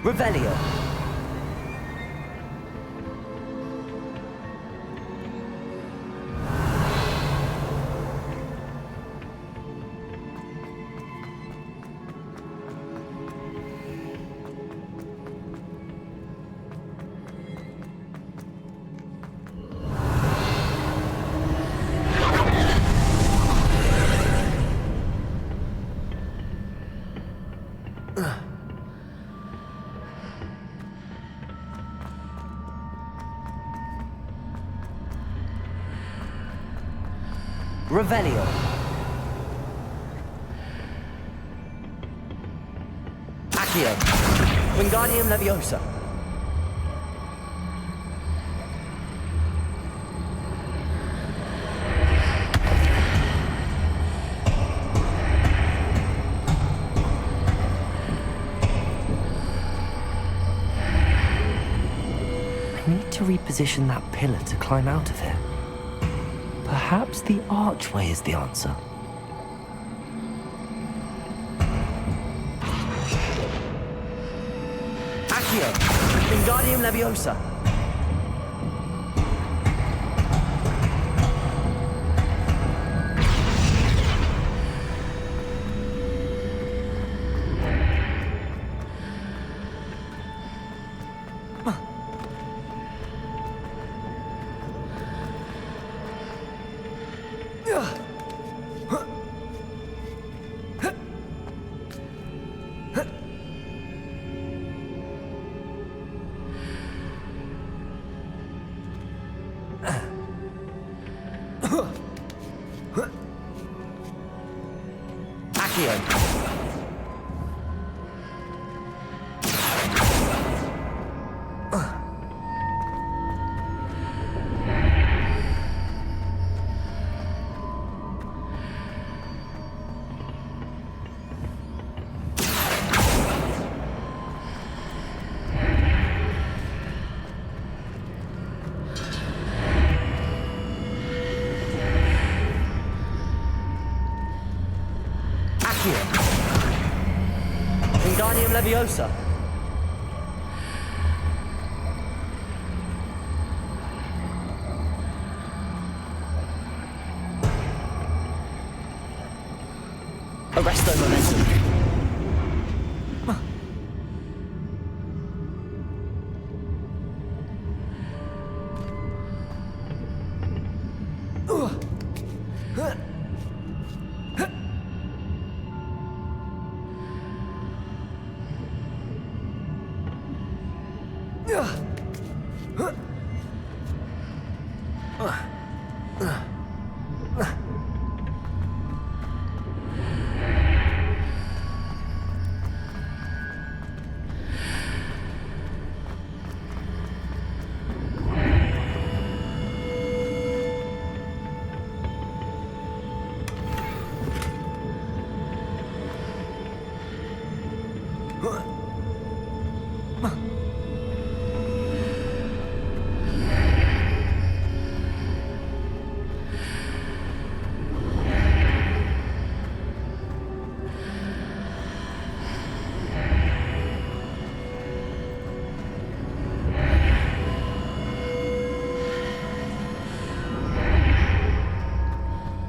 Revelio. Revelio. Accio. Wingardium Leviosa. I need to reposition that pillar to climb out of here. Perhaps the archway is the answer. Accio! Wingardium Leviosa! Accio. Wingardium Leviosa. Arresto Momentum.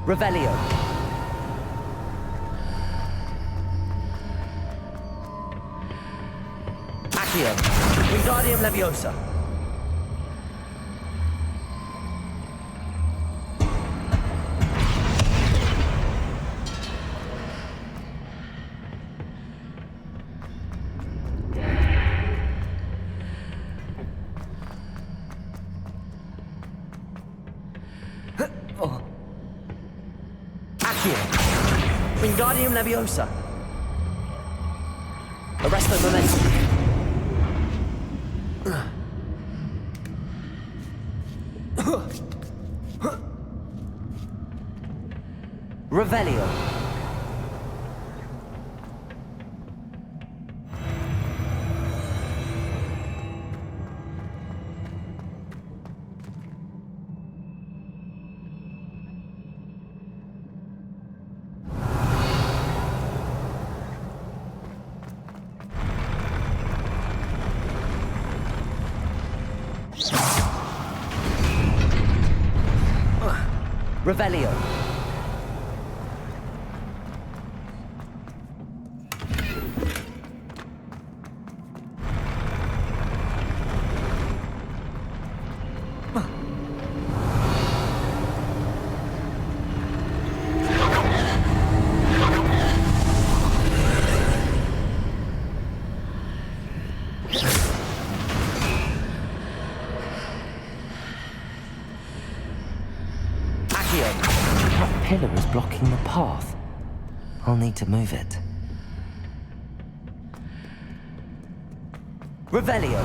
Revelio. Accio. Wingardium Leviosa. Wingardium Leviosa. Arresto Momentum. Revelio. Revelio. That pillar is blocking the path. I'll need to move it. Revelio.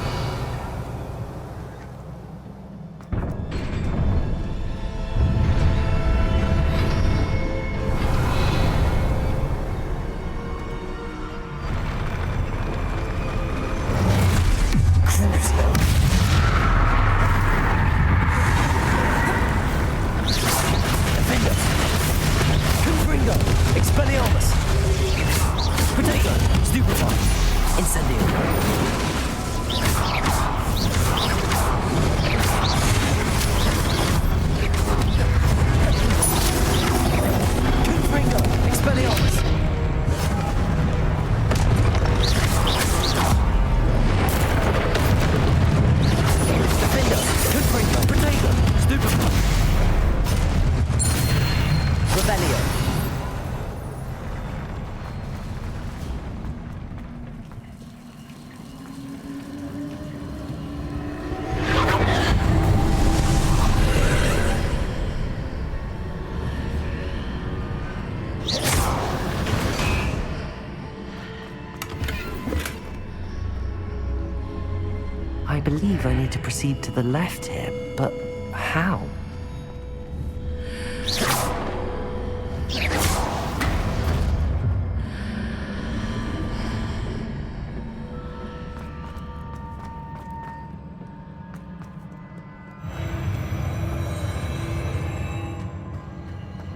believe I need to proceed to the left here, but how?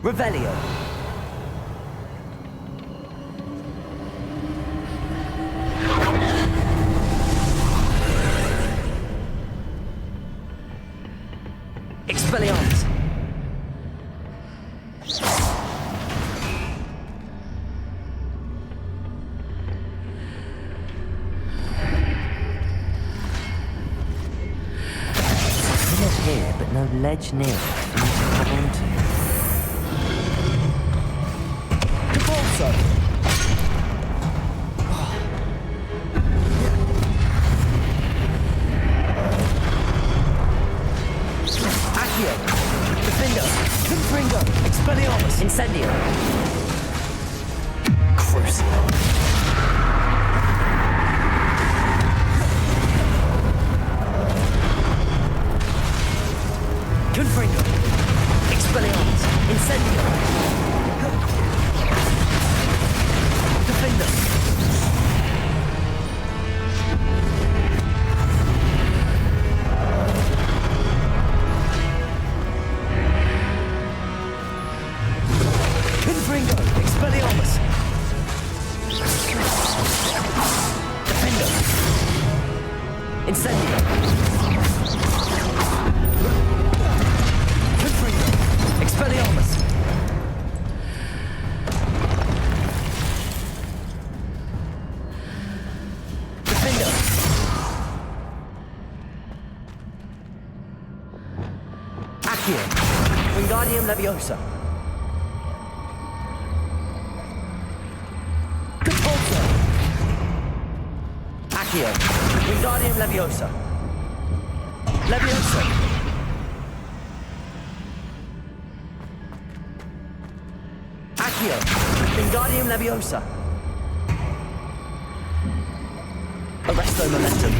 Revelio. Expelliarmus. Pillar here, but no ledge near it for me to grab onto. Repulsor. Accio. Defender. Confringo. Expelliarmus. Incendio. Crucible. Confringo. Expelliarmus. Incendio. Defender. Confringo. Expelliarmus. Defender. Incendio. Confringo. Expelliarmus. Defender. Accio. Wingardium Leviosa. Repulsor. Accio. Wingardium Leviosa. Leviosa. Accio. Wingardium Leviosa. Arresto Momentum.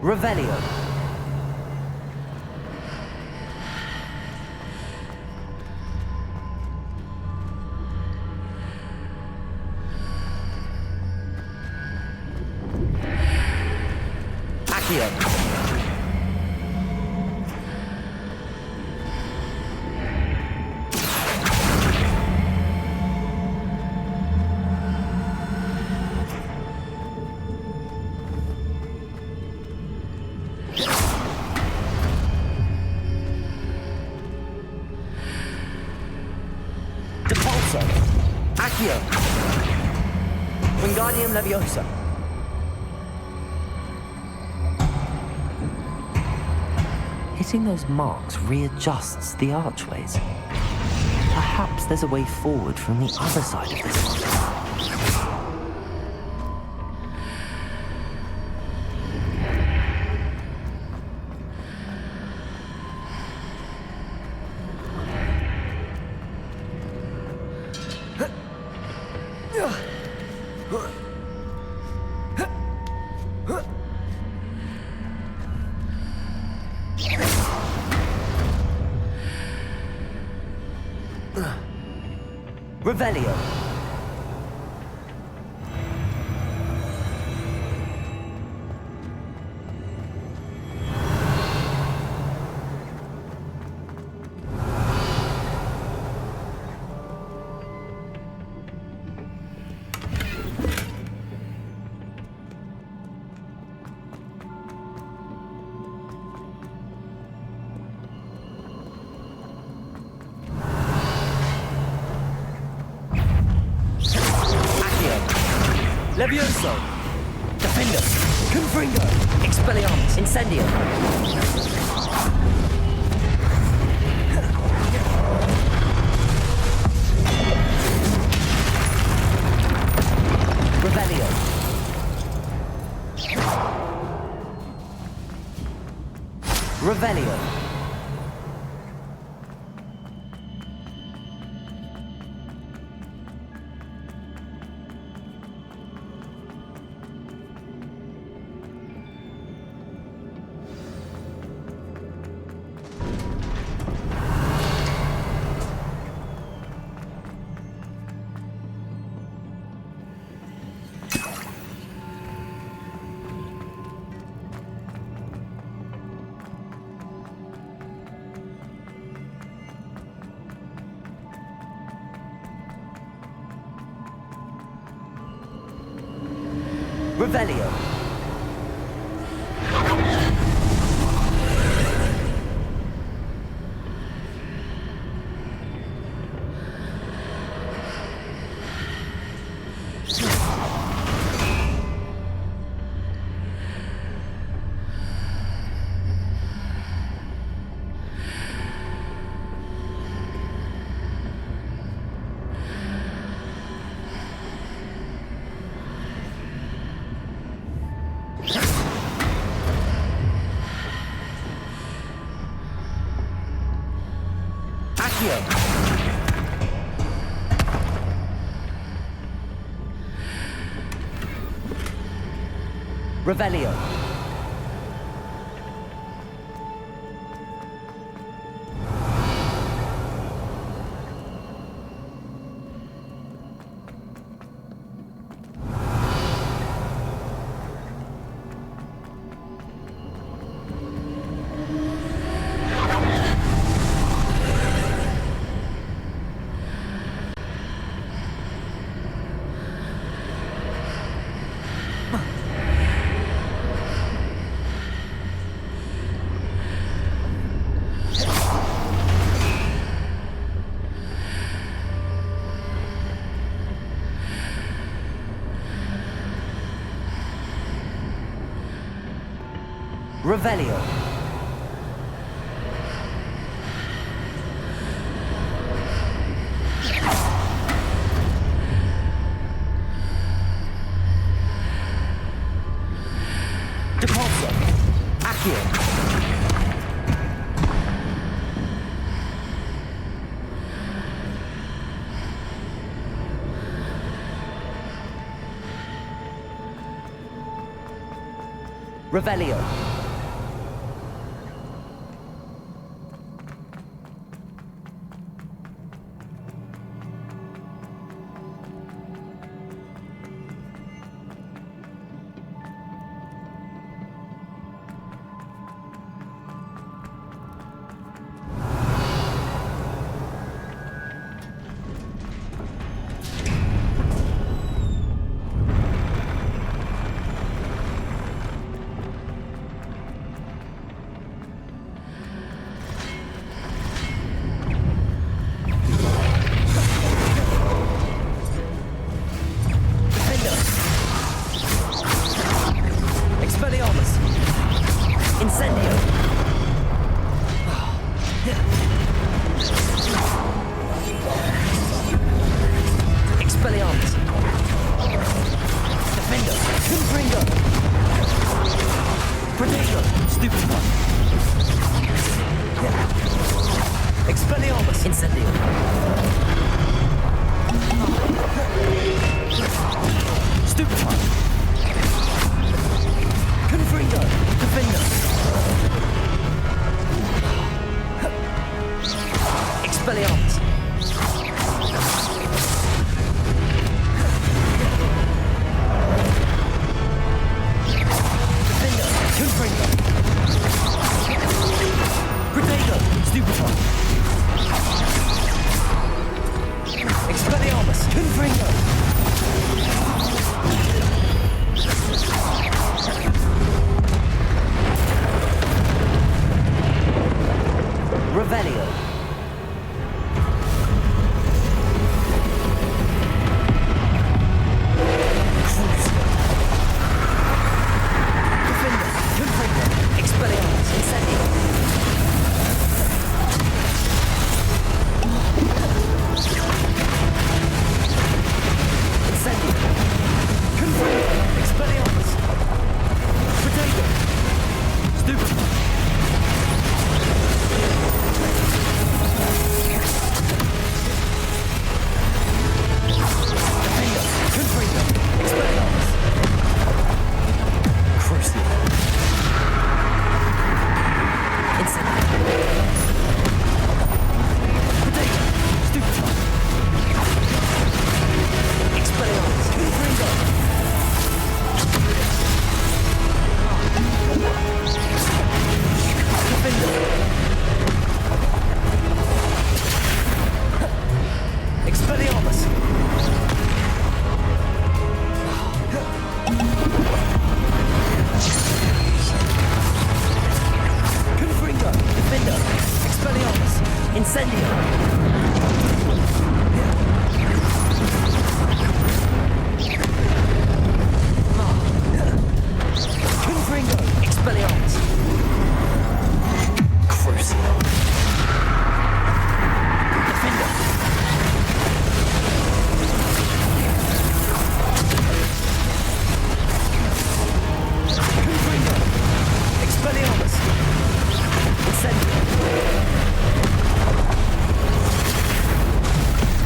Revelio. Accio. Depulso. Accio. Wingardium Leviosa. Hitting those marks readjusts the archways. Perhaps there's a way forward from the other side of this one. Revelio. Levioso. Defender. Confringo. Expelliarmus. Incendio. Revelio. Revelio. Revelio. Revelio. Depulso. Accio. Revelio. Expelliarmus!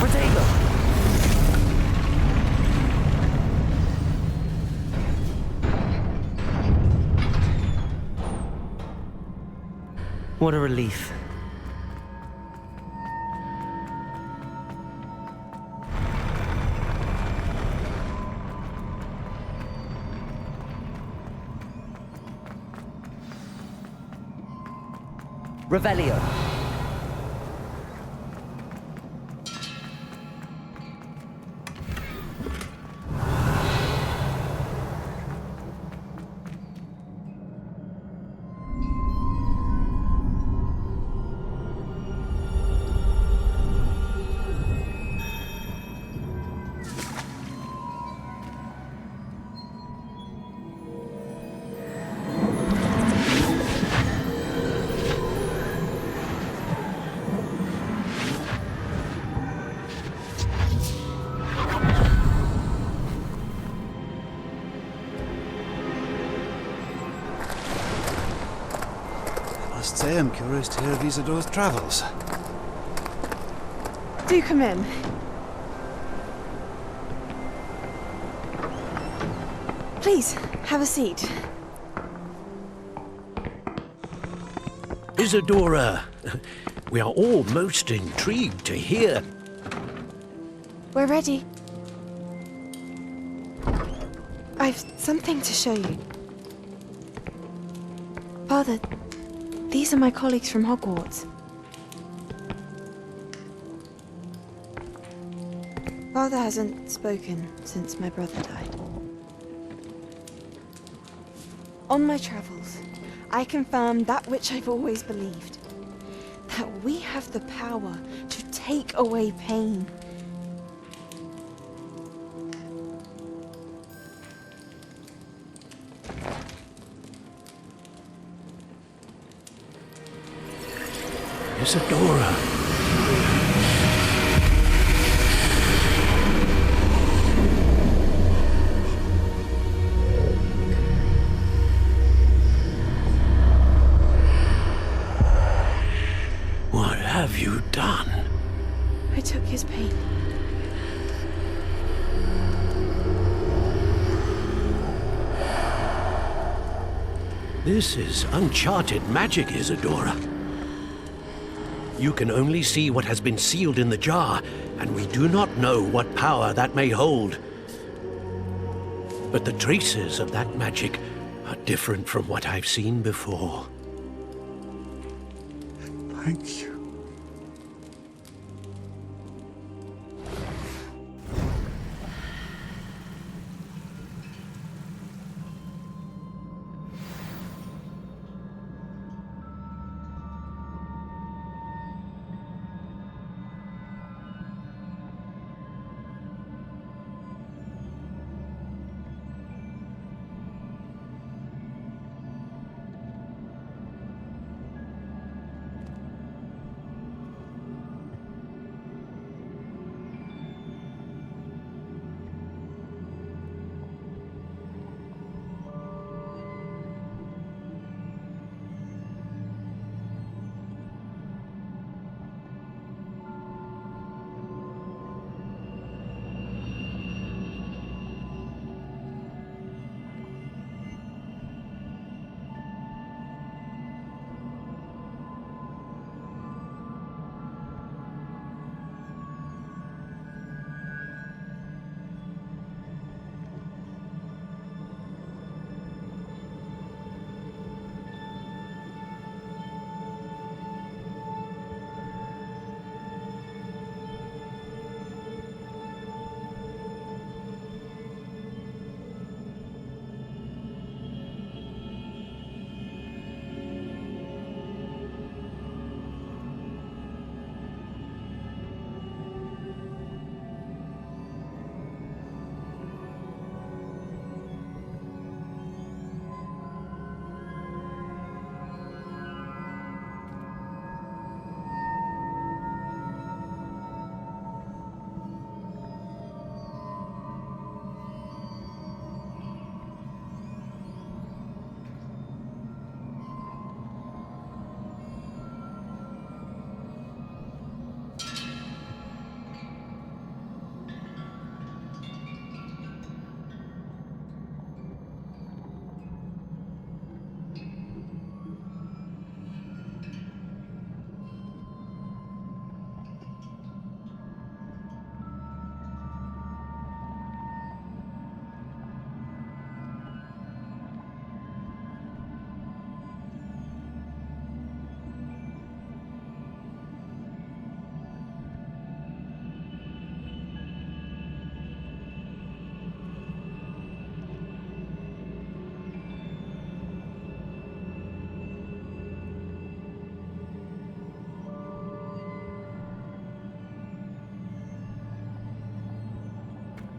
Protego! What a relief. Revelio. I must say I'm curious to hear of Isidore's travels. Do come in. Please, have a seat. Isadora, we are all most intrigued to hear. We're ready. I've something to show you. Father, these are my colleagues from Hogwarts. Father hasn't spoken since my brother died. On my travels, I confirmed that which I've always believed. That we have the power to take away pain. Isadora. What have you done? I took his pain. This is uncharted magic, Isadora. You can only see what has been sealed in the jar, and we do not know what power that may hold. But the traces of that magic are different from what I've seen before. Thank you.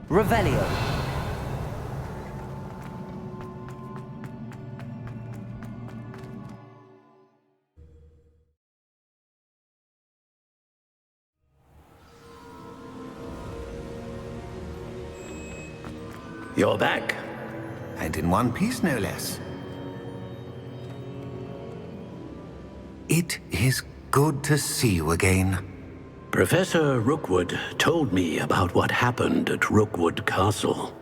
Revelio. You're back. And in one piece, no less. It is good to see you again. Professor Rookwood told me about what happened at Rookwood Castle.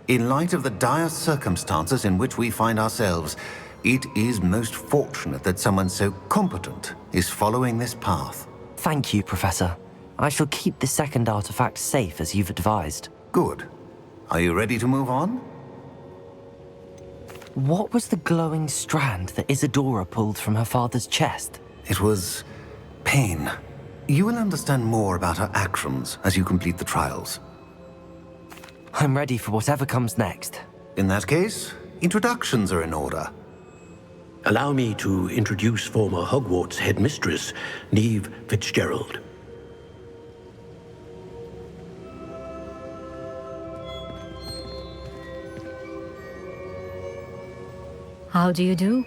In light of the dire circumstances in which we find ourselves, it is most fortunate that someone so competent is following this path. Thank you, Professor. I shall keep the second artifact safe as you've advised. Good. Are you ready to move on? What was the glowing strand that Isadora pulled from her father's chest? It was pain. You will understand more about her actions as you complete the trials. I'm ready for whatever comes next. In that case, introductions are in order. Allow me to introduce former Hogwarts headmistress, Neve Fitzgerald. How do you do?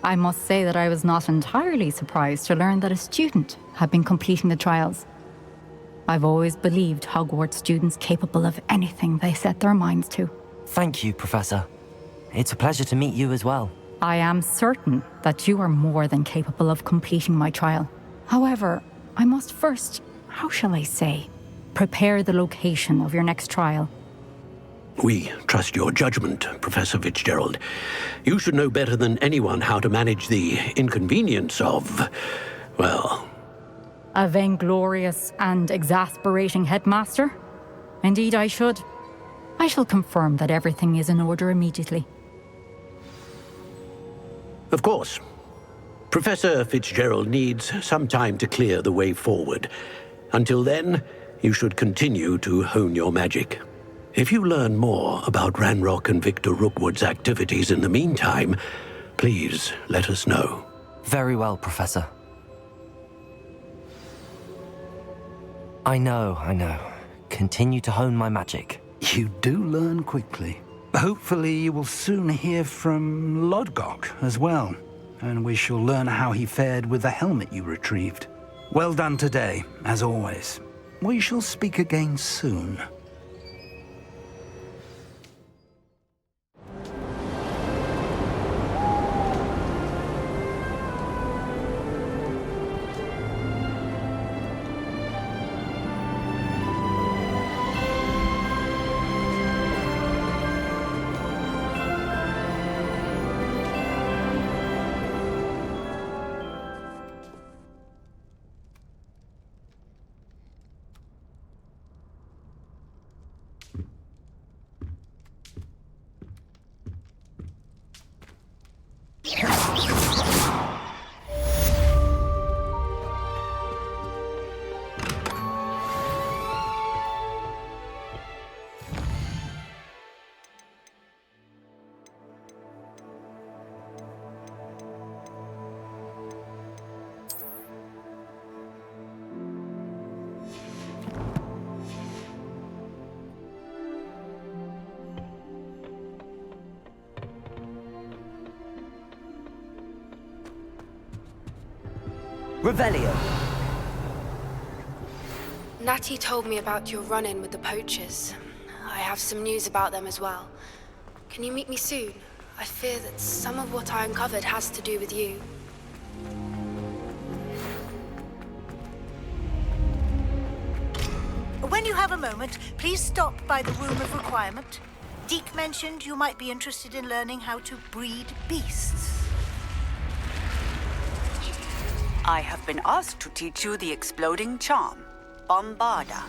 I must say that I was not entirely surprised to learn that a student had been completing the trials. I've always believed Hogwarts students capable of anything they set their minds to. Thank you, Professor. It's a pleasure to meet you as well. I am certain that you are more than capable of completing my trial. However, I must first, how shall I say, prepare the location of your next trial. We trust your judgment, Professor Fitzgerald. You should know better than anyone how to manage the inconvenience of, well... A vainglorious and exasperating headmaster? Indeed I should. I shall confirm that everything is in order immediately. Of course. Professor Fitzgerald needs some time to clear the way forward. Until then, you should continue to hone your magic. If you learn more about Ranrock and Victor Rookwood's activities in the meantime, please let us know. Very well, Professor. I know. Continue to hone my magic. You do learn quickly. Hopefully you will soon hear from Lodgok as well, and we shall learn how he fared with the helmet you retrieved. Well done today, as always. We shall speak again soon. Revelio. Natty told me about your run-in with the poachers. I have some news about them as well. Can you meet me soon? I fear that some of what I uncovered has to do with you. When you have a moment, please stop by the Room of Requirement. Deke mentioned you might be interested in learning how to breed beasts. I have been asked to teach you the exploding charm, Bombarda.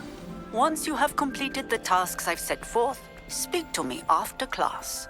Once you have completed the tasks I've set forth, speak to me after class.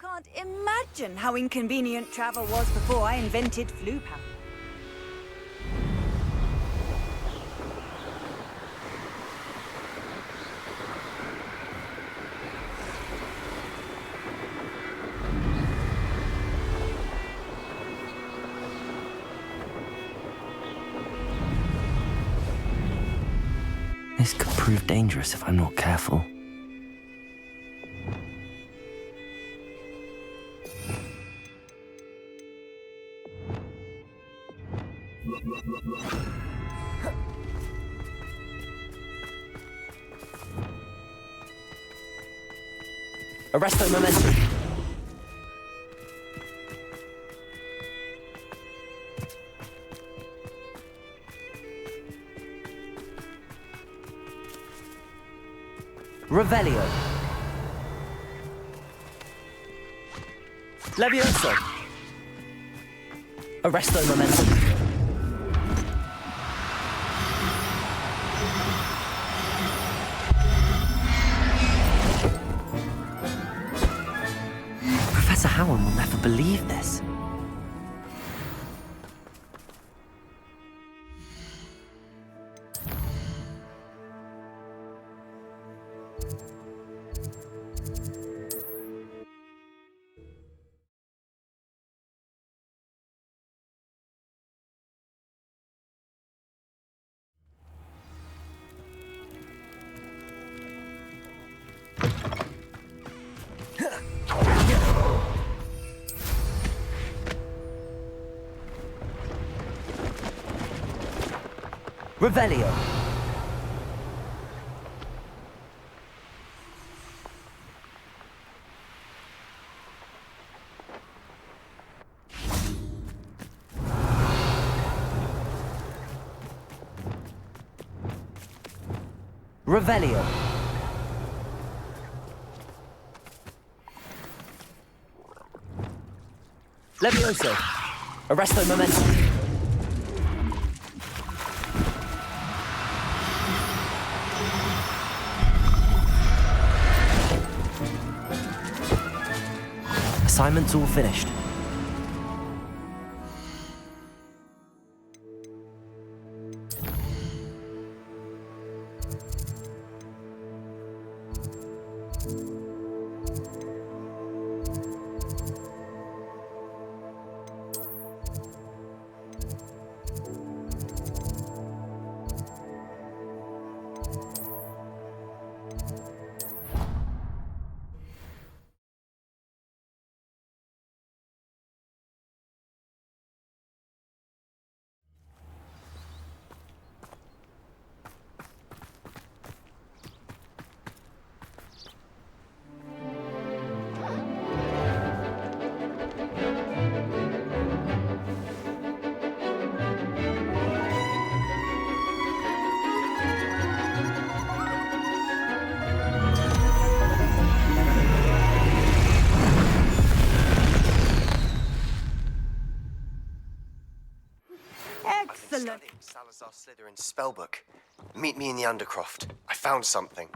can't imagine how inconvenient travel was before I invented flu powder. This could prove dangerous if I'm not careful. Arresto momentum. Revelio. Levioso. Arresto momentum. Professor Howard will never believe this. Revelio. Revelio. Levioso. Arresto momentum. Assignment's all finished. Excellent. Salazar Slytherin's spellbook. Meet me in the Undercroft. I found something.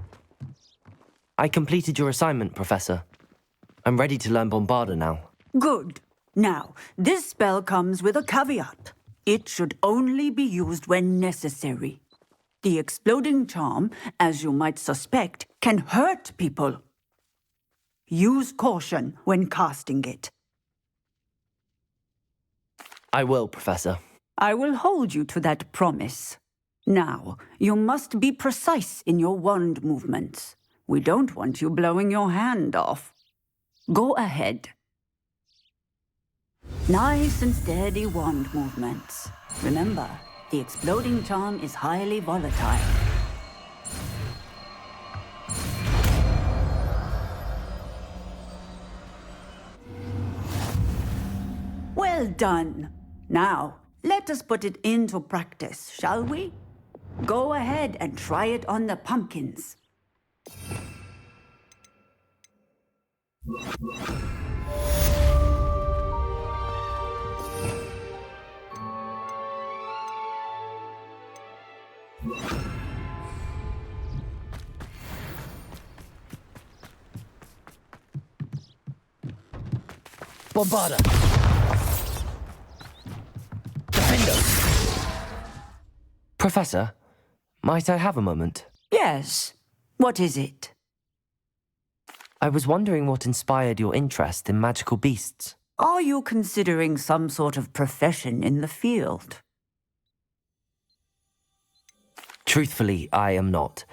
I completed your assignment, Professor. I'm ready to learn Bombarda now. Good. Now, this spell comes with a caveat. It should only be used when necessary. The exploding charm, as you might suspect, can hurt people. Use caution when casting it. I will, Professor. I will hold you to that promise. Now, you must be precise in your wand movements. We don't want you blowing your hand off. Go ahead. Nice and steady wand movements. Remember, the exploding charm is highly volatile. Well done. Now, let us put it into practice, shall we? Go ahead and try it on the pumpkins. Bombarda! Defendo! Professor, might I have a moment? Yes. What is it? I was wondering what inspired your interest in magical beasts. Are you considering some sort of profession in the field? Truthfully, I am not.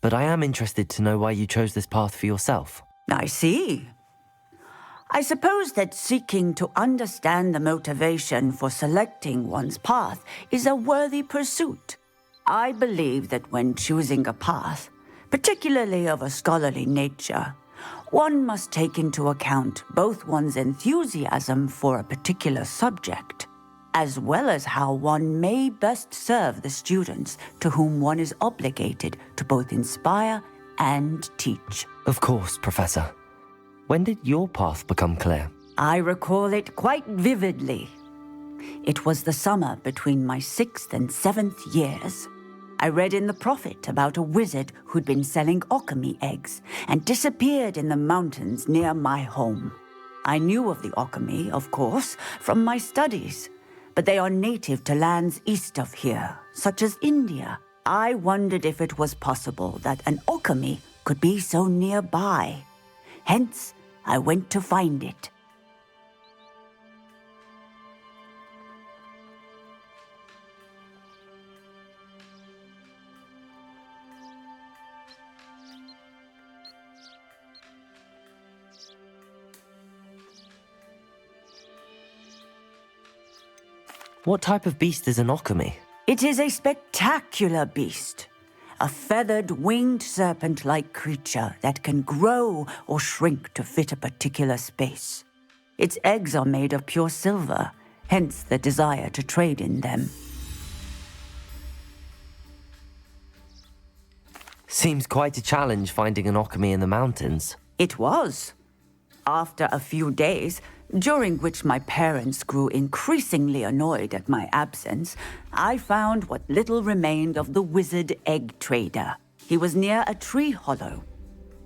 But I am interested to know why you chose this path for yourself. I see. I suppose that seeking to understand the motivation for selecting one's path is a worthy pursuit. I believe that when choosing a path, particularly of a scholarly nature, one must take into account both one's enthusiasm for a particular subject, as well as how one may best serve the students to whom one is obligated to both inspire and teach. Of course, Professor. When did your path become clear? I recall it quite vividly. It was the summer between my 6th and 7th years. I read in the Prophet about a wizard who'd been selling alchemy eggs and disappeared in the mountains near my home. I knew of the alchemy, of course, from my studies, but they are native to lands east of here, such as India. I wondered if it was possible that an alchemy could be so nearby. Hence, I went to find it. What type of beast is an alchemy? It is a spectacular beast. A feathered, winged serpent-like creature that can grow or shrink to fit a particular space. Its eggs are made of pure silver, hence the desire to trade in them. Seems quite a challenge finding an alchemy in the mountains. It was. After a few days, during which my parents grew increasingly annoyed at my absence, I found what little remained of the wizard egg trader. He was near a tree hollow,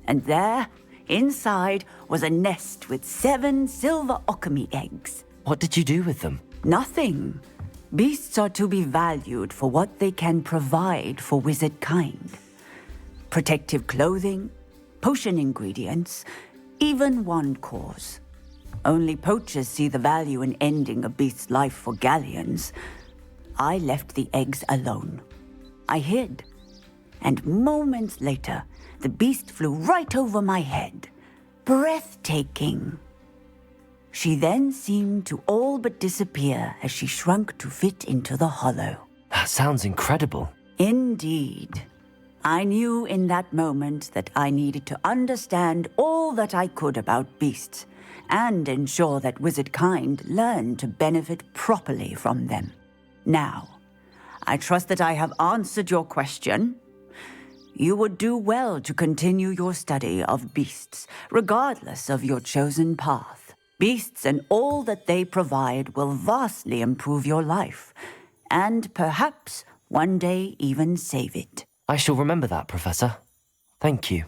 and there, inside, was a nest with 7 silver alchemy eggs. What did you do with them? Nothing. Beasts are to be valued for what they can provide for wizard kind. Protective clothing, potion ingredients, even wand cores. Only poachers see the value in ending a beast's life for galleons. I left the eggs alone. I hid. And moments later, the beast flew right over my head. Breathtaking. She then seemed to all but disappear as she shrunk to fit into the hollow. That sounds incredible. Indeed. I knew in that moment that I needed to understand all that I could about beasts and ensure that wizard kind learned to benefit properly from them. Now, I trust that I have answered your question. You would do well to continue your study of beasts, regardless of your chosen path. Beasts and all that they provide will vastly improve your life, and perhaps one day even save it. I shall remember that, Professor. Thank you.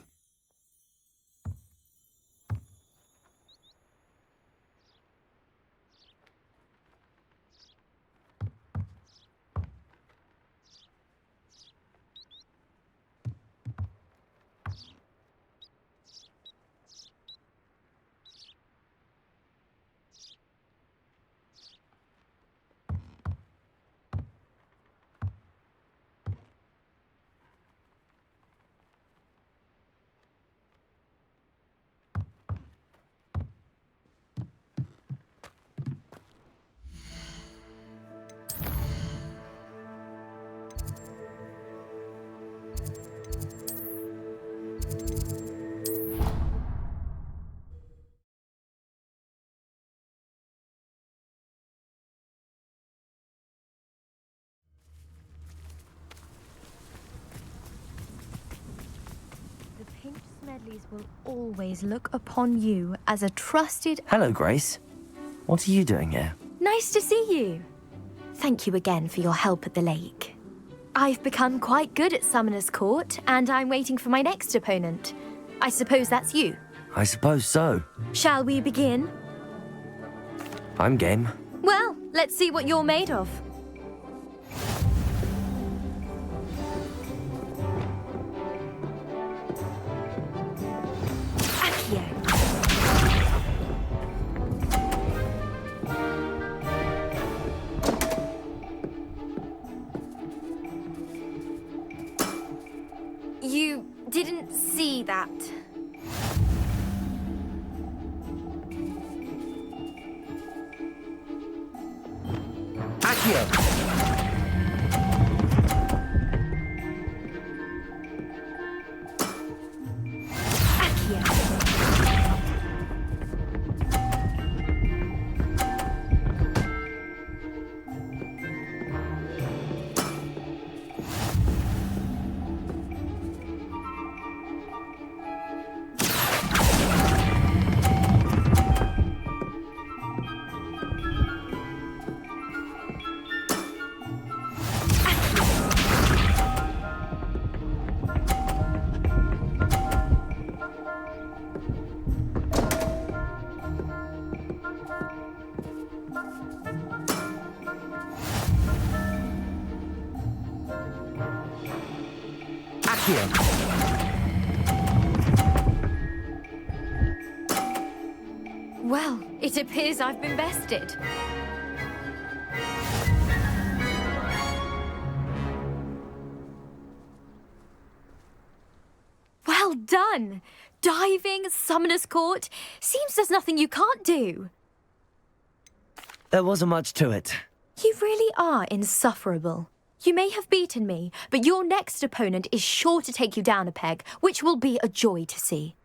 Smedleys will always look upon you as a trusted... Hello, Grace. What are you doing here? Nice to see you. Thank you again for your help at the lake. I've become quite good at Summoner's Court, and I'm waiting for my next opponent. I suppose that's you. I suppose so. Shall we begin? I'm game. Well, let's see what you're made of. Accio. You didn't see that. Accio! Well, it appears I've been bested. Well done! Diving, Summoner's Court. Seems there's nothing you can't do. There wasn't much to it. You really are insufferable. You may have beaten me, but your next opponent is sure to take you down a peg, which will be a joy to see.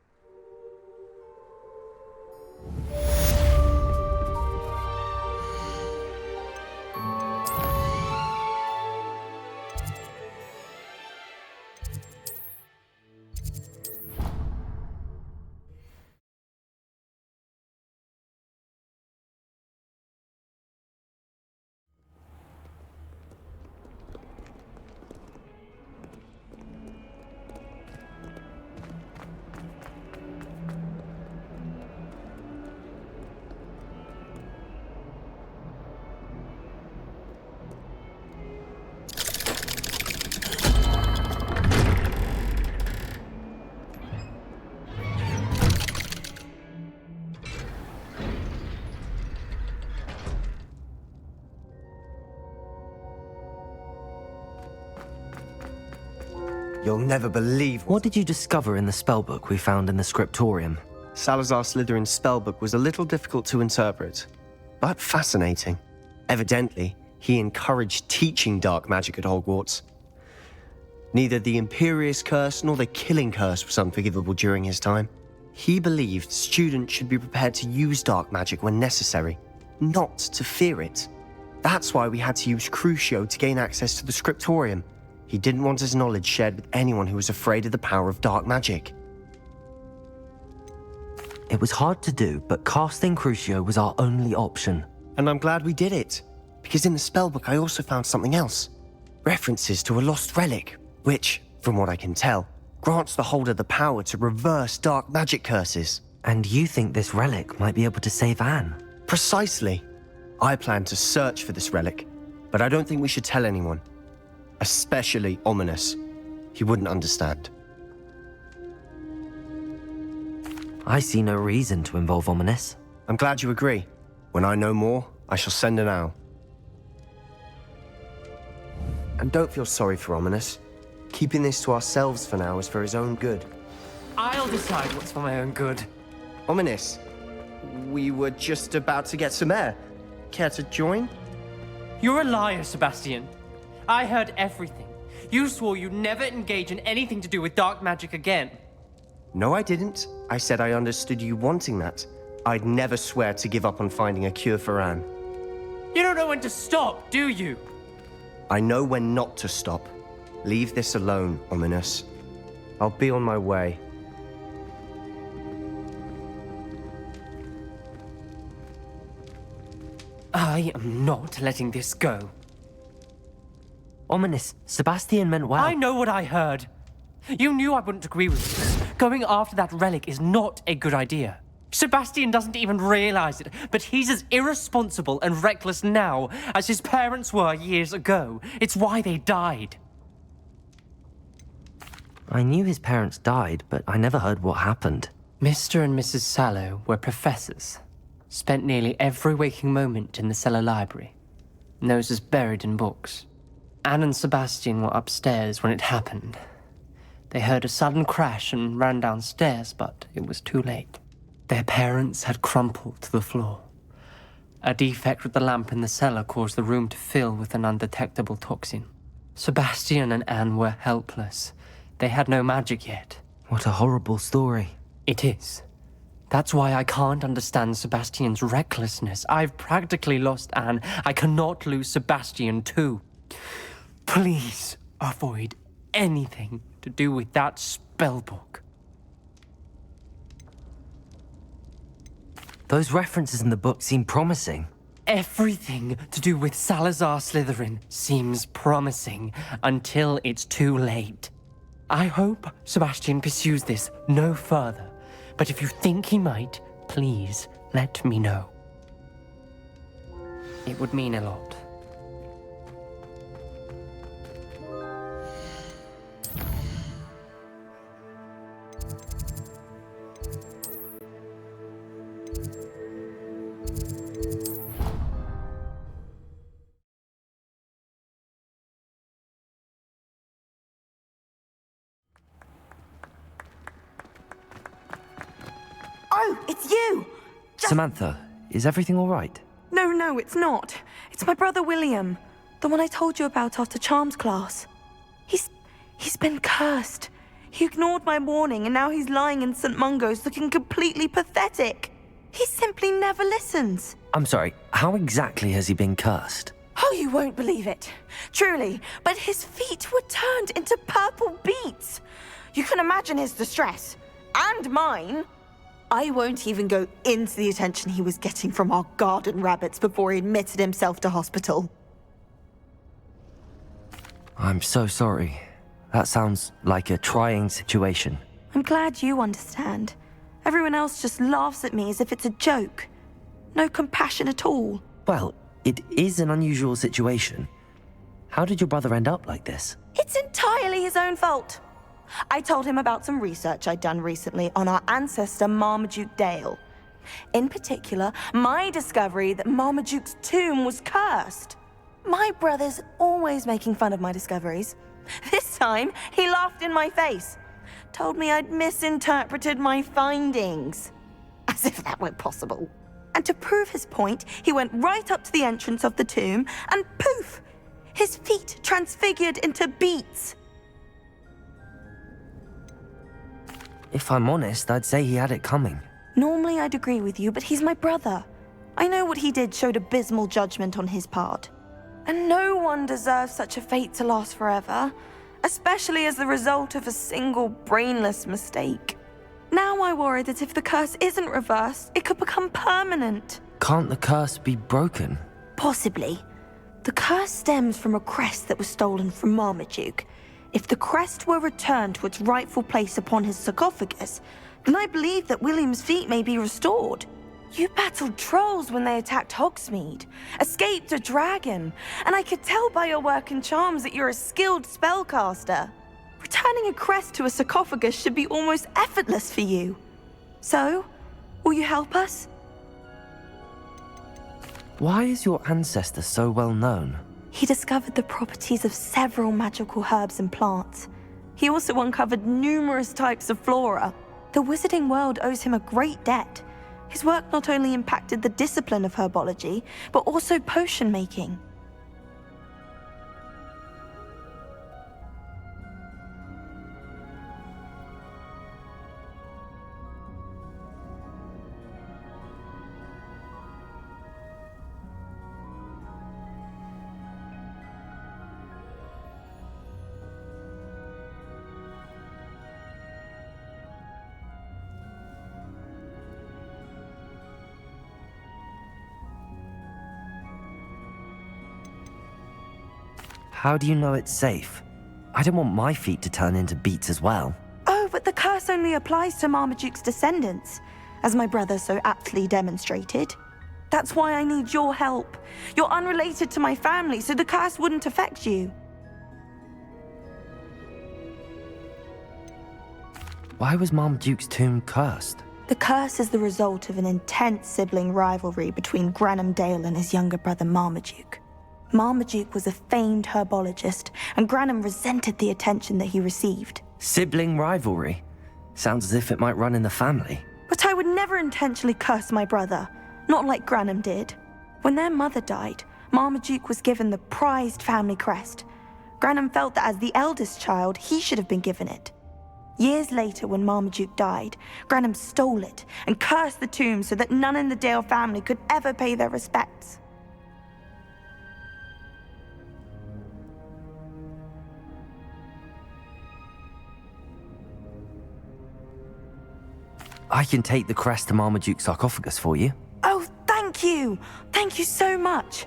You'll never believe What did you discover in the spellbook we found in the scriptorium? Salazar Slytherin's spellbook was a little difficult to interpret, but fascinating. Evidently, he encouraged teaching dark magic at Hogwarts. Neither the Imperious Curse nor the Killing Curse was unforgivable during his time. He believed students should be prepared to use dark magic when necessary, not to fear it. That's why we had to use Crucio to gain access to the scriptorium. He didn't want his knowledge shared with anyone who was afraid of the power of dark magic. It was hard to do, but casting Crucio was our only option. And I'm glad we did it, because in the spellbook I also found something else. References to a lost relic, which, from what I can tell, grants the holder the power to reverse dark magic curses. And you think this relic might be able to save Anne? Precisely. I plan to search for this relic, but I don't think we should tell anyone. Especially Ominous. He wouldn't understand. I see no reason to involve Ominous. I'm glad you agree. When I know more, I shall send an owl. And don't feel sorry for Ominous. Keeping this to ourselves for now is for his own good. I'll decide what's for my own good. Ominous, we were just about to get some air. Care to join? You're a liar, Sebastian. I heard everything. You swore you'd never engage in anything to do with dark magic again. No, I didn't. I said I understood you wanting that. I'd never swear to give up on finding a cure for Anne. You don't know when to stop, do you? I know when not to stop. Leave this alone, Ominous. I'll be on my way. I am not letting this go. Ominous, Sebastian meant well. I know what I heard. You knew I wouldn't agree with you. Going after that relic is not a good idea. Sebastian doesn't even realize it, but he's as irresponsible and reckless now as his parents were years ago. It's why they died. I knew his parents died, but I never heard what happened. Mr. and Mrs. Sallow were professors. Spent nearly every waking moment in the cellar library. Noses buried in books. Anne and Sebastian were upstairs when it happened. They heard a sudden crash and ran downstairs, but it was too late. Their parents had crumpled to the floor. A defect with the lamp in the cellar caused the room to fill with an undetectable toxin. Sebastian and Anne were helpless. They had no magic yet. What a horrible story. It is. That's why I can't understand Sebastian's recklessness. I've practically lost Anne. I cannot lose Sebastian too. Please avoid anything to do with that spellbook. Those references in the book seem promising. Everything to do with Salazar Slytherin seems promising until it's too late. I hope Sebastian pursues this no further, but if you think he might, please let me know. It would mean a lot. Oh, it's you! Samantha, is everything all right? No, it's not. It's my brother William. The one I told you about after Charms class. He's been cursed. He ignored my warning and now he's lying in St. Mungo's looking completely pathetic. He simply never listens. I'm sorry, how exactly has he been cursed? Oh, you won't believe it. Truly, but his feet were turned into purple beets. You can imagine his distress. And mine. I won't even go into the attention he was getting from our garden rabbits before he admitted himself to hospital. I'm so sorry. That sounds like a trying situation. I'm glad you understand. Everyone else just laughs at me as if it's a joke. No compassion at all. Well, it is an unusual situation. How did your brother end up like this? It's entirely his own fault. I told him about some research I'd done recently on our ancestor Marmaduke Dale. In particular, my discovery that Marmaduke's tomb was cursed. My brother's always making fun of my discoveries. This time, he laughed in my face. Told me I'd misinterpreted my findings. As if that were possible. And to prove his point, he went right up to the entrance of the tomb and poof! His feet transfigured into beets. If I'm honest, I'd say he had it coming. Normally I'd agree with you, but he's my brother. I know what he did showed abysmal judgment on his part. And no one deserves such a fate to last forever, especially as the result of a single brainless mistake. Now I worry that if the curse isn't reversed, it could become permanent. Can't the curse be broken? Possibly. The curse stems from a crest that was stolen from Marmaduke. If the crest were returned to its rightful place upon his sarcophagus, then I believe that William's feet may be restored. You battled trolls when they attacked Hogsmeade, escaped a dragon, and I could tell by your work and charms that you're a skilled spellcaster. Returning a crest to a sarcophagus should be almost effortless for you. So, will you help us? Why is your ancestor so well known? He discovered the properties of several magical herbs and plants. He also uncovered numerous types of flora. The wizarding world owes him a great debt. His work not only impacted the discipline of herbology, but also potion making. How do you know it's safe? I don't want my feet to turn into beets as well. Oh, but the curse only applies to Marmaduke's descendants. as my brother so aptly demonstrated. That's why I need your help. You're unrelated to my family, so the curse wouldn't affect you. Why was Marmaduke's tomb cursed? The curse is the result of an intense sibling rivalry between Granham Dale and his younger brother Marmaduke. Marmaduke was a famed herbologist, and Granham resented the attention that he received. Sibling rivalry? Sounds as if it might run in the family. But I would never intentionally curse my brother, not like Granham did. When their mother died, Marmaduke was given the prized family crest. Granham felt that as the eldest child, he should have been given it. Years later, when Marmaduke died, Granham stole it and cursed the tomb so that none in the Dale family could ever pay their respects. I can take the crest to Marmaduke's sarcophagus for you. Oh, thank you! Thank you so much!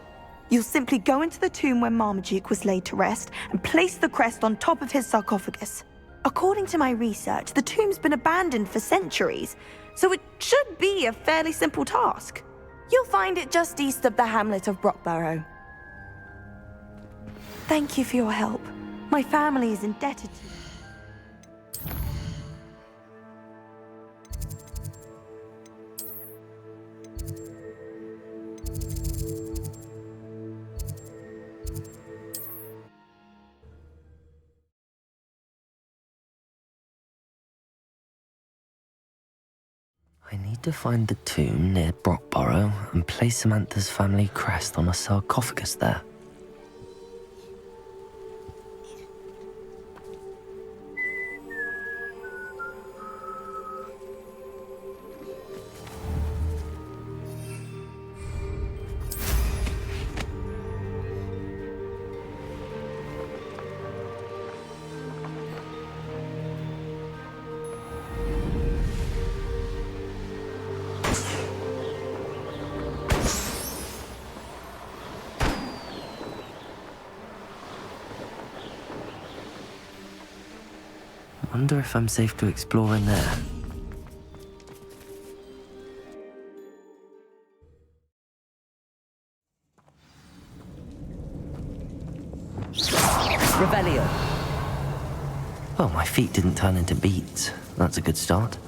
You'll simply go into the tomb where Marmaduke was laid to rest and place the crest on top of his sarcophagus. According to my research, the tomb's been abandoned for centuries, so it should be a fairly simple task. You'll find it just east of the hamlet of Brockborough. Thank you for your help. My family is indebted to you. I need to find the tomb near Brockborough and place Samantha's family crest on a sarcophagus there. Wonder if I'm safe to explore in there. Revelio. Well, my feet didn't turn into beets. That's a good start.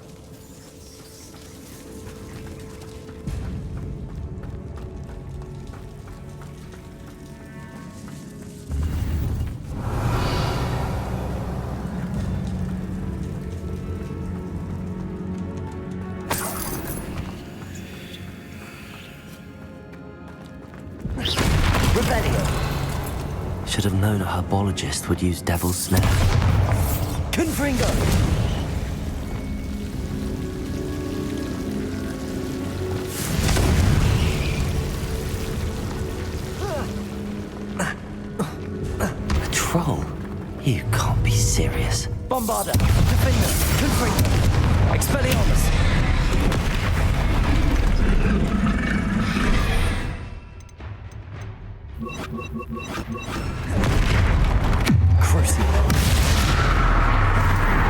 Should have known a herbologist would use devil's snare. Confringo! A troll? You can't be serious. Bombarda! Defender! Confringo! Expelliarmus! Crucible.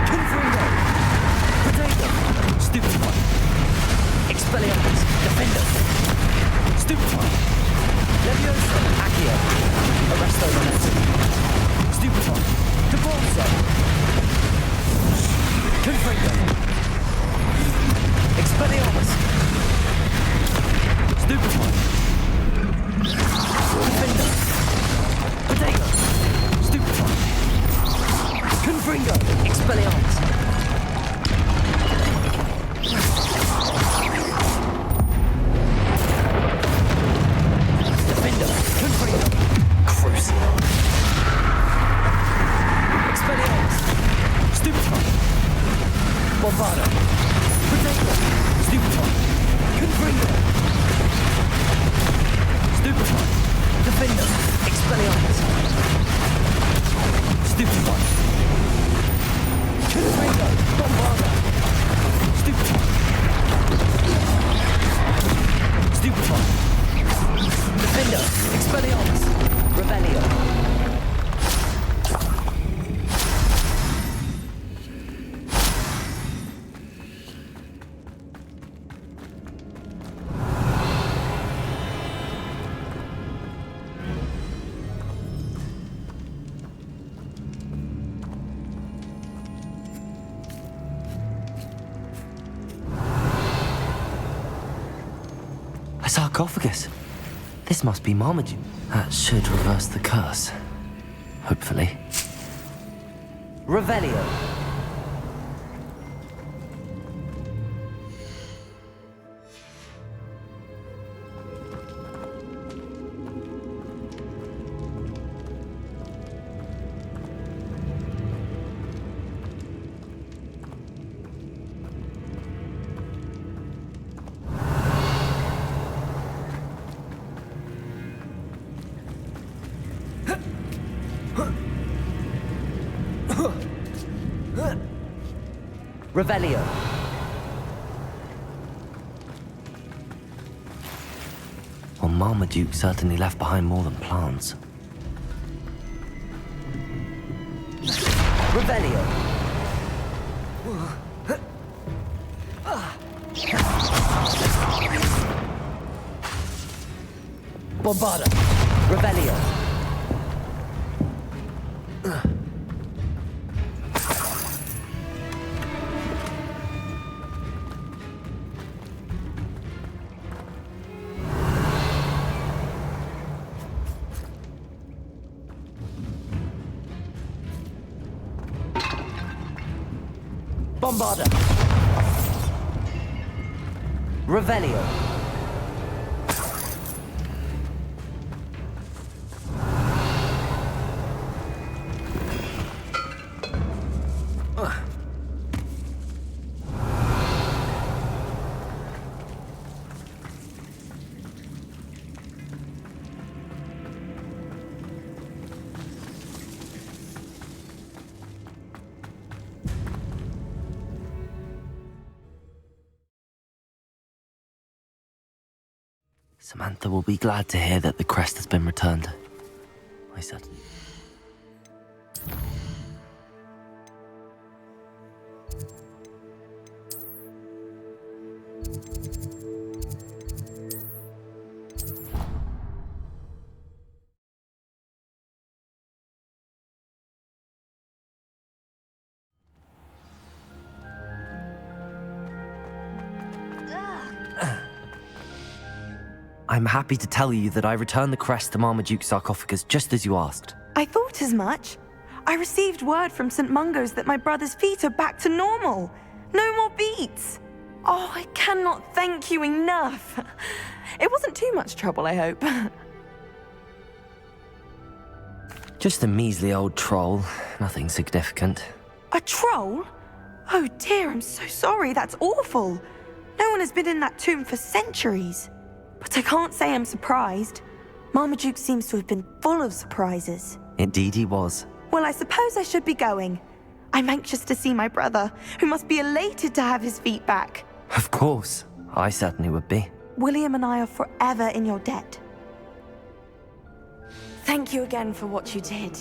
Confringo. Potato. Stupid one. Expelliarmus. Defender. Stupid one. Leviosa. Accio. Arresto Momentum. Stupid one. Devolso. Confringo. Expelliarmus. Stupid one. Defender. Potato. Stupid one. sarcophagus. This must be Marmaduke. That should reverse the curse. Hopefully. Revelio. Revelio. Well, Marmaduke certainly left behind more than plants. Revelio. Bombarda. Revelio. Bombarda. Revelio. Samantha will be glad to hear that the crest has been returned. I certainly... I'm happy to tell you that I returned the crest to Marmaduke's sarcophagus just as you asked. I thought as much. I received word from St. Mungo's that my brother's feet are back to normal. No more beats. Oh, I cannot thank you enough. It wasn't too much trouble, I hope. Just a measly old troll. Nothing significant. A troll? Oh dear, I'm so sorry. That's awful. No one has been in that tomb for centuries. But I can't say I'm surprised. Marmaduke seems to have been full of surprises. Indeed he was. Well, I suppose I should be going. I'm anxious to see my brother, who must be elated to have his feet back. Of course. I certainly would be. William and I are forever in your debt. Thank you again for what you did.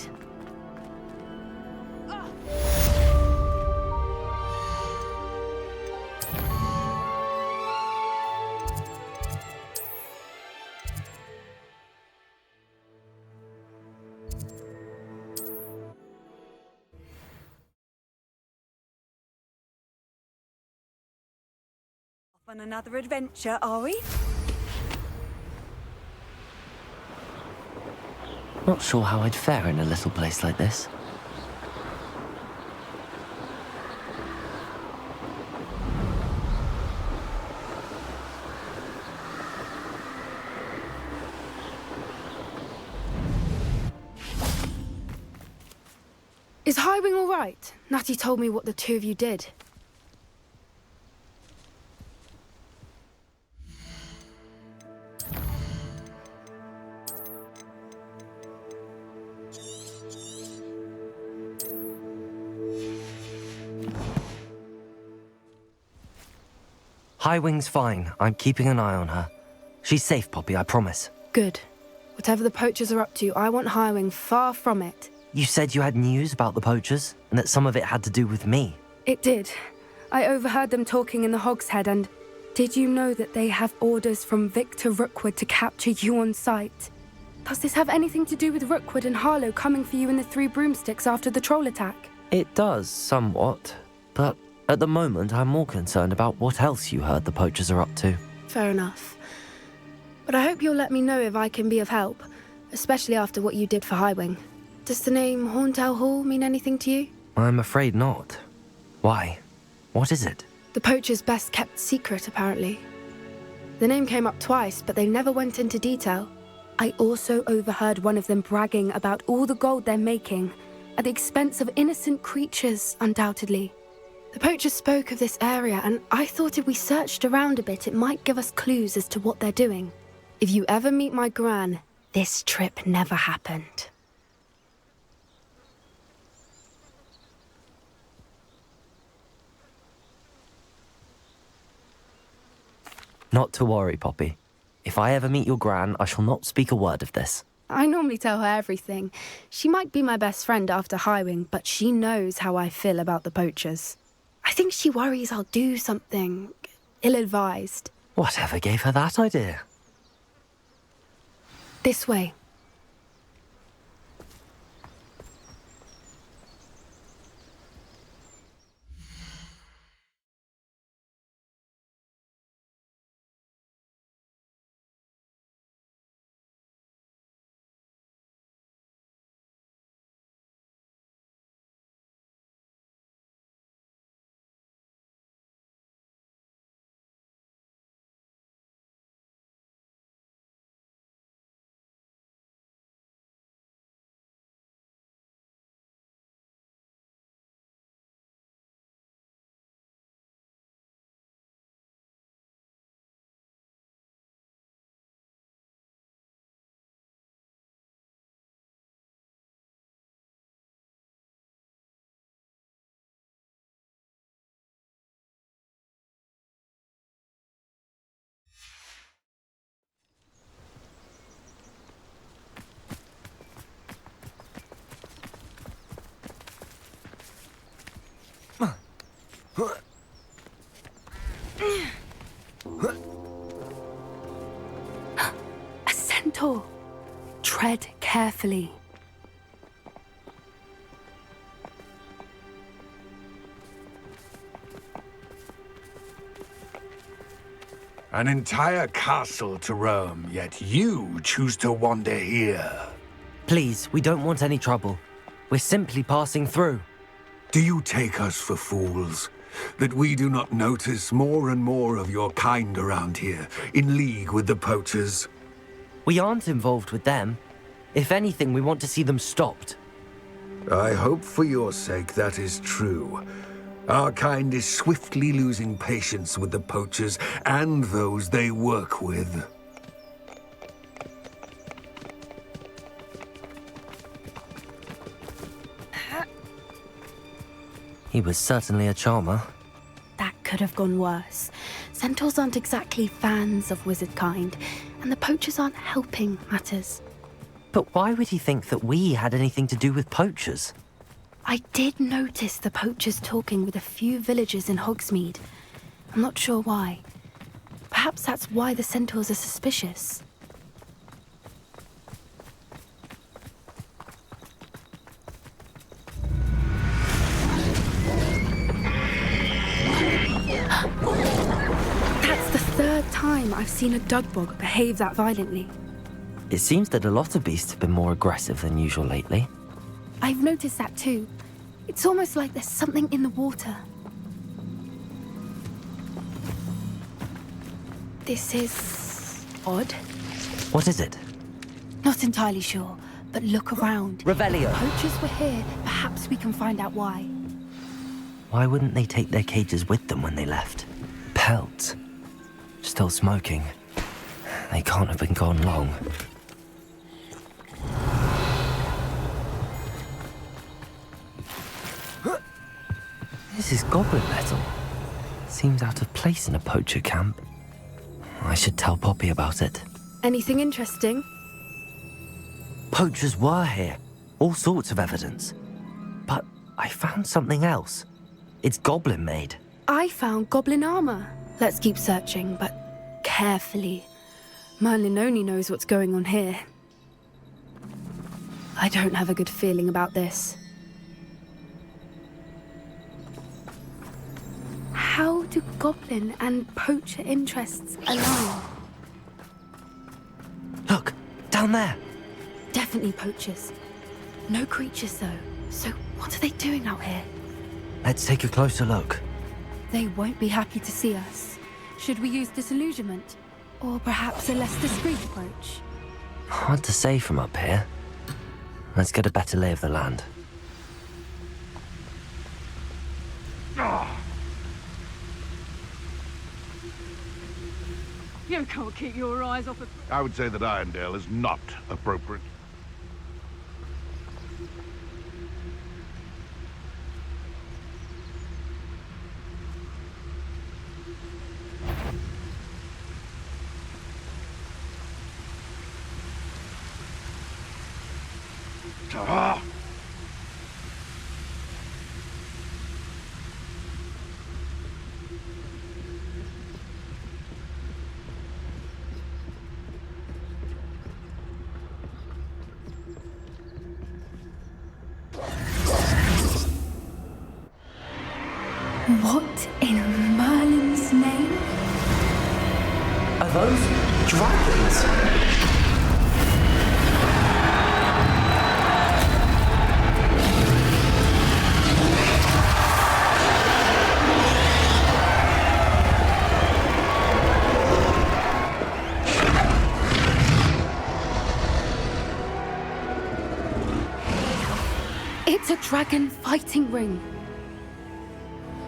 On another adventure, are we? Not sure how I'd fare in a little place like this. Is Highwing all right? Natty told me what the two of you did. Highwing's fine. I'm keeping an eye on her. She's safe, Poppy, I promise. Good. Whatever the poachers are up to, I want Highwing far from it. You said you had news about the poachers, and that some of it had to do with me. It did. I overheard them talking in the Hogshead, and did you know that they have orders from Victor Rookwood to capture you on sight? Does this have anything to do with Rookwood and Harlow coming for you in the Three Broomsticks after the troll attack? It does, somewhat. But at the moment, I'm more concerned about what else you heard the poachers are up to. Fair enough. but I hope you'll let me know if I can be of help, especially after what you did for Highwing. Does the name Horntail Hall mean anything to you? I'm afraid not. Why? What is it? The poacher's best kept secret, apparently. The name came up twice, but they never went into detail. I also overheard one of them bragging about all the gold they're making, at the expense of innocent creatures, undoubtedly. The poacher spoke of this area, and I thought if we searched around a bit, it might give us clues as to what they're doing. If you ever meet my gran, this trip never happened. Not to worry, Poppy. If I ever meet your gran, I shall not speak a word of this. I normally tell her everything. She might be my best friend after Highwing, but she knows how I feel about the poachers. I think she worries I'll do something ill-advised. Whatever gave her that idea? This way. A centaur. Tread carefully. An entire castle to roam, yet you choose to wander here. Please, we don't want any trouble. We're simply passing through. Do you take us for fools? That we do not notice more and more of your kind around here, in league with the poachers? We aren't involved with them. If anything, we want to see them stopped. I hope for your sake that is true. Our kind is swiftly losing patience with the poachers and those they work with. He was certainly a charmer. That could have gone worse. Centaurs aren't exactly fans of wizard kind, and the poachers aren't helping matters. But why would he think that we had anything to do with poachers? I did notice the poachers talking with a few villagers in Hogsmeade. I'm not sure why. Perhaps that's why the centaurs are suspicious. That's the third time I've seen a dugbog behave that violently. It seems that a lot of beasts have been more aggressive than usual lately. I've noticed that too. It's almost like there's something in the water. This is odd. What is it? Not entirely sure, but look around. Revelio. Poachers were here. Perhaps we can find out why. Why wouldn't they take their cages with them when they left? Pelts. Still smoking. They can't have been gone long. This is goblin metal. Seems out of place in a poacher camp. I should tell Poppy about it. Anything interesting? Poachers were here. All sorts of evidence. But I found something else. It's goblin made. I found goblin armor. Let's keep searching, but carefully. Merlin only knows what's going on here. I don't have a good feeling about this. How do goblin and poacher interests align? Down there. Definitely poachers. No creatures, though. So what are they doing out here? Let's take a closer look. They won't be happy to see us. Should we use disillusionment? Or perhaps a less discreet approach? Hard to say from up here. Let's get a better lay of the land. You can't keep your eyes off of... I would say that Irondale is not appropriate. Ah! What in Merlin's name? Are those dragons? It's a dragon fighting ring.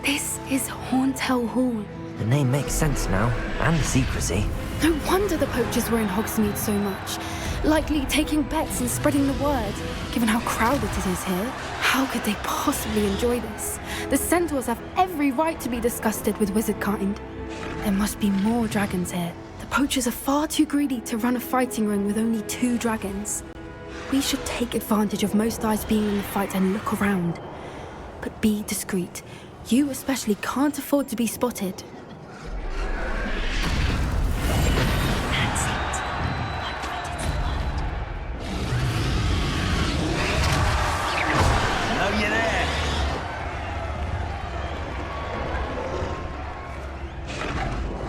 This is Hauntel Hall. The name makes sense now, and the secrecy. No wonder the poachers were in Hogsmeade so much. Likely taking bets and spreading the word. Given how crowded it is here, how could they possibly enjoy this? The centaurs have every right to be disgusted with wizard kind. There must be more dragons here. The poachers are far too greedy to run a fighting ring with only 2 dragons. We should take advantage of most eyes being in the fight and look around. But be discreet. You especially can't afford to be spotted. Hello, you there?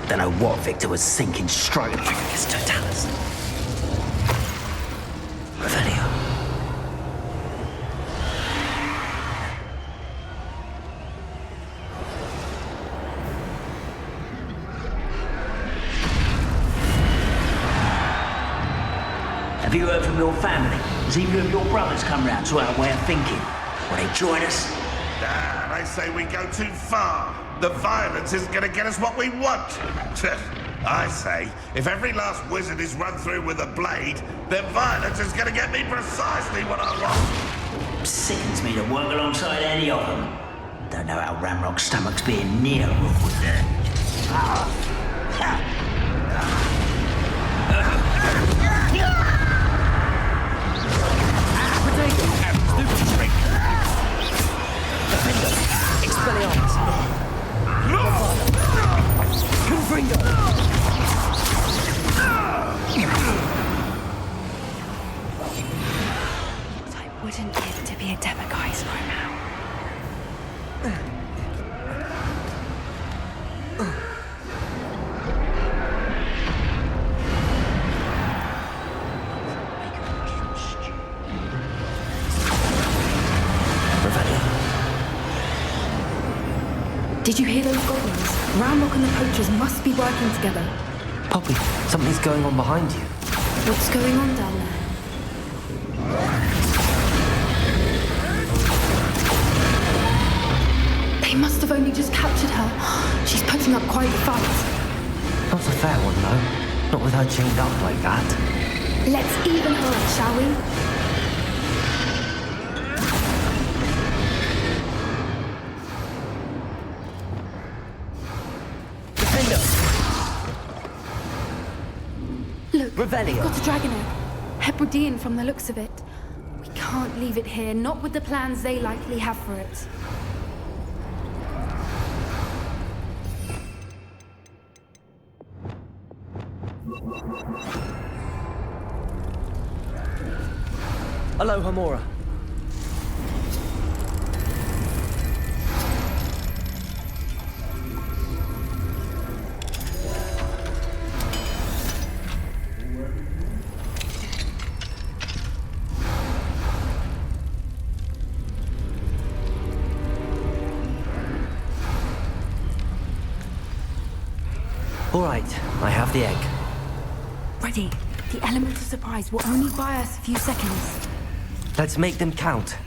Don't know what Victor was thinking, struggling. It's Totalis. Revelio. Have you heard from your family? Has either of your brothers come round to our way of thinking? Will they join us? I say we go too far. The violence isn't going to get us what we want. I say, if every last wizard is run through with a blade, then violence is going to get me precisely what I want. Sickens me to work alongside any of them. Don't know how Ramrock's stomach's being near Rookwood there. Expelliarmus. Confringo. What I wouldn't give to be a Demiguise right now. Did you hear those goblins? Ramrock and the poachers must be working together. Poppy, something's going on behind you. What's going on down there? They must have only just captured her. She's putting up quite a fight. Not a fair one, though. Not with her chained up like that. Let's even her, shall we? Look, Revelio. we've got a dragon egg. Hebridean from the looks of it. We can't leave it here, not with the plans they likely have for it. Aloha, Mora. All right, I have the egg. Ready. The element of surprise will only buy us a few seconds. Let's make them count.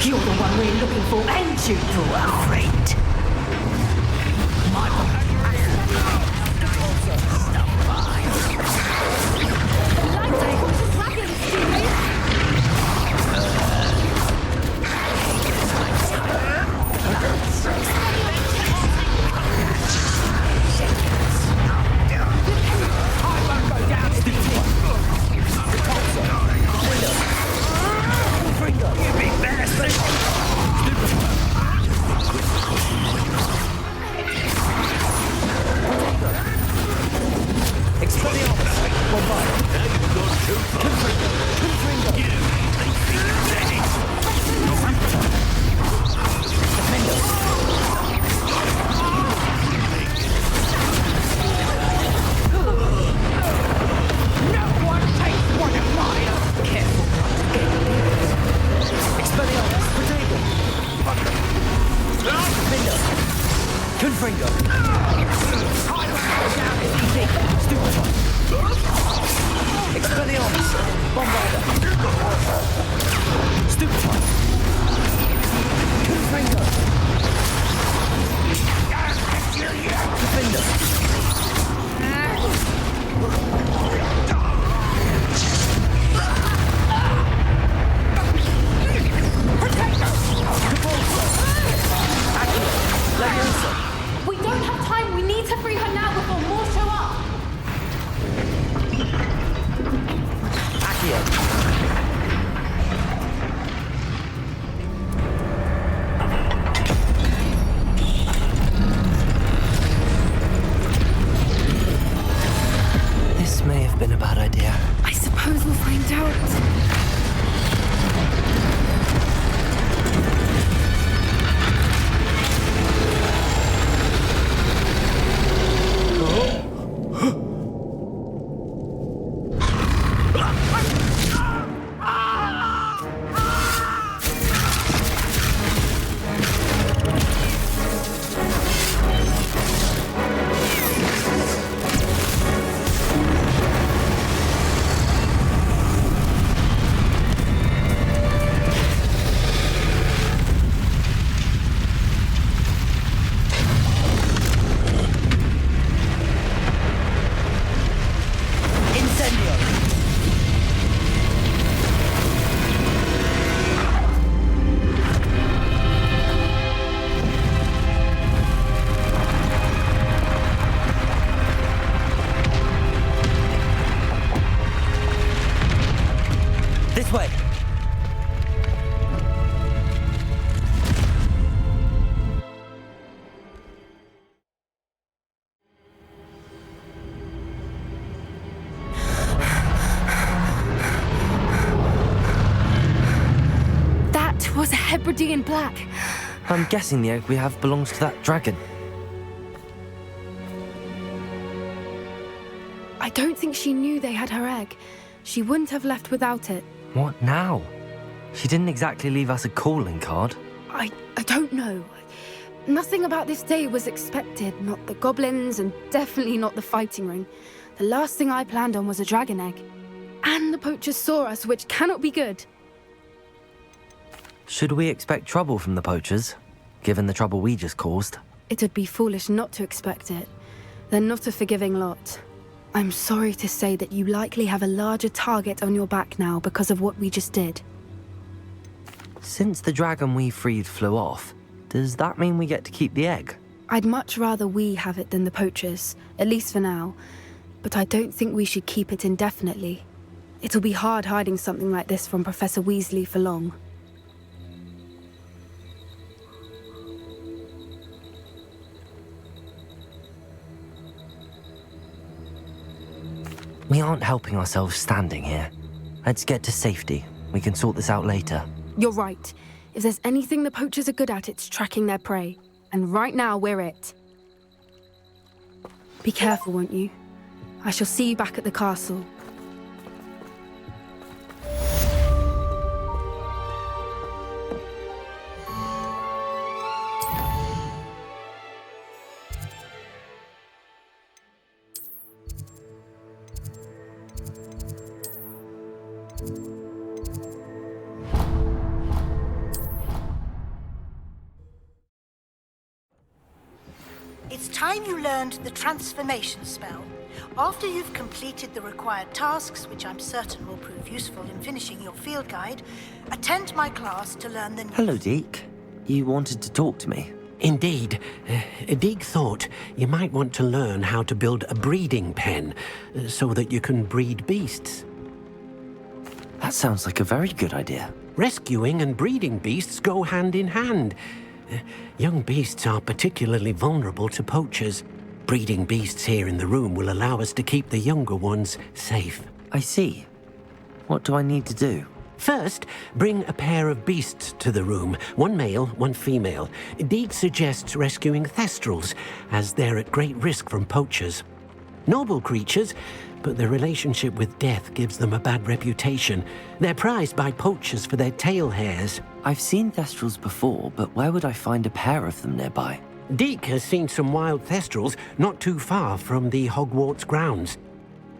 You're the one we're looking for, ain't you, poor friend? We don't have time. We need to free her now before more show up. This may have been a bad idea. I suppose we'll find out. This way. That was a Hebridean black. I'm guessing the egg we have belongs to that dragon. I don't think she knew they had her egg. She wouldn't have left without it. What now? She didn't exactly leave us a calling card. I don't know. Nothing about this day was expected. Not the goblins, and definitely not the fighting ring. The last thing I planned on was a dragon egg. And the poachers saw us, which cannot be good. Should we expect trouble from the poachers, given the trouble we just caused? It'd be foolish not to expect it. They're not a forgiving lot. I'm sorry to say that you likely have a larger target on your back now because of what we just did. Since the dragon we freed flew off, does that mean we get to keep the egg? I'd much rather we have it than the poachers, at least for now. But I don't think we should keep it indefinitely. It'll be hard hiding something like this from Professor Weasley for long. We aren't helping ourselves standing here. Let's get to safety. We can sort this out later. You're right. If there's anything the poachers are good at, it's tracking their prey. And right now, we're it. Be careful, won't you? I shall see you back at the castle. It's time you learned the transformation spell. After you've completed the required tasks, which I'm certain will prove useful in finishing your field guide, attend my class to learn the... Hello, Deke. You wanted to talk to me? Indeed. Deke thought you might want to learn how to build a breeding pen so that you can breed beasts. That sounds like a very good idea. Rescuing and breeding beasts go hand in hand. Young beasts are particularly vulnerable to poachers. Breeding beasts here in the room will allow us to keep the younger ones safe. I see. What do I need to do? First, bring a pair of beasts to the room. One male, one female. Deke suggests rescuing thestrals, as they're at great risk from poachers. Noble creatures, but their relationship with death gives them a bad reputation. They're prized by poachers for their tail hairs. I've seen thestrals before, but where would I find a pair of them nearby? Deke has seen some wild thestrals not too far from the Hogwarts grounds.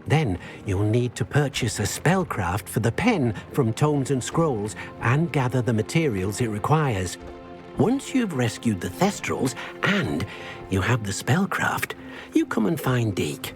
Then you'll need to purchase a spellcraft for the pen from Tomes and Scrolls and gather the materials it requires. Once you've rescued the thestrals and you have the spellcraft, you come and find Deke.